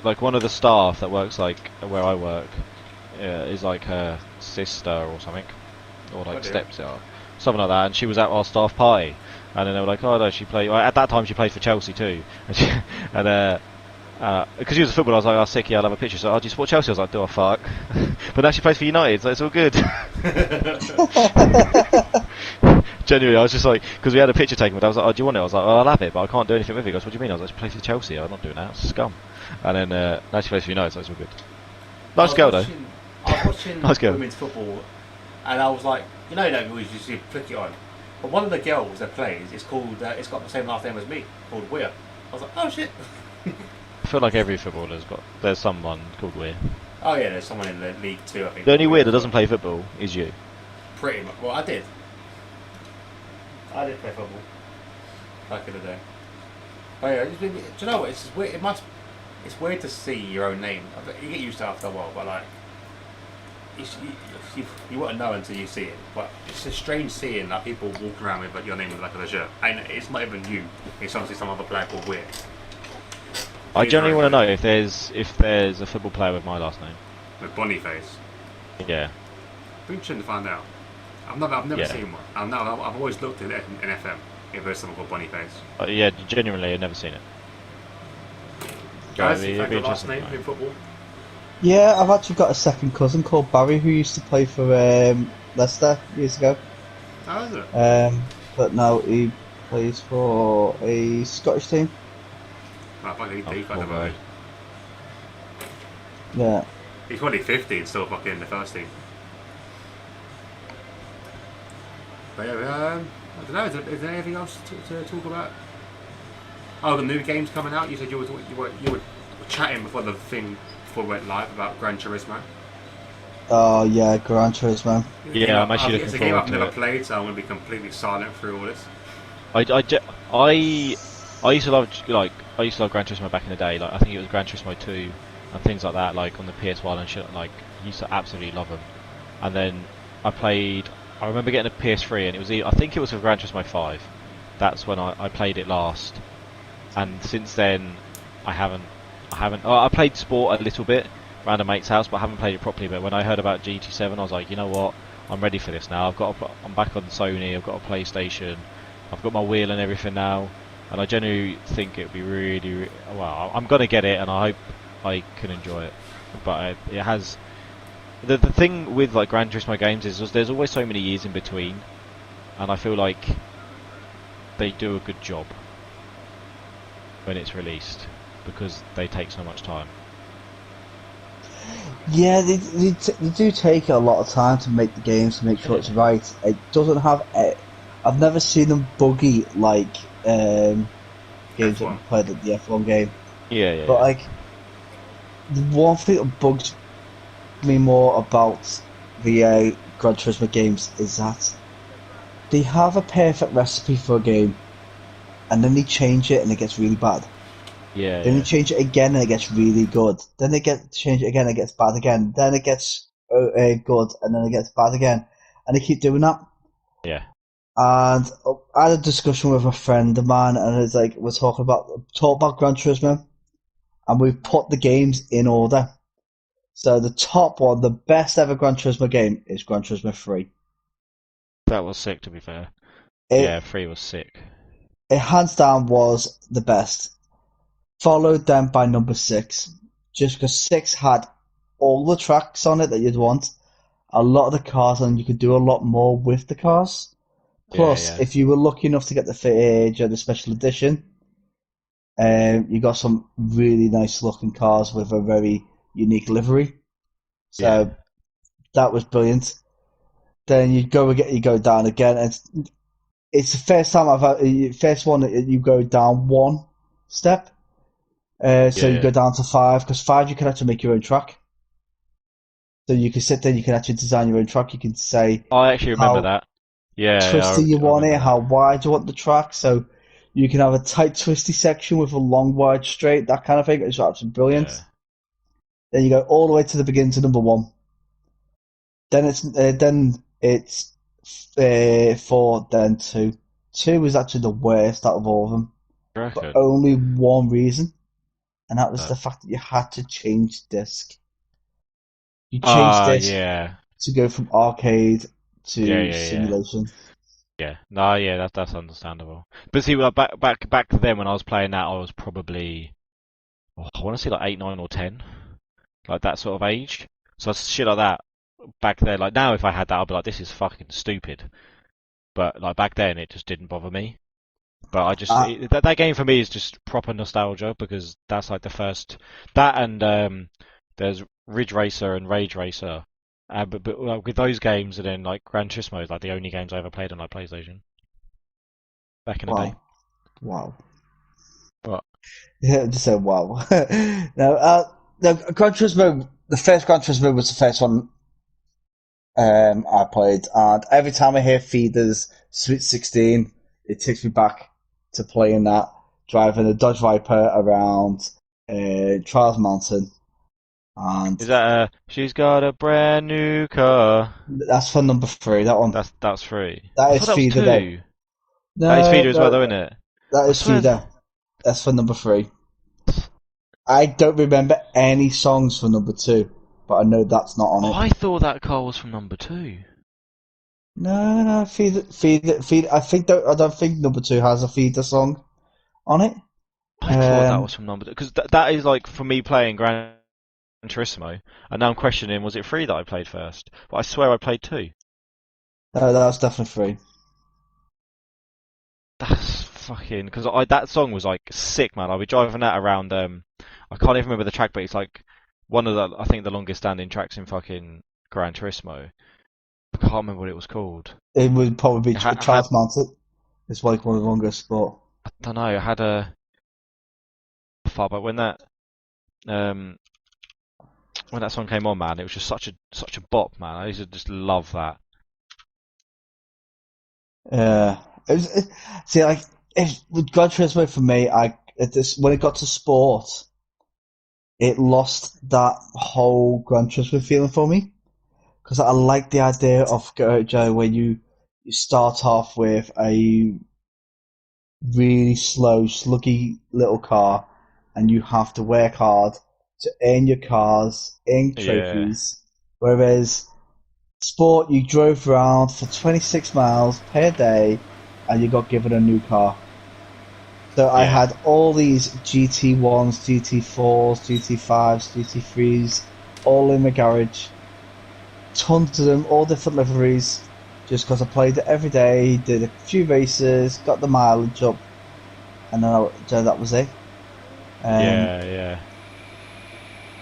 like one of the staff that works like where I work, is like her sister or something, or like stepsister, something like that. And she was at our staff party, and then they were like, "Oh no, she played." Well, at that time, she played for Chelsea too, and because she was a footballer, I was like, "Oh, sick, yeah, I'll have a picture." So, "Oh, do you support Chelsea?" I was like, "Do I fuck?" But now she plays for United, so it's all good. Genuinely, I was just like, because we had a picture taken, but I was like, "Oh, do you want it?" I was like, "Oh, I'll have it, but I can't do anything with it." He goes, "What do you mean?" I was like, "She plays for Chelsea. I'm not doing that. It's scum." And then now she plays for United, so it's all good. Nice girl, though. I was watching Nice girl. women's football, and I was like, you always just flick it on. But one of the girls that plays is called, it's got the same last name as me, called Weir. I was like, oh shit. I feel like every there's someone called Weir. Oh yeah, there's someone in the League 2, I think. The only Weir that doesn't play football is you. Pretty much. Well, I did. I did play football back in the day. Oh yeah, do you know what? It's weird. It's weird to see your own name. You get used to it after a while, but like, you wouldn't know until you see it. But it's a strange seeing like people walking around with like your name on the back of their shirt, and it's not even you. It's obviously some other player called Weir. I generally want to know if there's a football player with my last name. With Boniface. Yeah. Be interesting to find out. I've never seen one. I've always looked at it in FM if there's someone called Boniface. Yeah, genuinely, I've never seen it. Guys, you found your last name in football? Yeah, I've actually got a second cousin called Barry who used to play for Leicester years ago. How is it? But now he plays for a Scottish team. Fucking deep, cool, right. Yeah. He's probably 50 and still fucking in the first team. But yeah, I don't know. Is there anything else to talk about? Oh, the new game's coming out. You said you were chatting before we went live about Gran Turismo. Oh yeah, Gran Turismo. Yeah, I'm actually looking forward to it. It's a game I've never played, so I'm going to be completely silent through all this. I used to love Gran Turismo back in the day. Like I think it was Gran Turismo 2 and things like that, like on the PS1 and shit. Like used to absolutely love them. And then I remember getting a PS3, and I think it was for Gran Turismo 5. That's when I played it last. And since then, I haven't. I played Sport a little bit around a mate's house, but I haven't played it properly. But when I heard about GT7, I was like, you know what? I'm ready for this now. I'm back on Sony. I've got a PlayStation. I've got my wheel and everything now, and I genuinely think it'd be really well. I'm gonna get it, and I hope I can enjoy it. But it has the thing with like Gran Turismo games is there's always so many years in between, and I feel like they do a good job when it's released because they take so much time. Yeah, they do take a lot of time to make the games to make sure it's right. It doesn't have. I've never seen them buggy like games that we played at the F1 game. Yeah. But like, the one thing that bugs me more about the Gran Turismo games is that they have a perfect recipe for a game, and then they change it and it gets really bad. Yeah. Then they change it again and it gets really good. Then they change it again and it gets bad again. Then it gets good and then it gets bad again, and they keep doing that. Yeah. And I had a discussion with a friend of mine, and it's like we're talking about Gran Turismo, and we've put the games in order. So the top one, the best ever Gran Turismo game, is Gran Turismo 3. That was sick, to be fair. Yeah, 3 was sick. It hands down was the best. Followed then by number 6, just because 6 had all the tracks on it that you'd want, a lot of the cars, and you could do a lot more with the cars. Plus, if you were lucky enough to get the special edition, you got some really nice looking cars with a very unique livery. So that was brilliant. Then you go down again, and it's the first time first one that you go down one step. So you go down to 5, because 5 you can actually make your own track. So you can sit there, you can actually design your own track. You can say I actually remember that. Yeah, twisty you want it, how wide you want the track. So you can have a tight twisty section with a long wide straight, that kind of thing. It's absolutely brilliant. Then you go all the way to the beginning to number 1. then it's 4, then 2. 2 was actually the worst out of all of them, I but reckon. only one reason, and that was Uh, the fact that you had to change disc. You change disc yeah. to go from arcade Yeah, to yeah, yeah. simulation. Yeah. No, yeah, that's understandable. But see, like, back then when I was playing that, I was probably, I want to say like 8, 9, or 10, like that sort of age. So shit like that back then. Like now, if I had that, I'd be like, this is fucking stupid. But like back then, it just didn't bother me. But Uh, that game for me is just proper nostalgia because that's like the first that and there's Ridge Racer and Rage Racer. But like, with those games and then like Gran Turismo is like the only games I ever played on like PlayStation back in the day. wow, wow. But Yeah, just said wow. No, Gran Turismo, the first Gran Turismo was the first one I played, and every time I hear Feeder's Sweet 16, it takes me back to playing that, driving a Dodge Viper around Trials Mountain, and is that she's got a brand new car? that's for number 3. That one, That's free. that I is thought that was Feeder though. two. That is No, Feeder as well, no, though, isn't it? that I is swear. Feeder. That's for number 3. I don't remember any songs for number 2, but I know that's not on Oh, it. I thought that car was from number two. No, no, feed. I don't think number 2 has a feeder song on it. I thought that Um, was from number two because that is like for me playing Gran Turismo, and now I'm questioning was it three that I played first? But I swear I played two. no, that's definitely 3. That's fucking because I that song was like sick, man. I'll be driving that around. I can't even remember the track, but it's like one of the I think the longest standing tracks in fucking Gran Turismo. I can't remember what it was called. It would probably be I had Charles Manson. It's like one of the longest, but I don't know. I had a far, but um when that song came on, man, it was just such a bop, man. I used to just love that. yeah. See, like if with Gran Turismo for me, when it got to sport, it lost that whole Gran Turismo feeling for me because I like the idea of Joe where you start off with a really slow, sluggy little car, and you have to work hard to earn your cars, earn Yeah, trophies. Whereas sport, you drove around for 26 miles per day, and you got given a new car. So I yeah, had all these GT1s, GT4s, GT5s, GT3s, all in my garage. Tons of them, all different liveries, just because I played it every day, did a few races, got the mileage up, and then that was it. Um, yeah, yeah.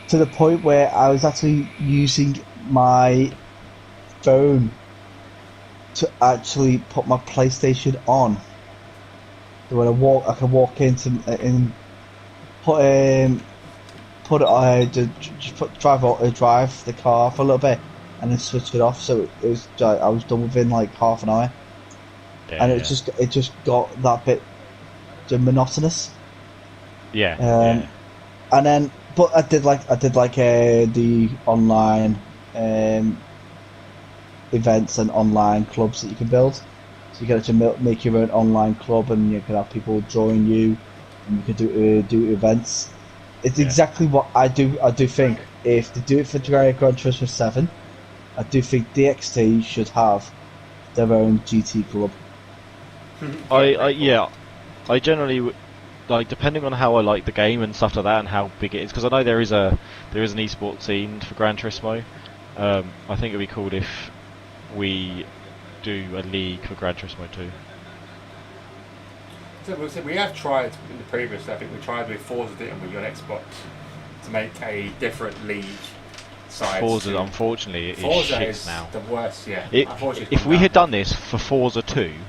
to the point where I was actually using my phone to actually put my PlayStation on. So when I can walk into in put put it just drive the car for a little bit, and then switch it off. So it was I was done within like half an hour, Yeah, and yeah, it just got that bit monotonous. yeah, Um, yeah, and then but I did like the online um, events and online clubs that you can build. So you can actually make your own online club, and you can have people join you, and you can do events. It's yeah. exactly what I do. I do think if they do it for Gran Turismo 7, I do think DxT should have their own GT club. Yeah, I pretty cool. yeah, I generally like depending on how I like the game and stuff like that, and how big it is, because I know there is an esports scene for Gran Turismo. I think it'd be cool if we do a league for Gran Turismo too. So we have tried in the previous. I think we tried with Forza, didn't we, on Xbox, to make a different league sides Forza, to. unfortunately, it is Forza shit is now. the worst. Yeah, It, unfortunately, it's if gone we had downhill. done this for Forza 2,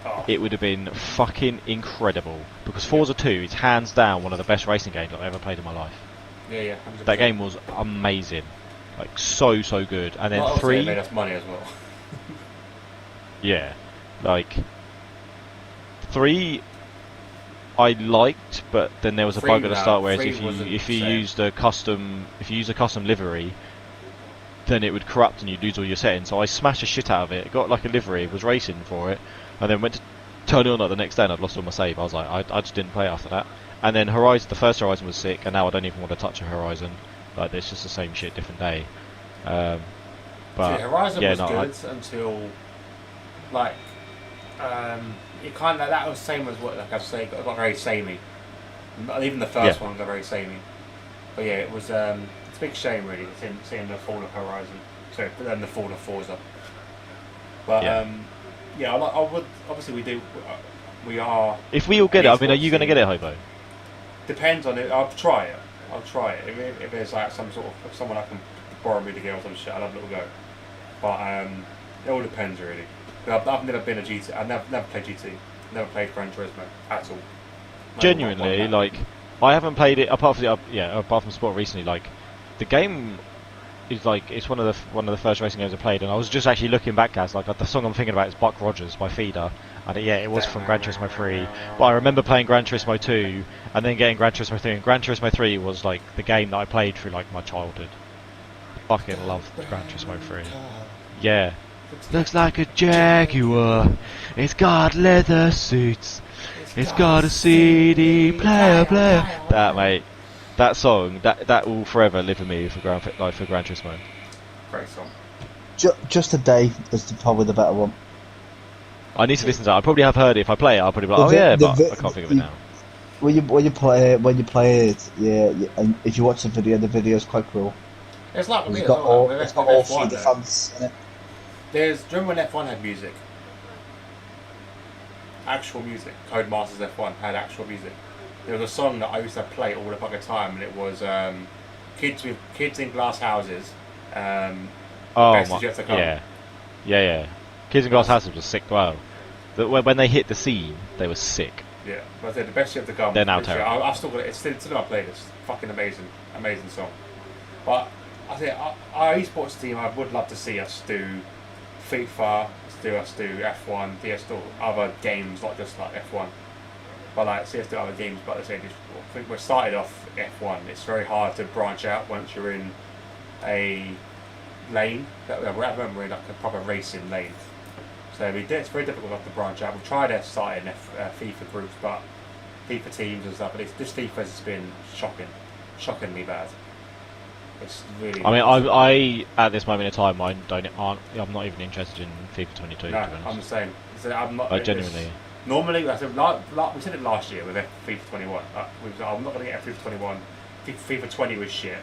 Oh, it would have been fucking incredible. Because yeah, Forza 2 is hands down one of the best racing games I've ever played in my life. yeah, 100%. That game was amazing, like so good. And then Well, obviously, it made 3, us money as well. yeah, like 3 I liked, but then there was a Three, bug at the no, start. Whereas three wasn't if you the same. used a custom livery, then it would corrupt and you'd lose all your settings. So I smashed the shit out of it, got like a livery, was racing for it, and then went to turn it on like the next day and I'd lost all my save. I was like, I just didn't play after that. And then Horizon, the first Horizon was sick, and now I don't even want to touch a Horizon. Like, it's just the same shit, different day. But Horizon yeah, was no, good until, like, it kind of, that was the same as what, like I say, got very samey. Even the first one got very samey. But yeah, it was, it's a big shame really, seeing the fall of Horizon. Sorry, but then the fall of Forza. But yeah, I would, obviously we are. If we all get it, I mean, are you going to get it, Hobo? Depends on it. I'll try it. If there's like some sort of, if someone I can borrow me to get or some shit, I'll have a little go. But it all depends really. I've never been a GT. I've never played GT. Never played Gran Turismo at all. Genuinely, like, I haven't played it apart from Sport recently. Like, the game is like, it's one of the first racing games I played, and I was just actually looking back as like the song I'm thinking about is Buck Rogers by Feeder, and it was from Gran Turismo 3. But I remember playing Gran Turismo 2, and then getting Gran Turismo 3, and Gran Turismo 3 was like the game that I played through like my childhood. Fucking loved Gran Turismo 3. Yeah. Looks like a Jaguar. It's got leather suits. It's got a CD player. That, mate. That song, that will forever live with me for Gran Turismo. Great song. Just a Day is probably the better one. I need to listen to that. I probably have heard it. If I play it, I'll probably be like, but I can't think of it now. When you play it, and if you watch the video is quite cool. It's like it's got all Feeder fans in it. Do you remember when F1 had music? Actual music. Codemasters F1 had actual music. There was a song that I used to play all the fucking time, and it was kids in glass houses. Yeah. Kids in glass houses was sick. Wow. When they hit the scene, they were sick. Yeah, but the best yet to come. They're now terrible. I've still got it. It's still in my playlist. Fucking amazing song. But I think our esports team, I would love to see us do FIFA, us do F1, DS do other games, not just like F1. But like, see us do other games. But I think we started off F1. It's very hard to branch out once you're in a lane. We're in like a proper racing lane. So it's very difficult to branch out. We've tried to start in FIFA groups, but FIFA teams and stuff. But this FIFA has been shockingly bad. It's really. I mean, I at this moment in time, I'm not even interested in FIFA 22. No, I'm the same. I'm not. I genuinely. Normally, I said, we said it last year with FIFA 21. I'm not going to get a FIFA 21. FIFA 20 was shit.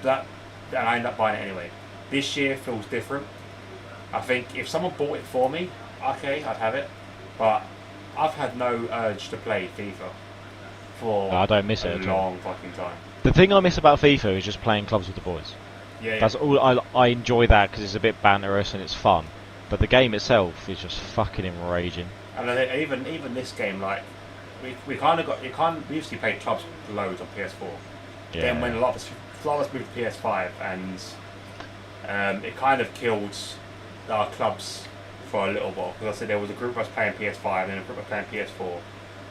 And I ended up buying it anyway. This year feels different. I think if someone bought it for me, okay, I'd have it. But I've had no urge to play FIFA for I don't miss it a long fucking time. The thing I miss about FIFA is just playing clubs with the boys. Yeah. That's all. I enjoy that because it's a bit banterous and it's fun. But the game itself is just fucking enraging. And I think even this game, like we kind of got we used to play clubs loads on PS4. Yeah. Then when a lot of us moved to PS5, and it kind of killed our clubs for a little while, because I said there was a group of us playing PS5 and then a group of us playing PS4.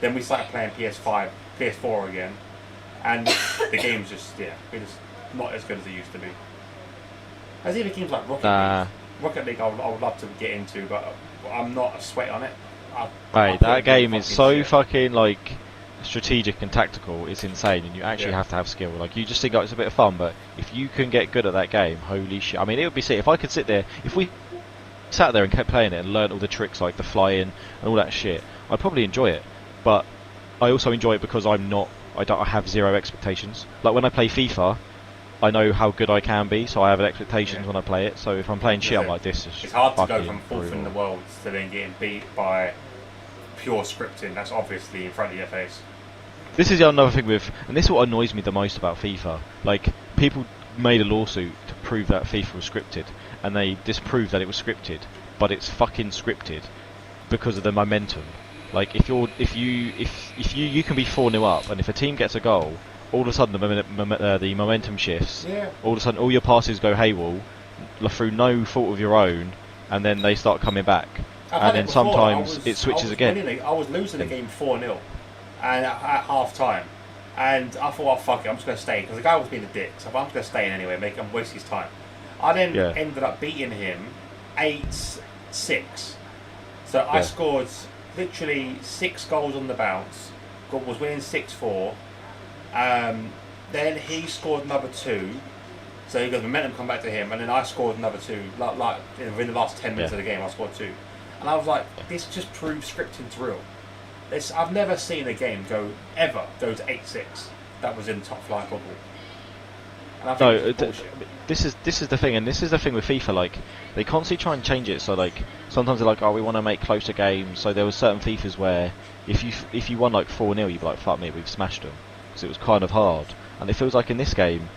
Then we started playing PS4 again, and the game's just not as good as it used to be. There's even games like Rocket League I would love to get into, but I'm not a sweat on it. That game is so fucking like strategic and tactical. It's insane, and you actually have to have skill. Like, you just think, it's a bit of fun, but if you can get good at that game, holy shit! I mean, it would be sick if I could sit there. If we sat there and kept playing it and learned all the tricks like the fly-in and all that shit, I'd probably enjoy it. But I also enjoy it because I have zero expectations. Like, when I play FIFA, I know how good I can be, so I have expectations when I play it. So if I'm playing shit, I'm like, this is. It's hard to go from fourth in the world to then getting beat by pure scripting. That's obviously in front of your face. This is another thing and this is what annoys me the most about FIFA. Like, people made a lawsuit to prove that FIFA was scripted, and they disproved that it was scripted, but it's fucking scripted because of the momentum. Like, if you can be 4-0 up, and if a team gets a goal, all of a sudden the momentum shifts. Yeah. All of a sudden, all your passes go haywire through no fault of your own, and then they start coming back. And then sometimes it switches again. I was losing the game 4-0, and at half time, and I thought, fuck it, I'm just going to stay, because the guy was being a dick, so I'm just going to stay in anyway, make him waste his time. I then ended up beating him 8-6. So I scored literally 6 goals on the bounce. Was winning 6-4. Then he scored another 2. So he got momentum come back to him, and then I scored another 2. Like within the last 10 minutes of the game, I scored 2. And I was like, this just proves scripting's real. I've never seen a game go to 8-6 that was in top flight football. No, this is the thing, and this is the thing with FIFA. Like, they constantly try and change it. So like, sometimes they're like, oh, we want to make closer games. So there were certain FIFAs where if you won like 4-0, you'd be like, fuck me, we've smashed them, because it was kind of hard. And it feels like in this game,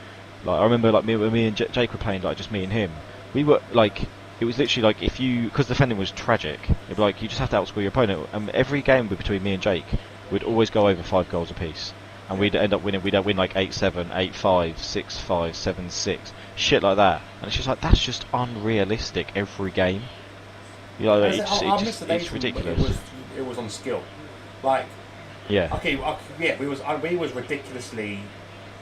like I remember like me and Jake were playing, like just me and him. We were like, it was literally like because defending was tragic. It'd be like you just have to outscore your opponent. And every game between me and Jake, we'd always go over 5 goals apiece. And we'd end up winning. We'd win like 8-7, 8-5, 6-5, 7-6, shit like that. And it's just like, that's just unrealistic every game. You know, it's ridiculous. It was on skill, like we was ridiculously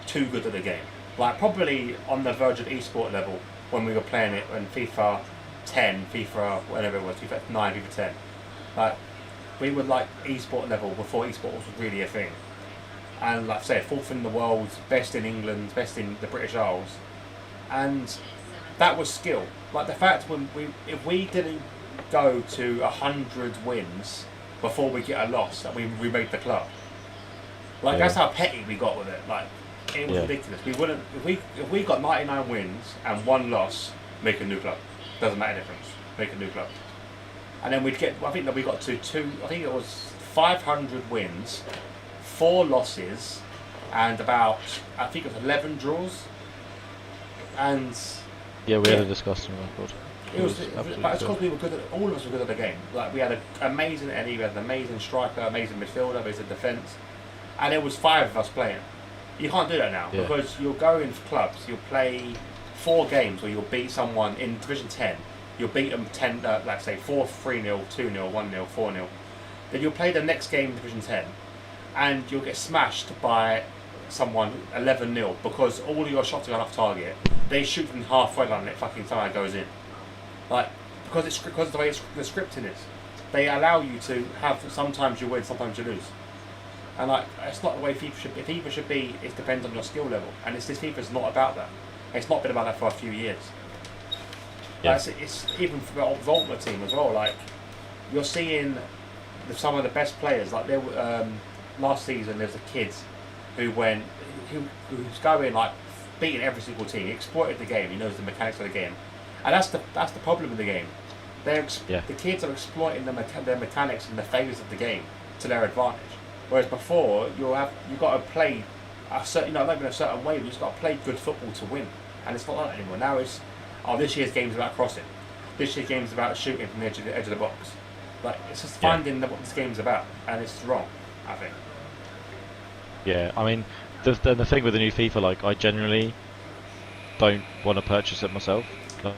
too good at the game. Like probably on the verge of esport level when we were playing it in FIFA 10, FIFA whatever it was, FIFA 9, FIFA 10. Like we were like esport level before esport was really a thing. And like I say, 4th in the world, best in England, best in the British Isles, and that was skill. Like the fact if we didn't go to 100 wins before we get a loss, that we made the club. Like that's how petty we got with it. Like it was ridiculous. We wouldn't if we got 99 wins and 1 loss, make a new club. Doesn't matter difference. Make a new club. And then we'd get. I think that we got to I think it was 500 wins. 4 losses and about I think it was 11 draws, and we had a disgusting record. But it's because we were good all of us were good at the game. Like we had an amazing Eddie, we had an amazing striker, amazing midfielder, amazing defence, and there was 5 of us playing. You can't do that now because you'll go in clubs, you'll play 4 games where you'll beat someone in Division 10. You'll beat them 10, let's say 3-0, 2-0, 1-0, 4-0. Then you'll play the next game in Division 10. And you'll get smashed by someone 11-0 because all of your shots are going off target. They shoot from halfway line and it fucking somehow goes in. Like because of the way the scripting is, they allow you to have sometimes you win, sometimes you lose. And like it's not the way FIFA should be. FIFA should be. It depends on your skill level, and this FIFA's not about that. It's not been about that for a few years. Yeah. Like, it's even for the Ultimate Team as well. Like you're seeing some of the best players. Like there last season, there's a kid who's going like beating every single team. He exploited the game. He knows the mechanics of the game, and that's the problem with the game. The kids are exploiting their mechanics and the phases of the game to their advantage. Whereas before, you've got to play not in a certain way. You've just got to play good football to win, and it's not like that anymore. Now it's this year's game's about crossing. This year's game's about shooting from the edge of the box. Like it's just finding what this game's about, and it's wrong, I think. Yeah, I mean, the thing with the new FIFA, like, I generally don't want to purchase it myself. No.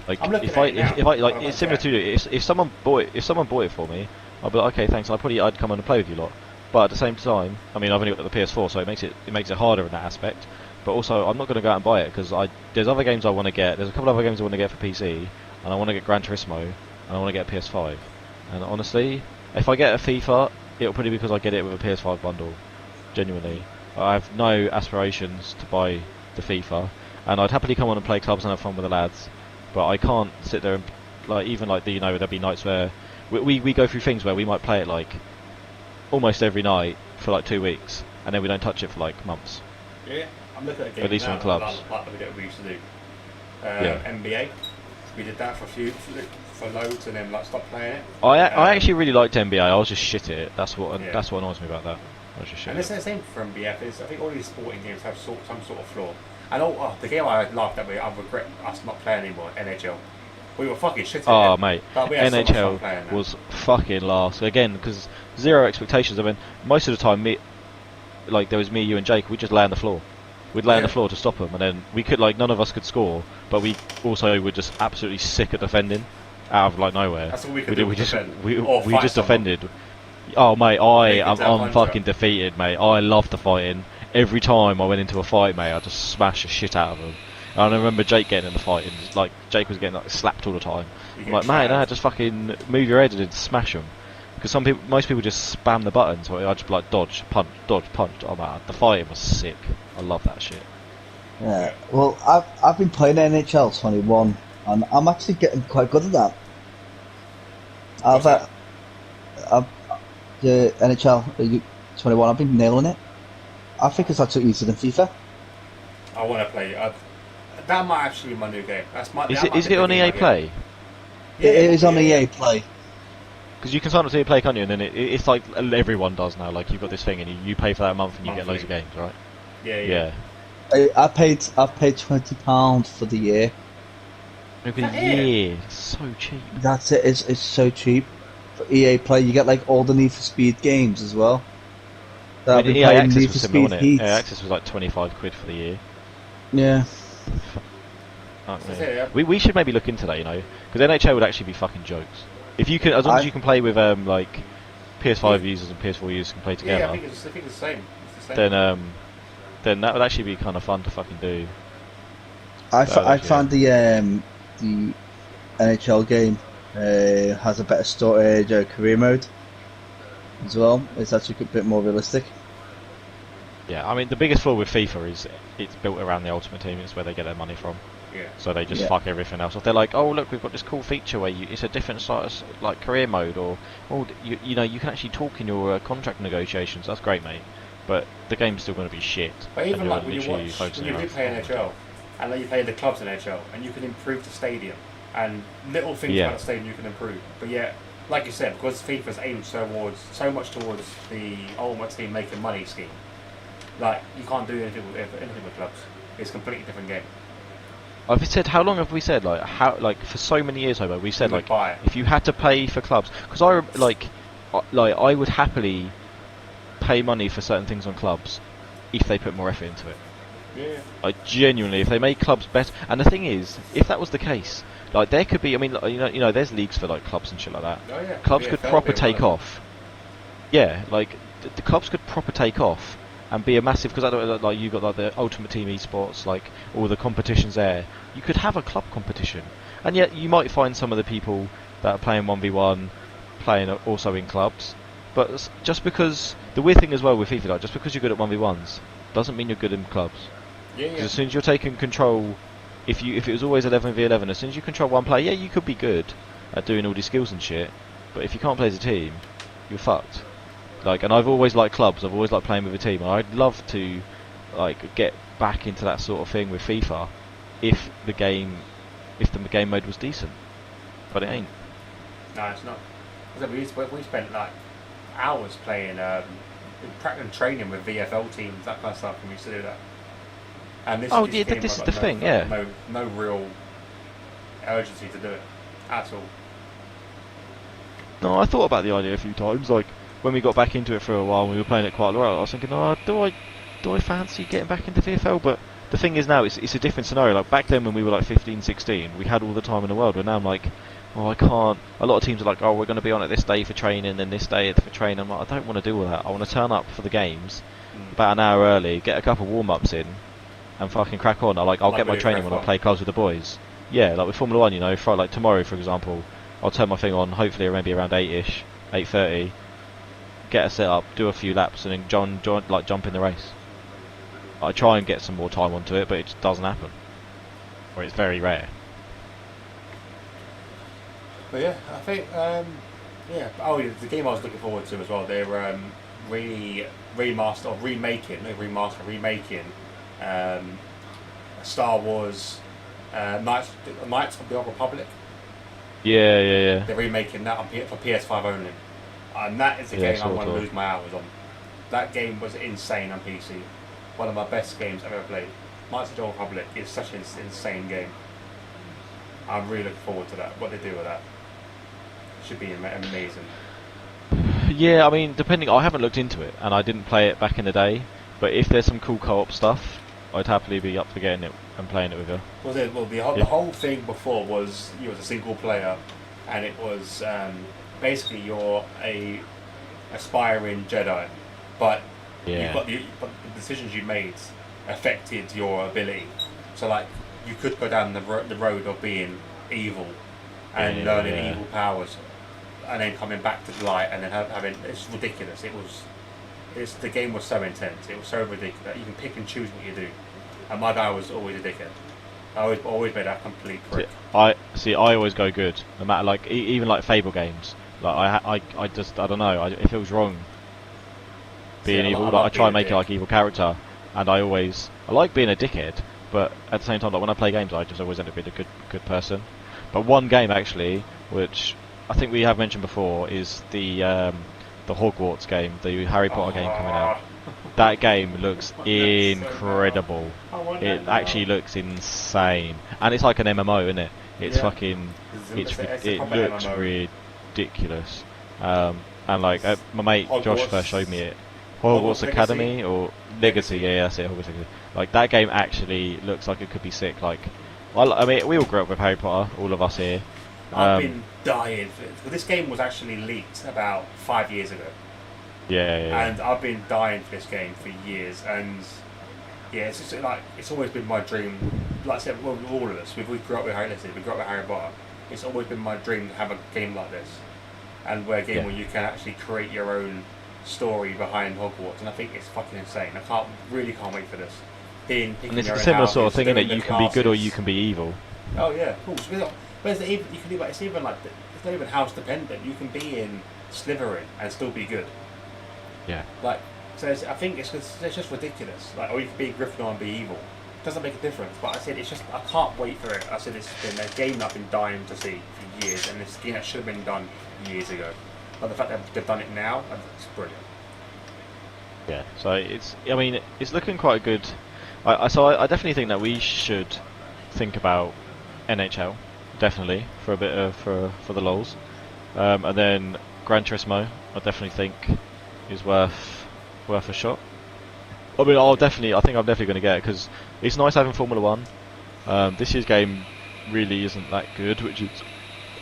Like, if I like, it's similar to if someone bought it for me, I'll be like, okay, thanks. I'd come on and play with you lot. But at the same time, I mean, I've only got the PS4, so it makes it harder in that aspect. But also, I'm not going to go out and buy it because there's other games I want to get. There's a couple of other games I want to get for PC, and I want to get Gran Turismo, and I want to get a PS5. And honestly, if I get a FIFA, it'll probably be because I get it with a PS5 bundle. Genuinely, I have no aspirations to buy the FIFA, and I'd happily come on and play clubs and have fun with the lads. But I can't sit there and there'll be nights where we go through things where we might play it like almost every night for like 2 weeks, and then we don't touch it for like months. Yeah, I'm looking at a game at least in clubs. Like we used to do. NBA, we did that for loads, and then like stopped playing it. I actually really liked NBA. I was just shit at it. That's what annoys me about that. And it's the same for MBF. I think all these sporting games have some sort of flaw. And the game I laughed at, I regret us not playing anymore. NHL. We were fucking shit at it. Oh mate, NHL was fucking last again because zero expectations. I mean, most of the time, there was me, you, and Jake. We'd just lay on the floor. We'd lay on the floor to stop them, and then we could none of us could score, but we also were just absolutely sick at defending out of nowhere. That's all we could do. We just defended. Oh mate, I'm unfucking defeated, mate. I love the fighting. Every time I went into a fight, mate, I just smashed the shit out of them. And I remember Jake getting in the fight, and like Jake was getting like slapped all the time. I'm like, man, nah, just fucking move your head and smash them. Because most people just spam the buttons. So I just be like dodge, punch, dodge, punch. Oh man, the fighting was sick. I love that shit. Yeah. Well, I've been playing NHL 21, and I'm actually getting quite good at that. The NHL 21, I've been nailing it. I think it's actually easier than FIFA. I want to play. That might actually be my new game. Is it on EA Play? Yeah, it is on EA Play. Because you can sign up to EA Play, can't you? And then it's like everyone does now. Like you've got this thing, and you pay for that a month, and you get loads of games, right? Yeah. I've paid £20 for the year. Over the year, it's so cheap. That's it. It's so cheap. For EA Play, you get like all the Need for Speed games as well. I mean, EA Access was similar, wasn't it? EA Access was like 25 quid for the year. Yeah. We should maybe look into that, you know, because NHL would actually be fucking jokes. If you can, as long as you can play with like PS5 users and PS4 users can play together. Yeah, I think it's the same. It's the same. Then that would actually be kind of fun to fucking do. I found the NHL game has a better career mode as well. It's actually a bit more realistic. Yeah, I mean the biggest flaw with FIFA is it's built around the Ultimate Team. It's where they get their money from. Yeah. So they just fuck everything else off. They're like, oh look, we've got this cool feature where it's a different sort of like career mode, or you know you can actually talk in your contract negotiations. That's great, mate. But the game's still going to be shit. But even like when you play NHL, and then you play the clubs in NHL, and you can improve the stadium, and little things about the stadium you can improve. But yeah, like you said, because FIFA's aimed so much towards the Ultimate Team making money scheme, like you can't do anything with clubs. It's a completely different game. I've said, how long have we said, like for so many years, Hobo, we've said like if you had to pay for clubs, because I would happily pay money for certain things on clubs if they put more effort into it. Yeah. Like genuinely, if they made clubs better. And the thing is, if that was the case, like there could be, I mean, you know, there's leagues for like clubs and shit like that. Oh, yeah. Clubs could proper take off. Yeah, like the clubs could proper take off and be a massive, because like you got like the Ultimate Team esports, like all the competitions there. You could have a club competition, and yet you might find some of the people that are playing 1v1 playing also in clubs. But just because the weird thing as well with FIFA, like just because you're good at 1v1s doesn't mean you're good in clubs. Yeah. As soon as you're taking control, if it was always 11v11, as soon as you control one player, yeah, you could be good at doing all these skills and shit. But if you can't play as a team, you're fucked. Like, and I've always liked clubs. I've always liked playing with a team. And I'd love to, like, get back into that sort of thing with FIFA, if the game mode was decent. But it ain't. No, it's not. We spent like hours playing, practicing training with VFL teams, that kind of stuff, and we used to do that. And this is the thing, yeah. No real urgency to do it at all. No, I thought about the idea a few times. Like when we got back into it for a while, we were playing it quite a lot. I was thinking, do I fancy getting back into VFL? But the thing is now, it's a different scenario. Like back then when we were like 15, 16, we had all the time in the world. But now I'm like, I can't. A lot of teams are like, we're going to be on it this day for training, then this day for training. I'm like, I don't want to do all that. I want to turn up for the games about an hour early, get a couple of warm-ups in, and fucking crack on. I'll get my training when I play clubs with the boys. Yeah, like with Formula 1, you know, like tomorrow, for example, I'll turn my thing on, hopefully maybe around 8ish, 8:30, get a set up, do a few laps, and then jump in the race. I try and get some more time onto it, but it just doesn't happen. Or it's very rare. But yeah, I think, the game I was looking forward to as well, they're remaking Star Wars Knights of the Old Republic. Yeah. They're remaking that for PS5 only. And that is the game I want to lose my hours on. That game was insane on PC. One of my best games I've ever played. Knights of the Old Republic is such an insane game. I'm really looking forward to that, what they do with that. Should be amazing. Yeah, I mean, I haven't looked into it, and I didn't play it back in the day, but if there's some cool co-op stuff, I'd happily be up for getting it and playing it with you. The whole thing before was you was a single player, and it was basically you're a aspiring Jedi, but but the decisions you made affected your ability. So like you could go down the road of being evil and learning evil powers, and then coming back to the light, and then having it's ridiculous. The game was so intense. It was so ridiculous. You can pick and choose what you do, and my guy was always a dickhead. I always made a complete prick. I always go good, no matter like even like Fable games. Like I don't know. It feels wrong being evil. Like I try and make it like evil character, and I like being a dickhead, but at the same time, like when I play games, I just always end up being a good person. But one game actually, which I think we have mentioned before, is the Hogwarts game, the Harry Potter game coming out. That game looks incredible. It actually looks insane, and it's like an MMO, isn't it? It's fucking. It looks ridiculous. And like my mate Josh first showed me it. Hogwarts Academy or Legacy, yeah, that's it. Hogwarts Legacy. Like that game actually looks like it could be sick. Like, well, I mean, we all grew up with Harry Potter, all of us here. I've been dying for it. This game was actually leaked about 5 years ago. Yeah. And I've been dying for this game for years, and yeah, it's just like it's always been my dream. Like I said, well, all of us, we grew up with Harry Potter. It's always been my dream to have a game like this, and where where you can actually create your own story behind Hogwarts, and I think it's fucking insane. I can't wait for this. And it's a similar sort of thing, isn't it? You can be good or you can be evil. Oh yeah, cool. Where's the even? You can do like it's even like it's not even house dependent. You can be in Slytherin and still be good. Yeah. Like, so I think it's just ridiculous. Like, or you can be Gryffindor and be evil. It doesn't make a difference. But I said I can't wait for it. I said it's been a game I've been dying to see for years, and it's a game that should have been done years ago. But the fact that they've done it now, it's brilliant. Yeah. So it's looking quite good. I definitely think that we should think about NHL. Definitely for a bit of for the lols, and then Gran Turismo. I definitely think is worth a shot. I mean, I think I'm definitely going to get it because it's nice having Formula 1. This year's game really isn't that good, which is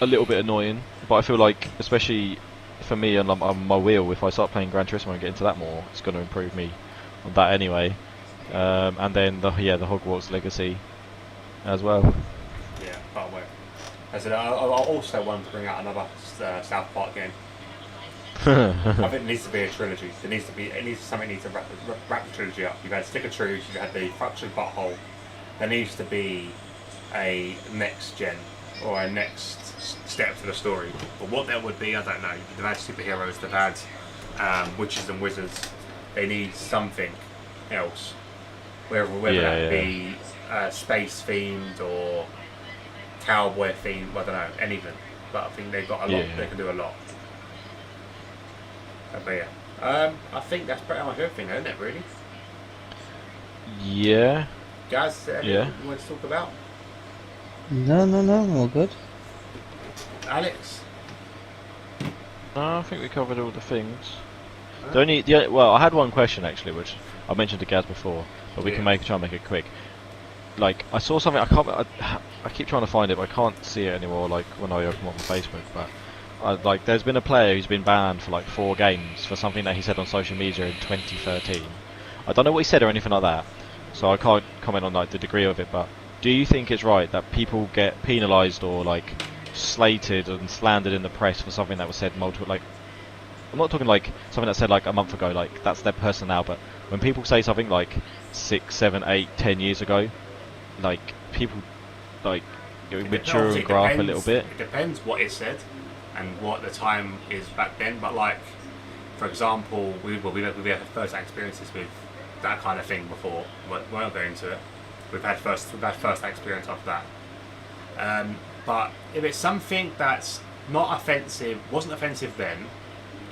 a little bit annoying. But I feel like, especially for me and on my wheel, if I start playing Gran Turismo and get into that more, it's going to improve me on that anyway. And then the Hogwarts Legacy as well. Yeah, can't wait. I said I also want to bring out another South Park game. I think it needs to be a trilogy. Something needs to wrap the trilogy up. You've had Stick of Truth, you've had the Fractured Butthole. There needs to be a next gen or a next step to the story. But what that would be, I don't know. They've had superheroes, they've had witches and wizards. They need something else. Whether that be space themed or cowboy themed, I don't know, anything. But I think they've got a lot. They can do a lot. But yeah, I think that's pretty much everything, isn't it? Really. Yeah. Guys, you want to talk about? No, all good. Alex. No, I think we covered all the things. Well, I had one question actually, which I mentioned to Gaz before, but we can try and make it quick. Like, I saw something. I keep trying to find it, but I can't see it anymore. Like when I open up my Facebook, but. There's been a player who's been banned for like 4 games for something that he said on social media in 2013. I don't know what he said or anything like that, so I can't comment on like the degree of it. But do you think it's right that people get penalised or like slated and slandered in the press for something that was said multiple? Like, I'm not talking like something that said like a month ago. Like that's their person now. But when people say something like 6, 7, 8, 10 years ago, like people like mature and grow up a little bit. It depends what it said. And what the time is back then, but like, for example, we've had first-hand experiences with that kind of thing before. We won't go into it. We've had first-hand experience of that. But if it's something that's not offensive, wasn't offensive then,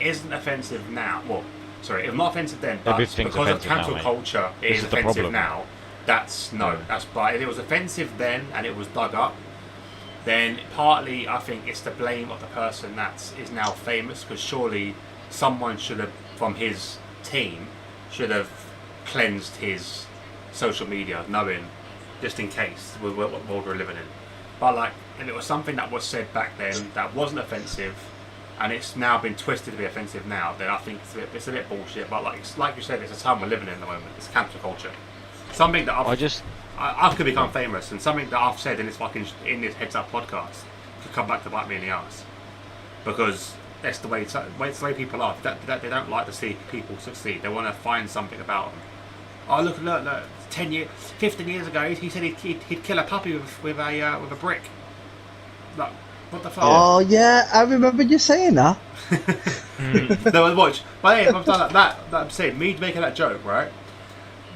isn't offensive now. Well, sorry, if not offensive then, but because of cancel culture, it is offensive now. That's no. But if it was offensive then and it was dug up, then partly I think it's the blame of the person that is now famous, because surely someone should have, from his team, should have cleansed his social media, knowing, just in case, what world we're living in. But like, if it was something that was said back then that wasn't offensive, and it's now been twisted to be offensive now, then I think it's a bit bullshit. But like you said, it's a time we're living in at the moment. It's cancel culture. something that I could become famous, and something that I've said in this Heads Up podcast could come back to bite me in the ass, because that's the way people are. They don't like to see people succeed. They want to find something about them. Oh, look! 15 years ago, he said he'd kill a puppy with a brick. Like, what the fuck? Oh yeah, I remember you saying that. No, watch. But hey, I've done that. I'm saying, me making that joke, right?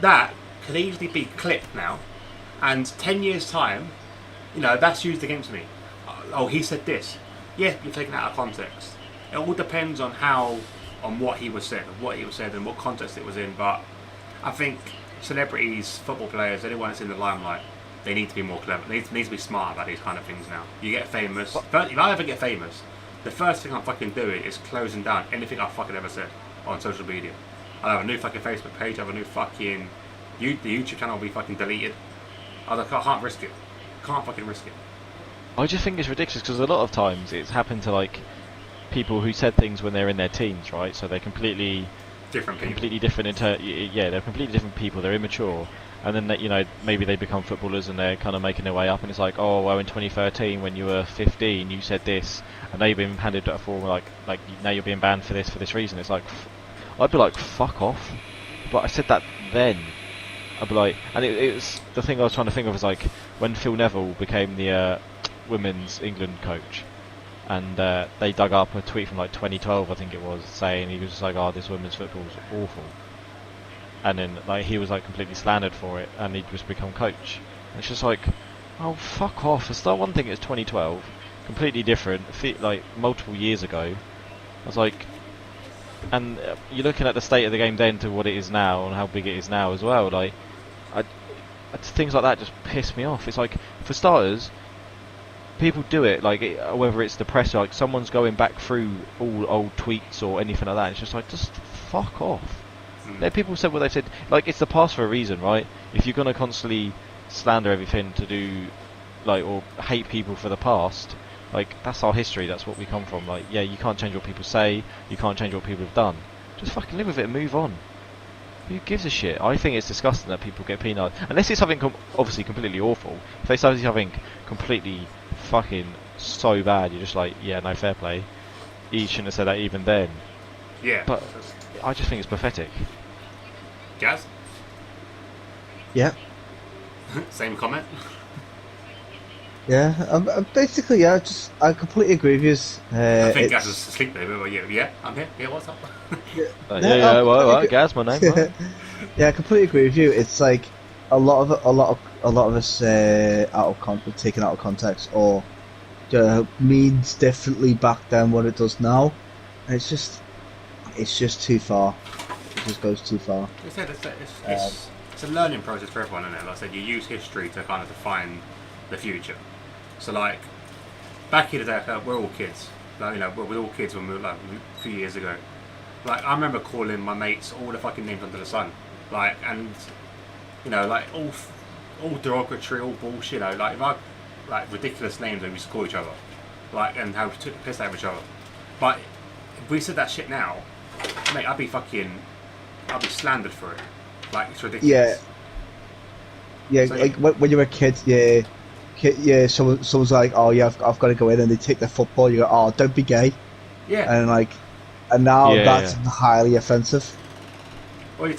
That could easily be clipped now, and 10 years time, that's used against me. Oh, he said this. Yeah, you're taking it out of context. It all depends on what he was said, and what context it was in. But I think celebrities, football players, anyone that's in the limelight, they need to be more clever. They need to be smart about these kind of things now. You get famous. If I ever get famous, the first thing I'm fucking doing is closing down anything I've fucking ever said on social media. I'll have a new fucking Facebook page, I'll have a new fucking... the YouTube channel will be fucking deleted. I can't risk it. Can't fucking risk it. I just think it's ridiculous, because a lot of times it's happened to, like, people who said things when they're in their teens, right? So they're completely different people. Completely different they're completely different people. They're immature, and then maybe they become footballers and they're kind of making their way up. And it's like, oh well, in 2013 when you were 15, you said this, and now you've been handed a form like now you're being banned for this reason. It's like, I'd be like, fuck off. But I said that then. I'd be like, and it was the thing I was trying to think of is like when Phil Neville became the women's England coach. And they dug up a tweet from like 2012, I think it was, saying he was just like, "Oh, this women's football's awful," and then like he was like completely slandered for it, and he'd just become coach. And it's just like, oh, fuck off! It's not one thing. It's 2012, completely different, like multiple years ago. I was like, and you're looking at the state of the game then to what it is now and how big it is now as well. Like, things like that just piss me off. It's like, for starters, people do it, like, whether it's the press, like, someone's going back through all old tweets or anything like that, it's just like, just fuck off. Let people say what they've said. Like, it's the past for a reason, right? If you're going to constantly slander everything to do, like, or hate people for the past, like, that's our history, that's what we come from. Like, yeah, you can't change what people say, you can't change what people have done. Just fucking live with it and move on. Who gives a shit? I think it's disgusting that people get penalised. Unless it's something obviously completely awful. If they say something completely fucking so bad, you're just like, yeah, no, fair play. He shouldn't have said that even then. Yeah. But I just think it's pathetic. Jazz? Yeah. Same comment? Yeah, basically, yeah, I completely agree with you. I think Gaz is asleep there, but yeah, I'm here. Yeah, what's up? Well, Gaz, my name. Right? Yeah, I completely agree with you. It's like a lot of us taken out of context, or means differently back then what it does now, and it's just too far. It just goes too far. It's a learning process for everyone, isn't it? Like I said, you use history to kind of define the future. So, like, back in the day, we're all kids. Like, we're all kids when we were, like, a few years ago. Like, I remember calling my mates all the fucking names under the sun. Like, and, like, all derogatory, all bullshit, like, ridiculous names that we used to call each other. Like, and how we took the piss out of each other. But if we said that shit now, mate, I'd be slandered for it. Like, it's ridiculous. Yeah, so, like, when you're a kid, someone's like, oh yeah, I've got to go in, and they take the football. You go, oh, don't be gay. Yeah. And now that's highly offensive. Well,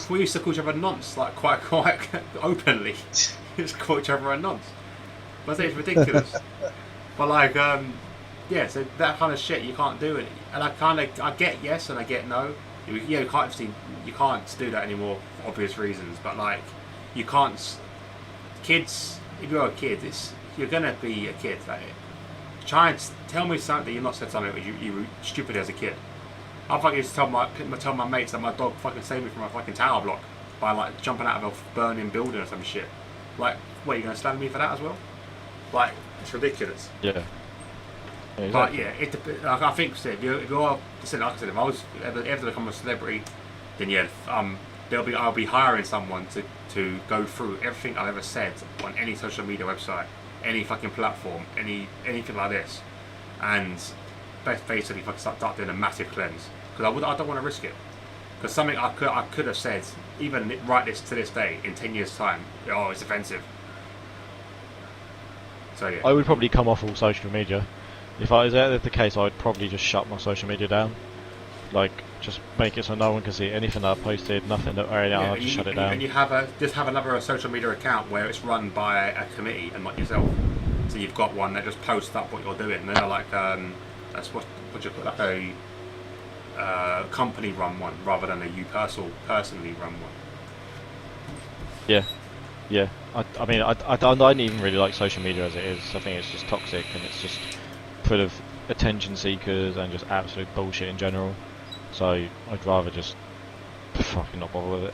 we used to call each other nonce, like quite openly. Just call each other a nonce. But I say it's ridiculous. But like, so that kind of shit you can't do it. And I get yes and I get no. You can't do that anymore for obvious reasons. But like, you can't. Kids, if you're a kid, you're gonna be a kid. Like, try and tell me something that you've not said something you were stupid as a kid. I fucking used to tell my mates that my dog fucking saved me from a fucking tower block by like jumping out of a burning building or some shit. Like, what, you gonna stand me for that as well? Like, it's ridiculous. Yeah. But yeah, I think so, if you're like I said, if I was ever to become a celebrity, then yeah, I'll be hiring someone to go through everything I've ever said on any social media website, any fucking platform, anything like this, and basically fucking start doing a massive cleanse, because I don't want to risk it. Because something I could have said, even right to this day, in 10 years' time, oh, it's offensive. So yeah. I would probably come off all social media. If I was that the case, I'd probably just shut my social media down. Like, just make it so no one can see anything that I posted, nothing that I'll just shut it down. And you just have another social media account where it's run by a committee and not yourself. So you've got one that just posts up what you're doing. And they're like, that's what you put, like a company run one rather than a you personally run one. Yeah. Yeah, I mean, I don't even really like social media as it is. I think it's just toxic and it's just full of attention seekers and just absolute bullshit in general. So I'd rather just fucking not bother with it.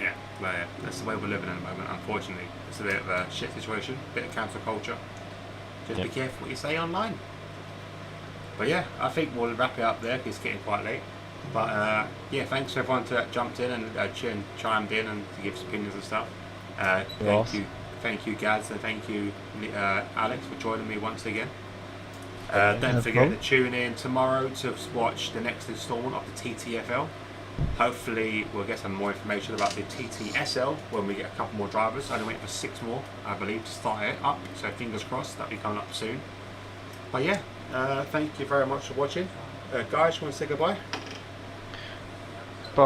Yeah, well, yeah, that's the way we're living at the moment, unfortunately. It's a bit of a shit situation, a bit of cancel culture. Just be careful what you say online. But yeah, I think we'll wrap it up there because it's getting quite late. But yeah, thanks to everyone that jumped in and chimed in and to give us opinions and stuff. Thank you, Gads, and thank you, Alex, for joining me once again. Don't forget to tune in tomorrow to watch the next instalment of the TTFL. Hopefully, we'll get some more information about the TTSL when we get a couple more drivers. Only waiting for 6 more, I believe, to start it up. So fingers crossed that'll be coming up soon. But yeah, thank you very much for watching. Guys, you want to say goodbye?